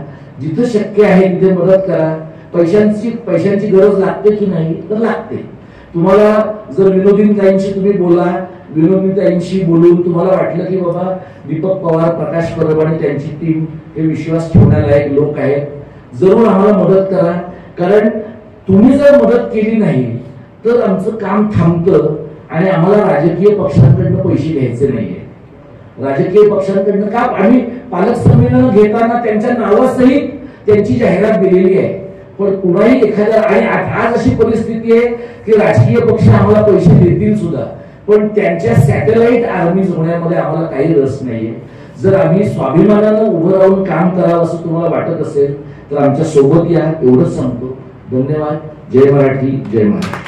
जिथं शक्य आहे तिथे मदत करा। पैशांची गरज लागते की नाही, तर लागते। तुम्हाला जर विनोदीताईंशी तुम्ही बोला, विनोदीताईंशी बोलून तुम्हाला वाटलं की बाबा दीपक पवार, प्रकाश परब आणि त्यांची टीम हे विश्वास ठेवण्यालायक लोक आहेत, जरूर आम्हाला मदत करा। कारण तुम्ही जर मदत केली नाही तर आमचं काम थांबतं आणि आम्हाला राजकीय पक्षांकडनं पैसे घ्यायचे नाहीये। राजकीय पक्षांकडनं का, आम्ही पालक संमेलन घेताना त्यांच्या नावासहित त्यांची जाहिरात दिलेली आहे, पण कुणाही एखाद्या, आणि आज अशी परिस्थिती आहे की राजकीय पक्ष आम्हाला पैसे देतील सुद्धा, पण त्यांच्या सॅटेलाइट आर्मीज होण्यामध्ये आम्हाला काही रस नाहीये। जर आम्ही स्वाभिमानानं उभं राहून काम करावं असं तुम्हाला वाटत असेल तर आमच्या सोबत या, एवढंच सांगतो। धन्यवाद। जय मराठी, जय महाराष्ट्र।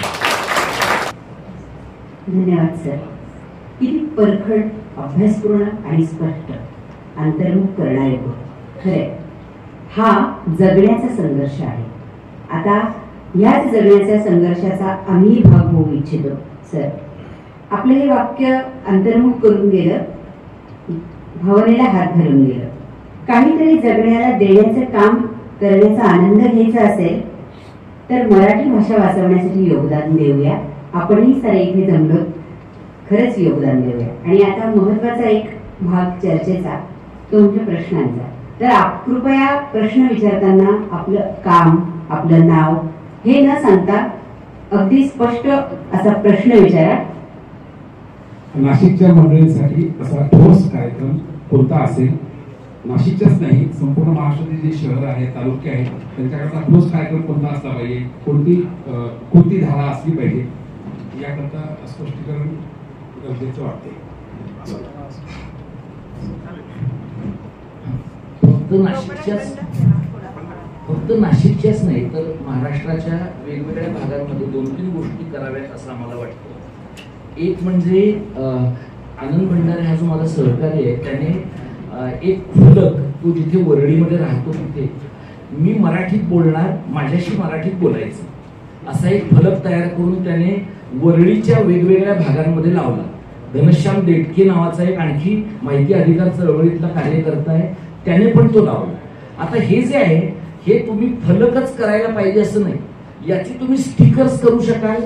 धन्यवाद सर। किती परखड, अभ्यासपूर्ण आणि स्पष्ट, अंतर्मुख करणारे बोल। खरे हा जगण्याचा संघर्ष आहे। आता याच जगण्याच्या संघर्षाचा आम्ही भाग होऊ इच्छितो। सर, आपलं हे वाक्य अंतर्मुख करून गेलं, भावनेला हात धरून गेलं। काहीतरी जगण्याला देण्याचं काम करण्याचा आनंद घ्यायचा असेल तर मराठी भाषा वाचवण्यासाठी योगदान देऊया। आपणही सारे इथे जमलो, खरंच योगदान देऊया। आणि आता महत्वाचा एक भाग चर्चेचा, तो म्हणजे प्रश्नांचा। तर कृपया प्रश्न विचारताना आपलं काम, आपलं नाव हे न सांगता अगदी स्पष्ट असा प्रश्न विचारा। नाशिकच्या मंडळींसाठी असा ठोस कार्यक्रम कोणता असेल? नाशिकच्याच नाही, संपूर्ण महाराष्ट्रातील जे शहर आहेत, तालुके आहेत, त्यांच्याकरता ठोस कार्यक्रम कोणता असला पाहिजे, कोणती धारा असली पाहिजे, याकरता स्पष्टीकरण गरजेचं वाटते। फक्त नाशिकच्याच नाही तर महाराष्ट्राच्या वेगवेगळ्या भागांमध्ये 2-3 गोष्टी कराव्यात असं आम्हाला वाटतं। एक म्हणजे आनंद भंडारे हा जो माझा सहकारी आहे, त्याने एक फलक, तो जिथे वरळीमध्ये राहतो तिथे मी मराठीत बोलणार, माझ्याशी मराठीत बोलायचं, असा एक फलक तयार करून त्याने वरळीच्या वेगवेगळ्या भागांमध्ये लावला। घनश्याम देटके नावाचा एक आणखी माहिती अधिकार चळवळीतला कार्यकर्ता आहे, त्याने पण तो लावला। आता हे जे आहे हे तुम्ही फलकच करायला पाहिजे असं नाही, याची तुम्ही स्टिकर्स करू शकाल।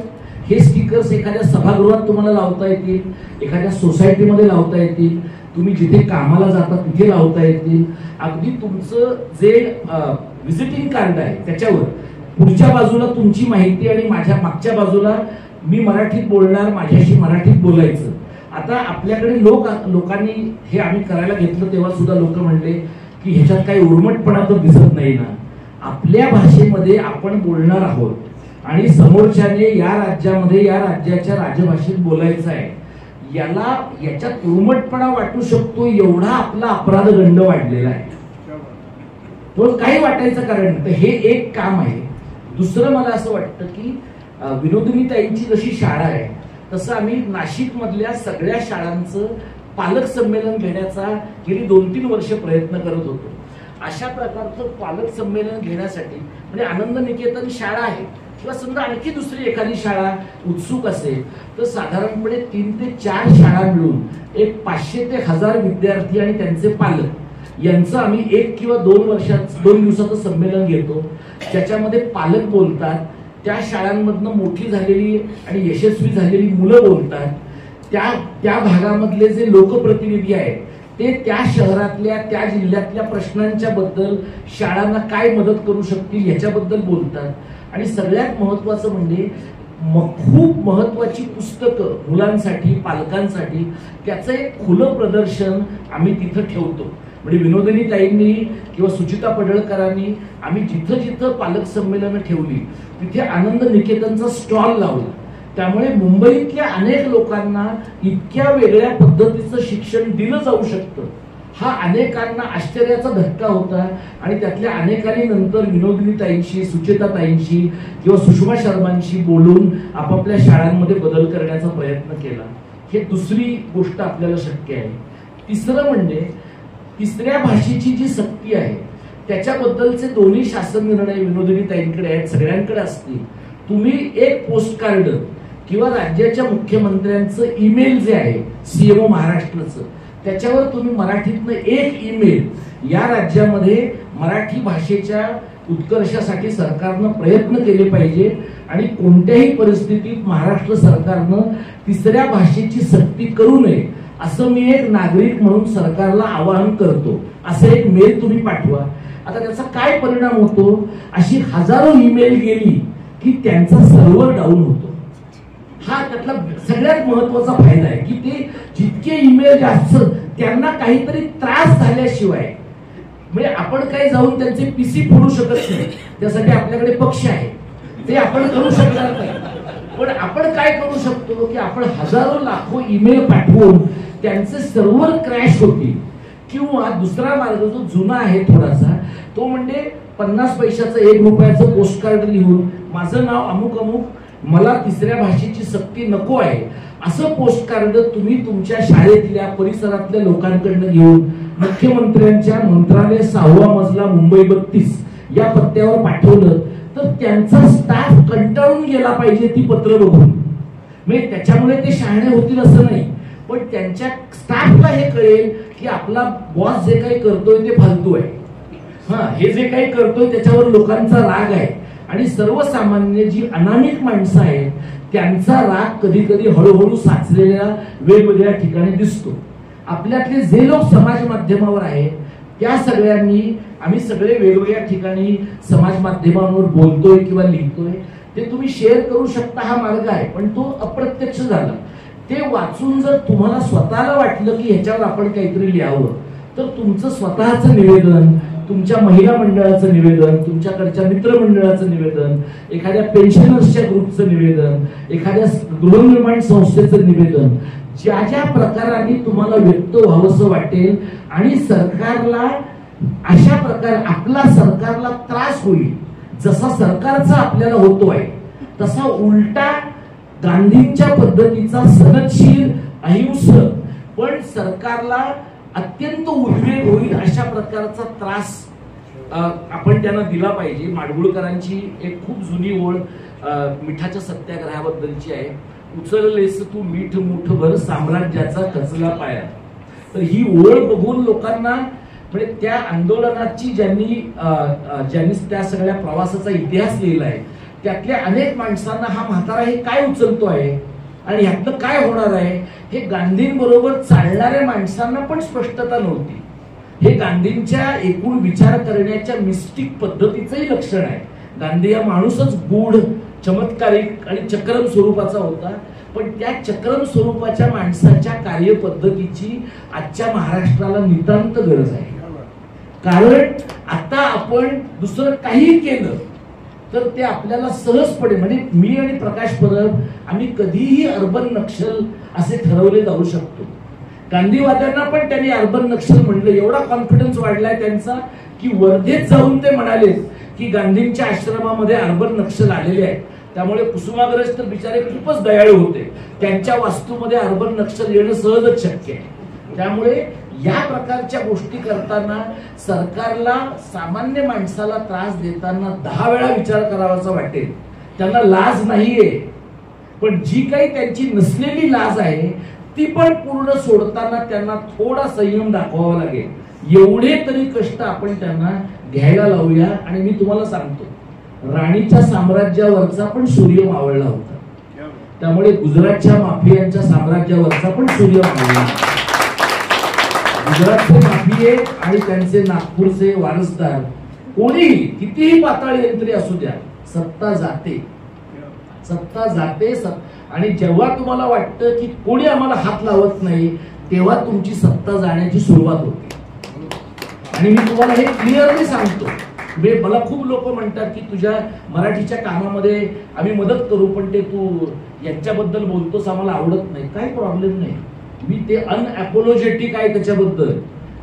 हे स्टिकर्स एखाद्या सभागृहात तुम्हाला लावता येतील, एखाद्या सोसायटीमध्ये लावता येतील, तुम्ही जिथे कामाला जाता तिथे लावता येतील। अगदी तुमचं जे व्हिजिटिंग कार्ड आहे त्याच्यावर पुढच्या बाजूला तुमची माहिती आणि माझ्या मागच्या बाजूला मी मराठीत बोलणार, माझ्याशी मराठीत बोलायचं। आता आपल्याकडे लोकांनी हे आम्ही करायला घेतलं तेव्हा सुद्धा लोक म्हणले की ह्याच्यात काही उर्मटपणा तर दिसत नाही ना। आपल्या भाषेमध्ये आपण बोलणार आहोत आणि समोरच्याने या राज्यामध्ये या राज्याच्या राजभाषेत बोलायचं आहे, याच्यात उर्मटपणा वाटू शकतो एवढा आपला अपराध गंड वाढलेला आहे, तो काही वाटायचं कारण नाही। हे एक काम आहे। दुसरं मला असं वाटतं की विनोदिनीताईंची जशी शाळा आहे तसं आम्ही नाशिक मधल्या सगळ्या शाळांचं पालक संमेलन घेण्याचा गेली 2-3 वर्ष प्रयत्न करत होतो। अशा प्रकारचं पालक संमेलन घेण्यासाठी म्हणजे आनंद निकेतन शाळा आहे, किंवा समजा आणखी दुसरी एखादी शाळा उत्सुक असेल तर साधारणपणे 3 ते 4 शाळा मिळून एक 500 ते 1000 विद्यार्थी आणि त्यांचे पालक यांचं आम्ही 1 किंवा 2 दिवसाचं संमेलन घेतो. त्याच्यामध्ये पालक बोलतात, त्या शाळांमधनं मोठी झालेली आणि यशस्वी झालेली मुलं बोलतात, त्या भागामधले जे लोकप्रतिनिधी आहेत ते त्या शहरातल्या त्या जिल्ह्यातल्या प्रश्नांच्या बद्दल शाळांना काय मदत करू शकतील याच्याबद्दल बोलतात. आणि सगळ्यात महत्वाचं म्हणजे खूप महत्वाची पुस्तकं मुलांसाठी पालकांसाठी त्याचं एक खुलं प्रदर्शन आम्ही तिथं ठेवतो. म्हणजे विनोदिनी ताईंनी किंवा सुचिता पडळकरांनी आम्ही जिथं जिथं पालक संमेलनं ठेवली तिथे आनंद निकेतनचा स्टॉल लावला. त्यामुळे मुंबईतल्या अनेक लोकांना इतक्या वेगळ्या पद्धतीचं शिक्षण दिलं जाऊ शकतं हा अनेकांना आश्चर्याचा धक्का होता. आणि त्यातल्या अनेकांनी नंतर विनोदिनी ताईंशी सुचेता ताईंशी किंवा सुषमा शर्मांशी बोलून आपापल्या शाळांमध्ये बदल करण्याचा प्रयत्न केला. हे दुसरी गोष्ट आपल्याला शक्य आहे. तिसरं म्हणजे तिसऱ्या भाषेची जी सक्ती आहे त्याच्याबद्दलचे दोन्ही शासन निर्णय विनोदिनी ताईंकडे आहेत, सगळ्यांकडे असतील. तुम्ही एक पोस्ट कार्ड किंवा राज्याच्या मुख्यमंत्र्यांचं ईमेल जे आहे सीएमओ महाराष्ट्राचं त्याच्यावर तुम्ही मराठीतनं एक ईमेल या राज्यामध्ये मराठी भाषेच्या उत्कर्षासाठी सरकारनं प्रयत्न केले पाहिजे. आणि कोणत्याही परिस्थितीत महाराष्ट्र सरकारनं तिसऱ्या भाषेची सक्ती करू नये असं मी एक नागरिक म्हणून सरकारला आवाहन करतो. असं एक मेल तुम्ही पाठवा. आता त्याचा काय परिणाम होतो, अशी हजारो ईमेल गेली की त्यांचा सर्व्हर डाऊन होतो. हा त्यातला सगळ्यात महत्वाचा फायदा आहे की ते जितके ईमेल जास्त त्यांना काहीतरी त्रास झाल्याशिवाय म्हणजे आपण काही जाऊन त्यांचे पीसी फोडू शकत नाही, त्यासाठी आपल्याकडे पक्ष आहे, ते आपण करू शकणार नाही. पण आपण काय करू शकतो की आपण हजारो लाखो ईमेल पाठवून त्यांचे सर्व्हर क्रॅश होतील. किंवा दुसरा मार्ग जो जुना आहे थोडासा तो म्हणजे 50 पैशाचं 1 रुपयाचं पोस्ट कार्ड लिहून माझं नाव अमुक अमुक, मला तिसऱ्या भाषेची सक्ती नको आहे असं पोस्ट कार्ड तुम्ही तुमच्या शाळेतल्या परिसरातल्या लोकांकडनं घेऊन मुख्यमंत्र्यांच्या मंत्रालय 6वा मजला मुंबई 32 या पत्त्यावर पाठवलं तर त्यांचा स्टाफ कंटाळून गेला पाहिजे ती पत्र बघून. म्हणजे त्याच्यामुळे ते शहाणे होतील असं नाही, पण त्यांच्या स्टाफला हे कळेल की आपला बॉस जे काही करतोय ते फालतू आहे. हे जे काही करतोय त्याच्यावर लोकांचा राग आहे. आणि सर्वसामान्य जी अनामिक माणसं आहेत त्यांचा राग कधी कधी हळूहळू साचलेल्या वेगवेगळ्या ठिकाणी दिसतो. आपल्यातले जे लोक समाज माध्यमावर आहेत त्या सगळ्यांनी आम्ही सगळे वेगवेगळ्या ठिकाणी समाज माध्यमांवर बोलतोय किंवा लिहितोय ते तुम्ही शेअर करू शकता. हा मार्ग आहे, पण तो अप्रत्यक्ष झाला. ते वाचून जर तुम्हाला स्वतःला वाटलं की ह्याच्यावर आपण काहीतरी लिहावं तर तुमचं स्वतःचं निवेदन, तुमच्या महिला मंडळाचं निवेदन, तुमच्याकडच्या मित्रमंडळाचं निवेदन, एखाद्या पेन्शनर्सच्या ग्रुपचं निवेदन, एखाद्या गृहनिर्माण संस्थेचं निवेदन, ज्या ज्या प्रकाराने तुम्हाला व्यक्त व्हावंसं वाटेल आणि सरकारला अशा प्रकारे आपला सरकारला त्रास होईल जसा सरकारचा आपल्याला होतोय तसा उलटा गांधींच्या पद्धतीचा सनदशीर अहिंसक पण सरकारला अत्यंत उद्वेग होईल अशा प्रकारचा त्रास आपण त्यांना दिला पाहिजे. माडगुळकरांची एक खूप जुनी ओळ मिठाच्या सत्याग्रहाबद्दलची आहे. उचललेस तू मीठ मुठभर साम्राज्याचा कचला पाया. तर ही ओळ बघून लोकांना म्हणजे त्या आंदोलनाची ज्यांनी त्या सगळ्या प्रवासाचा इतिहास लिहिलाय त्यातल्या अनेक माणसांना हा म्हातारा हे काय उचलतो आहे आणि ह्यातलं काय होणार आहे हे गांधींबरोबर चालणाऱ्या माणसांना पण स्पष्टता नव्हती. हे गांधींच्या एकूण विचार करण्याच्या मिस्टिक पद्धतीचंही लक्षण आहे. गांधी हा माणूसच गूढ, चमत्कारिक आणि चक्रम स्वरूपाचा होता, पण त्या चक्रम स्वरूपाच्या माणसाच्या कार्यपद्धतीची आजच्या महाराष्ट्राला नितांत गरज आहे. कारण आता आपण दुसरं काही केलं तर ते आपल्याला सहजपणे म्हणजे मी आणि प्रकाश परब आम्ही कधीही अर्बन नक्षल असे ठरवले जाऊ शकतो. गांधीवाद्यांना पण त्यांनी अर्बन नक्षल म्हणलं. एवढा कॉन्फिडन्स वाढलाय त्यांचा की वर्धेत जाऊन ते म्हणाले की गांधींच्या आश्रमामध्ये अर्बन नक्षल आलेले आहेत, त्यामुळे कुसुमाग्रज तर बिचारे खूपच दयाळू होते, त्यांच्या वास्तूमध्ये अर्बन नक्षल येणं सहजच शक्य आहे. त्यामुळे या प्रकारच्या गोष्टी करताना सरकारला सामान्य माणसाला त्रास देताना 10 वेळा विचार करावाचा वाटेल त्यांना लाज नाहीये, पण जी काही त्यांची नसलेली लाज आहे ती पण पूर्ण सोडताना त्यांना थोडा संयम दाखवावा लागेल. एवढे तरी कष्ट आपण त्यांना घ्यायला लावूया. आणि मी तुम्हाला सांगतो, राणीच्या साम्राज्यावरचा पण सूर्य मावळला होता, त्यामुळे गुजरातच्या माफियांच्या साम्राज्यावरचा पण सूर्य मावळला. गुजरातचे माफिये आणि त्यांचे नागपूरचे वारसदार कोणी कितीही पाताळ यंत्री असू द्या, सत्ता जाते, सत्ता जाते. आणि जेव्हा तुम्हाला वाटतं की कोणी आम्हाला हात लावत नाही, तेव्हा तुमची सत्ता जाण्याची सुरुवात होते. आणि मी तुम्हाला हे क्लिअरली सांगतो. मला खूप लोक म्हणतात की तुझ्या मराठीच्या कामामध्ये आम्ही मदत करू, पण ते तू याच्याबद्दल बोलतोस आम्हाला आवडत नाही. काही प्रॉब्लेम नाही, मी ते अनअपोलोजेटिक आहे त्याच्याबद्दल.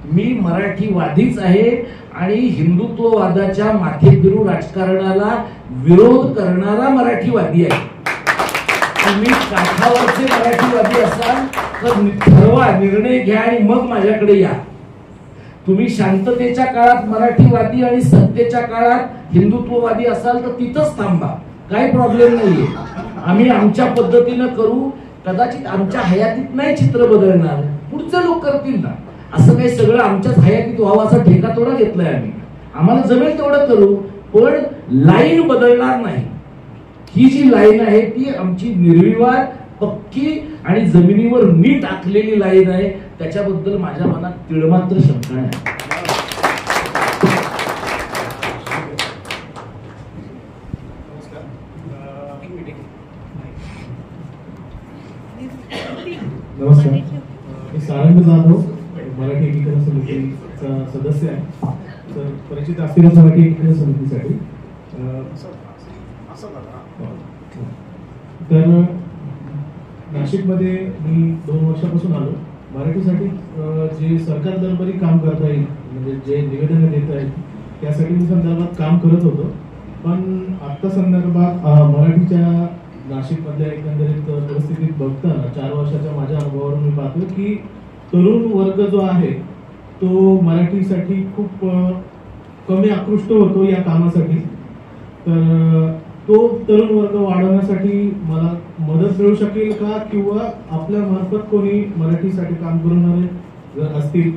मी मराठीवादीच आहे आणि हिंदुत्ववादाच्या माथेफिरू राजकारणाला विरोध करणारा मराठीवादी आहे. तुम्ही काठावरचे मराठीवादी असाल तर ठरवा, निर्णय घ्या आणि मग माझ्याकडे या. तुम्ही शांततेच्या काळात मराठीवादी आणि सत्तेच्या काळात हिंदुत्ववादी असाल तर तिथंच थांबा, काही प्रॉब्लेम नाहीये. आम्ही आमच्या पद्धतीनं करू. कदाचित आमच्या हयातीत नाही चित्र बदलणार, पुढचे लोक करतील ना. असं काही सगळं आमच्याच हयातीत व्हावं असा ठेका थोडा घेतलाय आम्ही. आम्हाला जमेल तेवढं करू, पण लाईन बदलणार नाही. ही जी लाईन आहे ती आमची निर्विवाद, पक्की आणि जमिनीवर नीट आखलेली लाईन आहे. त्याच्याबद्दल माझ्या मनात तिळमात्र शंका नाही. नमस्कार, मी सारंग जाधव, मराठी एकीकरण समितीचा सदस्य आहे. तर परिचित असतील मराठी एकीकरण समितीसाठी. तर नाशिकमध्ये मी 2 वर्षापासून आलो. मराठीसाठी जे सरकार दरबारी काम करता येईल, म्हणजे जे निवेदन देत आहेत त्यासाठी मी संदर्भात काम करत होतो. पण आत्ता संदर्भात मराठीच्या नाशिकमधल्या एकंदरीत परिस्थितीत बघताना 4 वर्षाच्या माझ्या अनुभवावरून मी पाहतो की तरुण वर्ग जो आहे तो मराठीसाठी खूप कमी आकृष्ट होतो या कामासाठी. तर तो तरुण वर्ग वाढवण्यासाठी मला मदत मिळू शकेल का, किंवा आपल्या मार्फत कोणी मराठीसाठी काम करणारे जर असतील,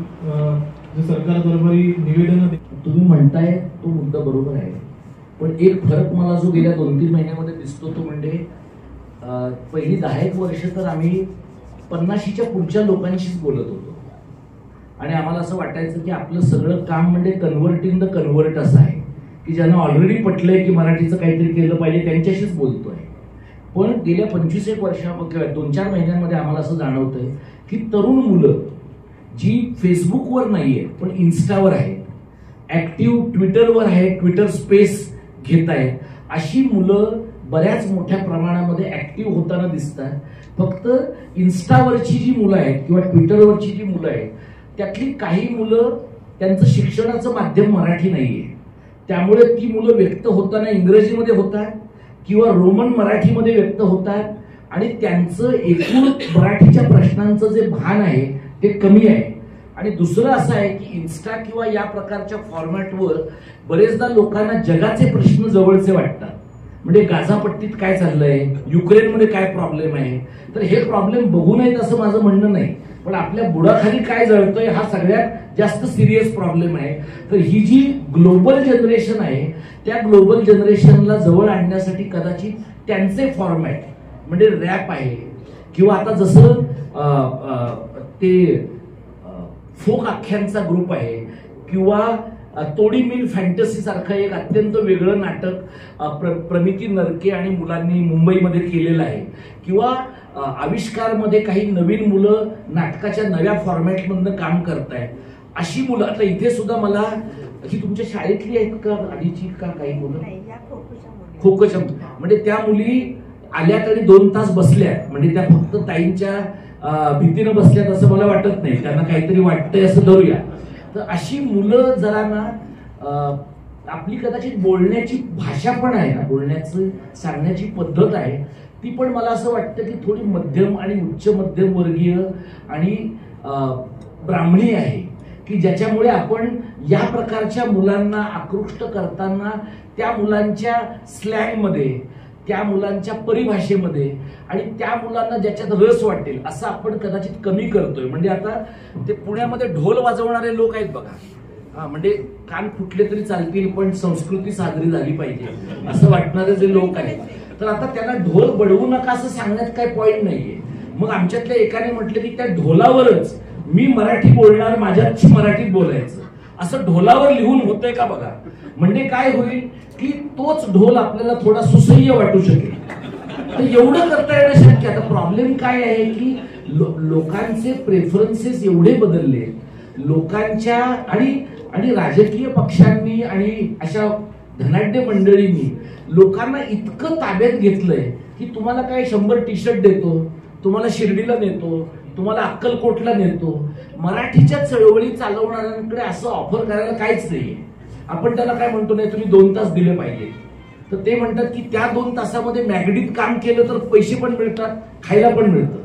जे सरकार दरबारी निवेदन. तुम्ही म्हणताय तो मुद्दा बरोबर आहे, पण एक फरक मला जो गेल्या 2-3 महिन्यामध्ये दिसतो तो म्हणजे पहिली 10 वर्ष तर आम्ही 50च्या पुढच्या लोकांशीच बोलत होतो आणि आम्हाला असं वाटायचं की आपलं सगळं काम म्हणजे कन्व्हर्टिंग द कन्व्हर्ट असं आहे की ज्यांना ऑलरेडी पटलंय की मराठीचं काहीतरी केलं पाहिजे त्यांच्याशीच बोलतोय. पण गेल्या 25-1 वर्षामध्ये 2-4 महिन्यांमध्ये आम्हाला असं जाणवतंय की तरुण मुलं जी फेसबुकवर नाहीये पण इन्स्टावर आहेत, ऍक्टिव्ह ट्विटरवर आहे, ट्विटर स्पेस घेत आहेत, अशी मुलं बऱ्याच मोठ्या प्रमाणामध्ये ऍक्टिव्ह होताना दिसतात. फक्त इन्स्टावरची जी मुलं आहेत किंवा ट्विटरवरची जी मुलं आहेत त्यातली काही मुलं त्यांचं शिक्षणाचं माध्यम मराठी नाहीये, त्यामुळे ती मुलं व्यक्त होताना इंग्रजीमध्ये होतात किंवा रोमन मराठीमध्ये व्यक्त होतात आणि त्यांचं एकूण मराठीच्या प्रश्नांचं जे भान आहे ते कमी आहे. आणि दुसरं असं आहे की इन्स्टा किंवा या प्रकारच्या फॉर्मॅटवर बरेचदा लोकांना जगाचे प्रश्न जवळचे वाटतात. म्हणजे गाझापट्टीत काय चाललंय, युक्रेनमध्ये काय प्रॉब्लेम आहे, तर हे प्रॉब्लेम बघू नयेत असं माझं म्हणणं नाही, पण आपल्या बुडाखाली काय जळतोय हा सगळ्यात जास्त सिरियस प्रॉब्लेम आहे. तर ही जी ग्लोबल जनरेशन आहे त्या ग्लोबल जनरेशनला जवळ आणण्यासाठी कदाचित त्यांचे फॉर्मॅट म्हणजे रॅप आहे किंवा आता जसं ते फोक आख्यांचा ग्रुप आहे किंवा तोडी मिल फॅन्टसी सारखं एक अत्यंत वेगळं नाटक प्रमिती नरके आणि मुलांनी मुंबईमध्ये केलेलं आहे किंवा आविष्कारमध्ये काही नवीन मुलं नाटकाच्या नव्या फॉर्मॅटमधनं काम करतायत. अशी मुलं आता इथे सुद्धा मला ही तुमच्या शाळेतली आहेत का आधीची का काही मुलं खोकच्या म्हणजे त्या मुली आल्यात आणि 2 तास बसल्या म्हणजे त्या फक्त ताईंच्या भीतीनं बसल्यात असं मला वाटत नाही, त्यांना काहीतरी वाटतंय असं धरूया. तर अशी मुलं जरा ना आपली कदाचित बोलण्याची भाषा पण आहे ना, बोलण्याचं सांगण्याची पद्धत आहे ती पण मला असं वाटतं की थोडी मध्यम आणि उच्च मध्यम वर्गीय आणि ब्राह्मणी आहे की ज्याच्यामुळे आपण या प्रकारच्या मुलांना आकृष्ट करताना त्या मुलांच्या स्लॅंगमध्ये त्या मुलांच्या परिभाषेमध्ये आणि त्या मुलांना ज्याच्यात रस वाटेल असं आपण कदाचित कमी करतोय. म्हणजे आता ते पुण्यामध्ये ढोल वाजवणारे लोक आहेत बघा, हा म्हणजे कान कुठले तरी चालतील पण संस्कृती साजरी झाली पाहिजे असं वाटणारे जे लोक आहेत, तर आता त्यांना ढोल बडवू नका असं सांगण्यात काही पॉईंट नाहीये. मग आमच्यातल्या एकाने म्हटलं की त्या ढोलावरच मी मराठी बोलणार, माझ्याच मराठीत बोलायचं असं ढोलावर लिहून होतंय का बघा. म्हणजे काय होईल की तोच ढोल आपल्याला थोडा सुसह्य वाटू शकेल. तर एवढं करता येणं शक्य. आता प्रॉब्लेम काय आहे की लोकांचे प्रेफरन्सेस एवढे बदलले लोकांच्या, आणि राजकीय पक्षांनी आणि अशा धनाढ्य मंडळींनी लोकांना इतकं ताब्यात घेतलंय की तुम्हाला काय 100 टी-शर्ट देतो, तुम्हाला शिर्डीला नेतो, तुम्हाला अक्कलकोटला नेतो. मराठीच्या चळवळी चालवणाऱ्यांकडे असं ऑफर करायला काहीच नाहीये. आपण त्याला काय म्हणतो, नाही तुम्ही 2 तास दिले पाहिजे, तर ते म्हणतात की त्या 2 तासामध्ये मॅगडीत काम केलं तर पैसे पण मिळतात, खायला पण मिळतं.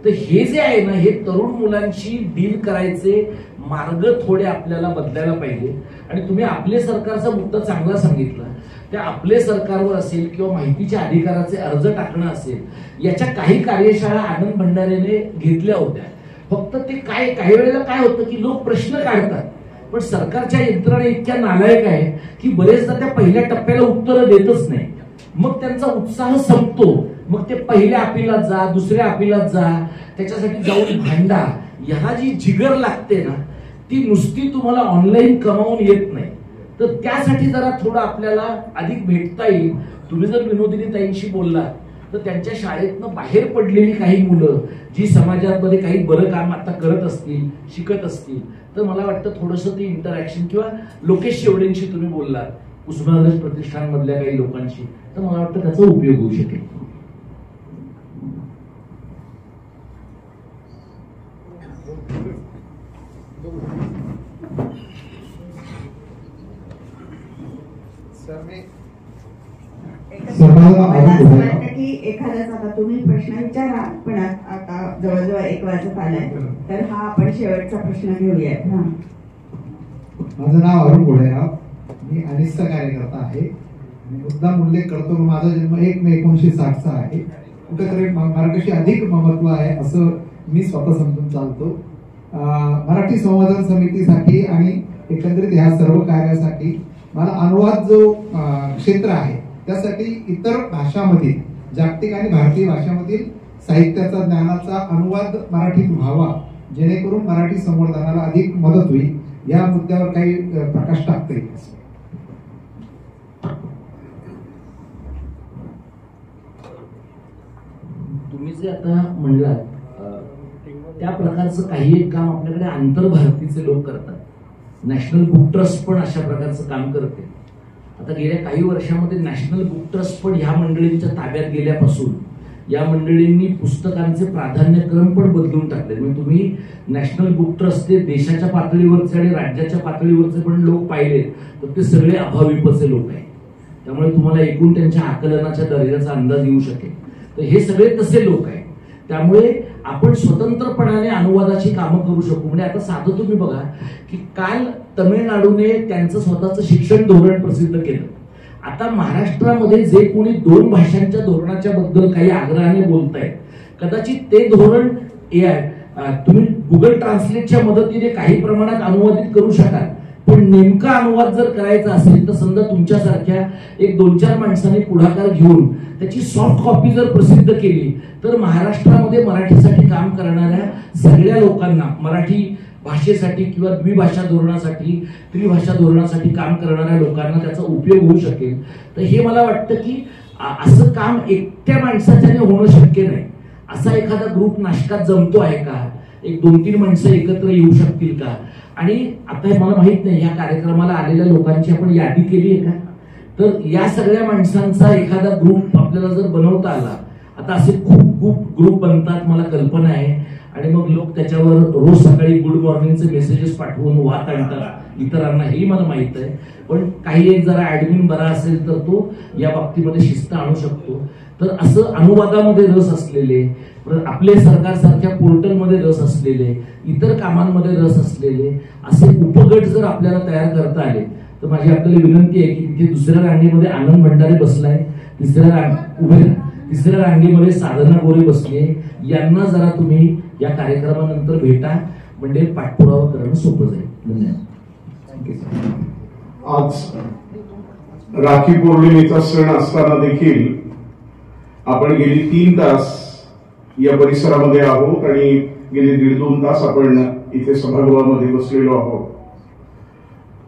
तर हे जे आहे ना, हे तरुण मुलांशी डील करायचे मार्ग थोडे आपल्याला बदलायला पाहिजे. आणि तुम्ही आपले सरकारचा मुद्दा चांगला सांगितला. त्या आपले सरकारवर असेल किंवा माहितीच्या अधिकाराचे अर्ज टाकणं असेल, याच्या काही कार्यशाळा आनंद भंडारेने घेतल्या होत्या. फक्त ते काही वेळेला काय होतं की लोक प्रश्न काढतात पण सरकारच्या यंत्रणा इतक्या नालायक आहे की बरेचदा त्या पहिल्या टप्प्याला उत्तरं देतच नाही. मग त्यांचा उत्साह संपतो. मग ते पहिल्या अपीलात जा, दुसऱ्या अपीलात जा, त्याच्यासाठी जाऊन भांडा. ह्याला जी जिगर लागते ना, ती नुसती तुम्हाला ऑनलाईन कमावून येत नाही. तर त्यासाठी जरा थोडं आपल्याला अधिक भेटता येईल. तुम्ही जर विनोदिनी ताईंशी बोललात तर त्यांच्या शाळेतनं बाहेर पडलेली काही मुलं जी समाजामध्ये काही बरं काम आता करत असतील, शिकत असतील, तर मला वाटतं थोडंसं ती इंटरॅक्शन, किंवा लोकेश शेवडेंशी तुम्ही बोललात उस्मानाबाद प्रतिष्ठानमधल्या काही लोकांशी, तर मला वाटतं त्याचा उपयोग होऊ शकेल. मला असं वाटतं की एखाद्याचा, आता तुम्ही प्रश्न विचारा पण आता जवळजवळ 1 वाजत आलाय, तर हा आपण शेवटचा प्रश्न घेऊयात. माझं नाव अरुण गोळेराव, मी अनिष्ट कार्यकर्ता आहे. मुद्दाम उल्लेख करतो, माझा जन्म 1 मे 1960 आहे. कुठेतरी मराठीशी अधिक महत्व आहे असं मी स्वतः समजून चालतो. मराठी संवर्धन समितीसाठी आणि एकंदरीत ह्या सर्व कार्यासाठी मला अनुवाद जो क्षेत्र आहे त्यासाठी इतर भाषामधील, जागतिक आणि भारतीय भाषामधील साहित्याचा, ज्ञानाचा अनुवाद मराठीत व्हावा, जेणेकरून मराठी संवर्धनाला अधिक मदत होईल. या मुद्द्यावर काही प्रकाश टाकता येईल. तुम्ही जे आता म्हणलात त्या प्रकारचं काही एक काम आपल्याकडे आंतरभारतीचे लोक करतात. नॅशनल बुक ट्रस्ट पण अशा प्रकारचं काम करते. आता गेल्या काही वर्षामध्ये नॅशनल बुक ट्रस्ट पण ह्या मंडळींच्या ताब्यात गेल्यापासून या मंडळींनी पुस्तकांचे प्राधान्यक्रम पण बदलून टाकले. म्हणजे तुम्ही नॅशनल बुक ट्रस्ट ते देशाच्या पातळीवरचे आणि राज्याच्या पातळीवरचे पण लोक पाहिले तर ते सगळे अभाविपचे लोक आहेत. त्यामुळे तुम्हाला एकूण त्यांच्या आकलनाच्या दर्जाचा अंदाज येऊ शकेल. तर हे सगळे तसे लोक आहेत. त्यामुळे आपण स्वतंत्रपणाने अनुवादाची कामं करू शकू. म्हणजे आता साधं तुम्ही बघा की काल तमिळनाडूने त्यांचं स्वतःचं शिक्षण धोरण प्रसिद्ध केलं. आता महाराष्ट्रामध्ये जे कोणी 2 भाषांच्या धोरणाच्या बद्दल काही आग्रहाने बोलतायत, कदाचित ते धोरण तुम्ही गुगल ट्रान्सलेटच्या मदतीने काही प्रमाणात अनुवादित करू शकाल. पण नेमका अनुवाद जर करायचा असेल तर समजा तुमच्यासारख्या 1-2-4 माणसांनी पुढाकार घेऊन त्याची सॉफ्ट कॉपी जर प्रसिद्ध केली तर महाराष्ट्रामध्ये मराठीसाठी काम करणाऱ्या सगळ्या लोकांना, मराठी भाषेसाठी किंवा द्विभाषा धोरणासाठी, त्रिभाषा धोरणासाठी काम करणाऱ्या लोकांना त्याचा उपयोग होऊ शकेल. तर हे मला वाटतं की असं काम एकट्या माणसाच्याने होणं शक्य नाही. असा एखादा ग्रुप नाशकात जमतो आहे का? 1-2-3 माणसं एकत्र येऊ शकतील का? आणि आता मला माहित नाही या कार्यक्रमाला आलेल्या लोकांची आपण यादी केली आहे का? तर या सगळ्या माणसांचा एखादा ग्रुप आपल्याला जर बनवता आला, आता असे खूप ग्रुप बनतात मला कल्पना आहे, आणि मग लोक त्याच्यावर रोज सकाळी गुड मॉर्निंगचे मेसेजेस पाठवून वाद आणतात इतरांना, हेही मला माहित आहे. पण काही एक जरा ऍडमिन बरा असेल तर तो या बाबतीमध्ये शिस्त आणू शकतो. तर असं अनुवादामध्ये रस असलेले, आपले सरकारसारख्या पोर्टलमध्ये रस असलेले, इतर कामांमध्ये रस असलेले असे उपगट जर आपल्याला तयार करता आले तर माझी आपल्याला विनंती आहे की तिथे दुसऱ्या रांगेमध्ये आनंद भंडारे बसलाय, तिसऱ्या रांगेमध्ये साधना गोरे बसले. यांना जरा तुम्ही या कार्यक्रमानंतर भेटा, म्हणजे पाठपुरावा करणं सोपं जाईल. धन्यवाद. आज राखी पौर्णिमेचा सण असताना देखील आपण गेली 3 तास या परिसरामध्ये आहोत आणि गेले 1.5-2 तास आपण इथे सभागृहामध्ये बसलेलो आहोत.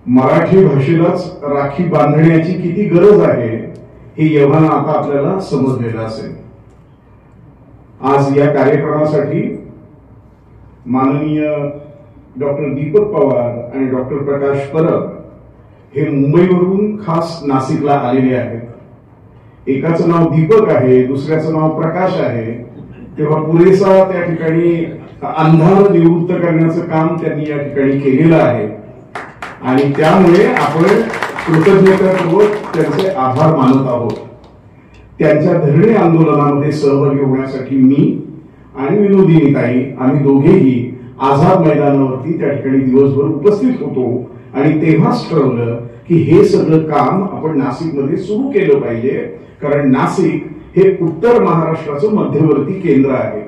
मराठी भाषेलाच राखी बांधण्याची किती गरज आहे हे एव्हाना आता आपल्याला समजलेलं असेल. आज या कार्यक्रमासाठी माननीय डॉक्टर दीपक पवार आणि डॉक्टर प्रकाश परब हे मुंबईवरून खास नाशिकला आलेले आहेत. एकाचं नाव दीपक आहे, दुसऱ्याचं नाव प्रकाश आहे. तेव्हा पुरेसा त्या ठिकाणी अंधार निवृत्त करण्याचं काम त्यांनी या ठिकाणी केलेलं आहे आणि त्यामुळे आपण कृतज्ञतापूर्वक त्यांचे आभार मानत आहोत. त्यांच्या धरणे आंदोलनामध्ये सहभागी होण्यासाठी मी आणि विनोदिनीताई आम्ही दोघेही आझाद मैदानावरती त्या ठिकाणी दिवसभर उपस्थित होतो आणि तेव्हाच ठरवलं की हे सगळं काम आपण नाशिकमध्ये सुरू केलं पाहिजे, कारण नाशिक हे उत्तर महाराष्ट्राचं मध्यवर्ती केंद्र आहे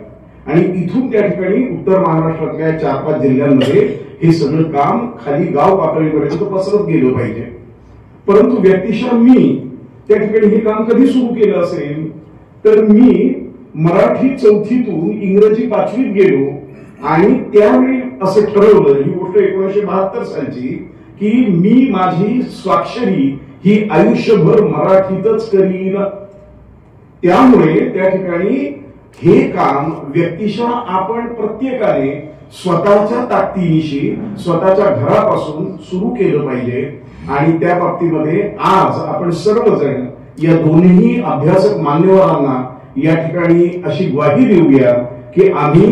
आणि इथून त्या ठिकाणी उत्तर महाराष्ट्रातल्या 4-5 जिल्ह्यांमध्ये हे सगळं काम खाली गाव पातळीपर्यंत पसरत गेलं पाहिजे. परंतु व्यक्तिशः मी त्या ठिकाणी हे काम कधी सुरू केलं असेल तर मी मराठी 4थीतून इंग्रजी 5वीत गेलो आणि त्यावेळी असं ठरवलं, ही गोष्ट 1972 सालची, की मी माझी स्वाक्षरी ही आयुष्यभर मराठीतच करीन. त्यामुळे त्या ठिकाणी हे काम व्यक्तिशः आपण प्रत्येकाने स्वतःच्या ताकदीनिशी स्वतःच्या घरापासून सुरू केलं पाहिजे आणि त्या बाबतीमध्ये आज आपण सर्वजण या दोन्ही अभ्यासक मान्यवरांना या ठिकाणी अशी ग्वाही देऊया की आम्ही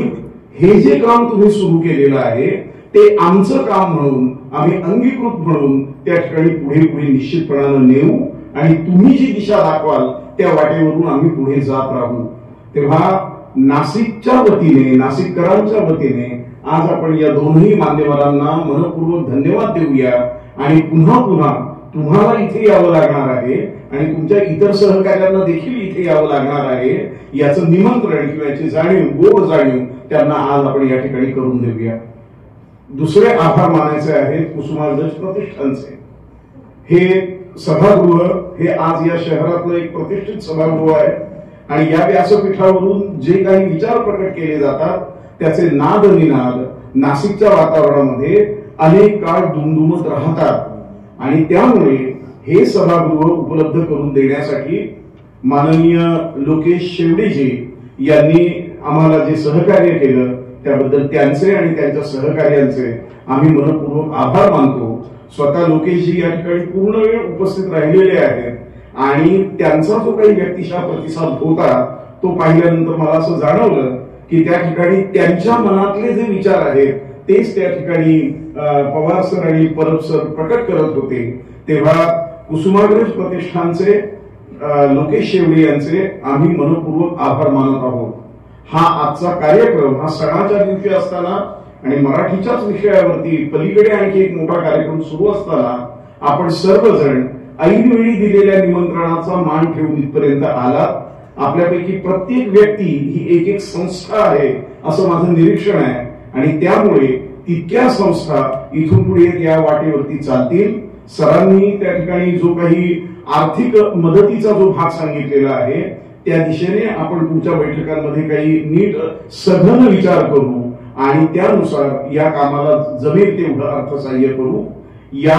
हे जे काम तुम्ही सुरू केलेलं आहे ते आमचं काम म्हणून आम्ही अंगीकृत म्हणून त्या ठिकाणी पुढे पुढे निश्चितपणानं नेऊ आणि तुम्ही जी दिशा दाखवाल त्या वाटेवरून आम्ही पुढे जात राहू. तेव्हा नाशिकच्या वतीने, नाशिककरांच्या वतीने आज आपण या दोन्ही मान्यवरांना मनपूर्वक धन्यवाद देऊया आणि पुन्हा पुन्हा तुम्हाला इथे यावं लागणार आहे आणि तुमच्या इतर सहकार्यांना देखील इथे यावं लागणार आहे याचं निमंत्रण किंवा याची जाणीव, गोड जाणीव त्यांना आज आपण या ठिकाणी करून देऊया. दुसरे आभार मानायचे आहेत कुसुमाग्रज प्रतिष्ठानचे. हे सभागृह हे आज या शहरातलं एक प्रतिष्ठित सभागृह आहे आणि या व्यासपीठावरून जे काही विचार प्रकट केले जातात त्याचे नाद निनाद नाशिकच्या वातावरणामध्ये अनेक काळ दुमदुमत राहतात आणि त्यामुळे हे सभागृह उपलब्ध करून देण्यासाठी माननीय लोकेश शेवडेजी यांनी आम्हाला जे सहकार्य केलं त्याबद्दल त्यांचे आणि त्यांच्या सहकार्यांचे आम्ही मनपूर्वक आभार मानतो. स्वतः लोकेशजी या ठिकाणी पूर्ण वेळ उपस्थित राहिलेले आहेत आणि त्यांचा जो काही व्यक्तिशः प्रतिसाद होता तो पाहिल्यानंतर मला असं जाणवलं की त्या ठिकाणी त्यांच्या मनातले जे विचार आहेत तेच त्या ठिकाणी पवार सर आणि परब सर प्रकट करत होते. तेव्हा कुसुमाग्रज प्रतिष्ठानचे लोकेश शेवडे यांचे आम्ही मनपूर्वक आभार मानत आहोत. हा आजचा कार्यक्रम हा सणाच्या दिवशी असताना आणि मराठीच्याच विषयावरती पलीकडे आणखी एक मोठा कार्यक्रम सुरू असताना आपण सर्वजण ऐनवेळी दिलेल्या निमंत्रणाचा मान ठेवून इथपर्यंत आलात. आपल्यापैकी प्रत्येक व्यक्ती ही एक एक संस्था आहे असं माझं निरीक्षण आहे आणि त्यामुळे तितक्या संस्था इथून पुढे या वाटेवरती चालतील. सरांनी त्या ठिकाणी जो काही आर्थिक मदतीचा जो भाग सांगितलेला आहे त्या दिशेने आपण पुढच्या बैठकांमध्ये काही नीट सघन विचार करू आणि त्यानुसार या कामाला जमेल तेवढं अर्थसहाय्य करू. या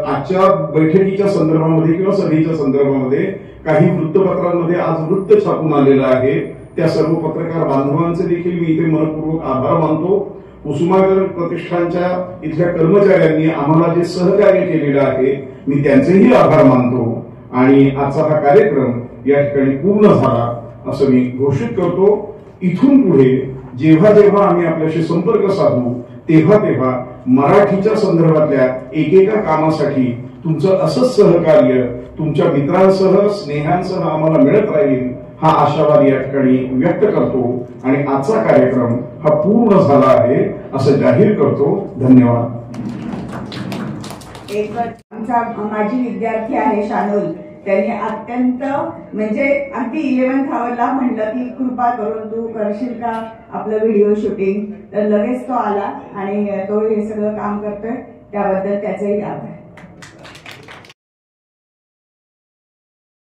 आजच्या बैठकीच्या संदर्भामध्ये किंवा सभेच्या संदर्भामध्ये काही वृत्तपत्रांमध्ये आज वृत्त छापून आलेलं आहे. त्या सर्व पत्रकार बांधवांचे देखील मी इथे मनपूर्वक आभार मानतो. कुसुमाग्रज प्रतिष्ठानच्या इथल्या कर्मचाऱ्यांनी आम्हाला जे सहकार्य केलेलं आहे मी त्यांचेही आभार मानतो आणि आजचा हा कार्यक्रम या ठिकाणी पूर्ण झाला असं मी घोषित करतो. इथून पुढे जेव्हा जेव्हा आम्ही आपल्याशी संपर्क साधू तेव्हा तेव्हा मराठीच्या संदर्भातल्या एकेका कामासाठी तुमचं असंच सहकार्य तुमच्या मित्रांसह स्नेहांसह आम्हाला मिळत राहील हा आशावाद या ठिकाणी व्यक्त करतो आणि आजचा कार्यक्रम हा पूर्ण झाला आहे असं जाहीर करतो. धन्यवाद. आमचा माजी विद्यार्थी आहे शानोल, त्यांनी अत्यंत म्हणजे अगदी 11th आवरला म्हटलं की कृपा करून तू करशील का आपलं व्हिडिओ शूटिंग, तर लगेच तो आला आणि तो हे सगळं काम करतोय, त्याबद्दल त्याचंही आभार.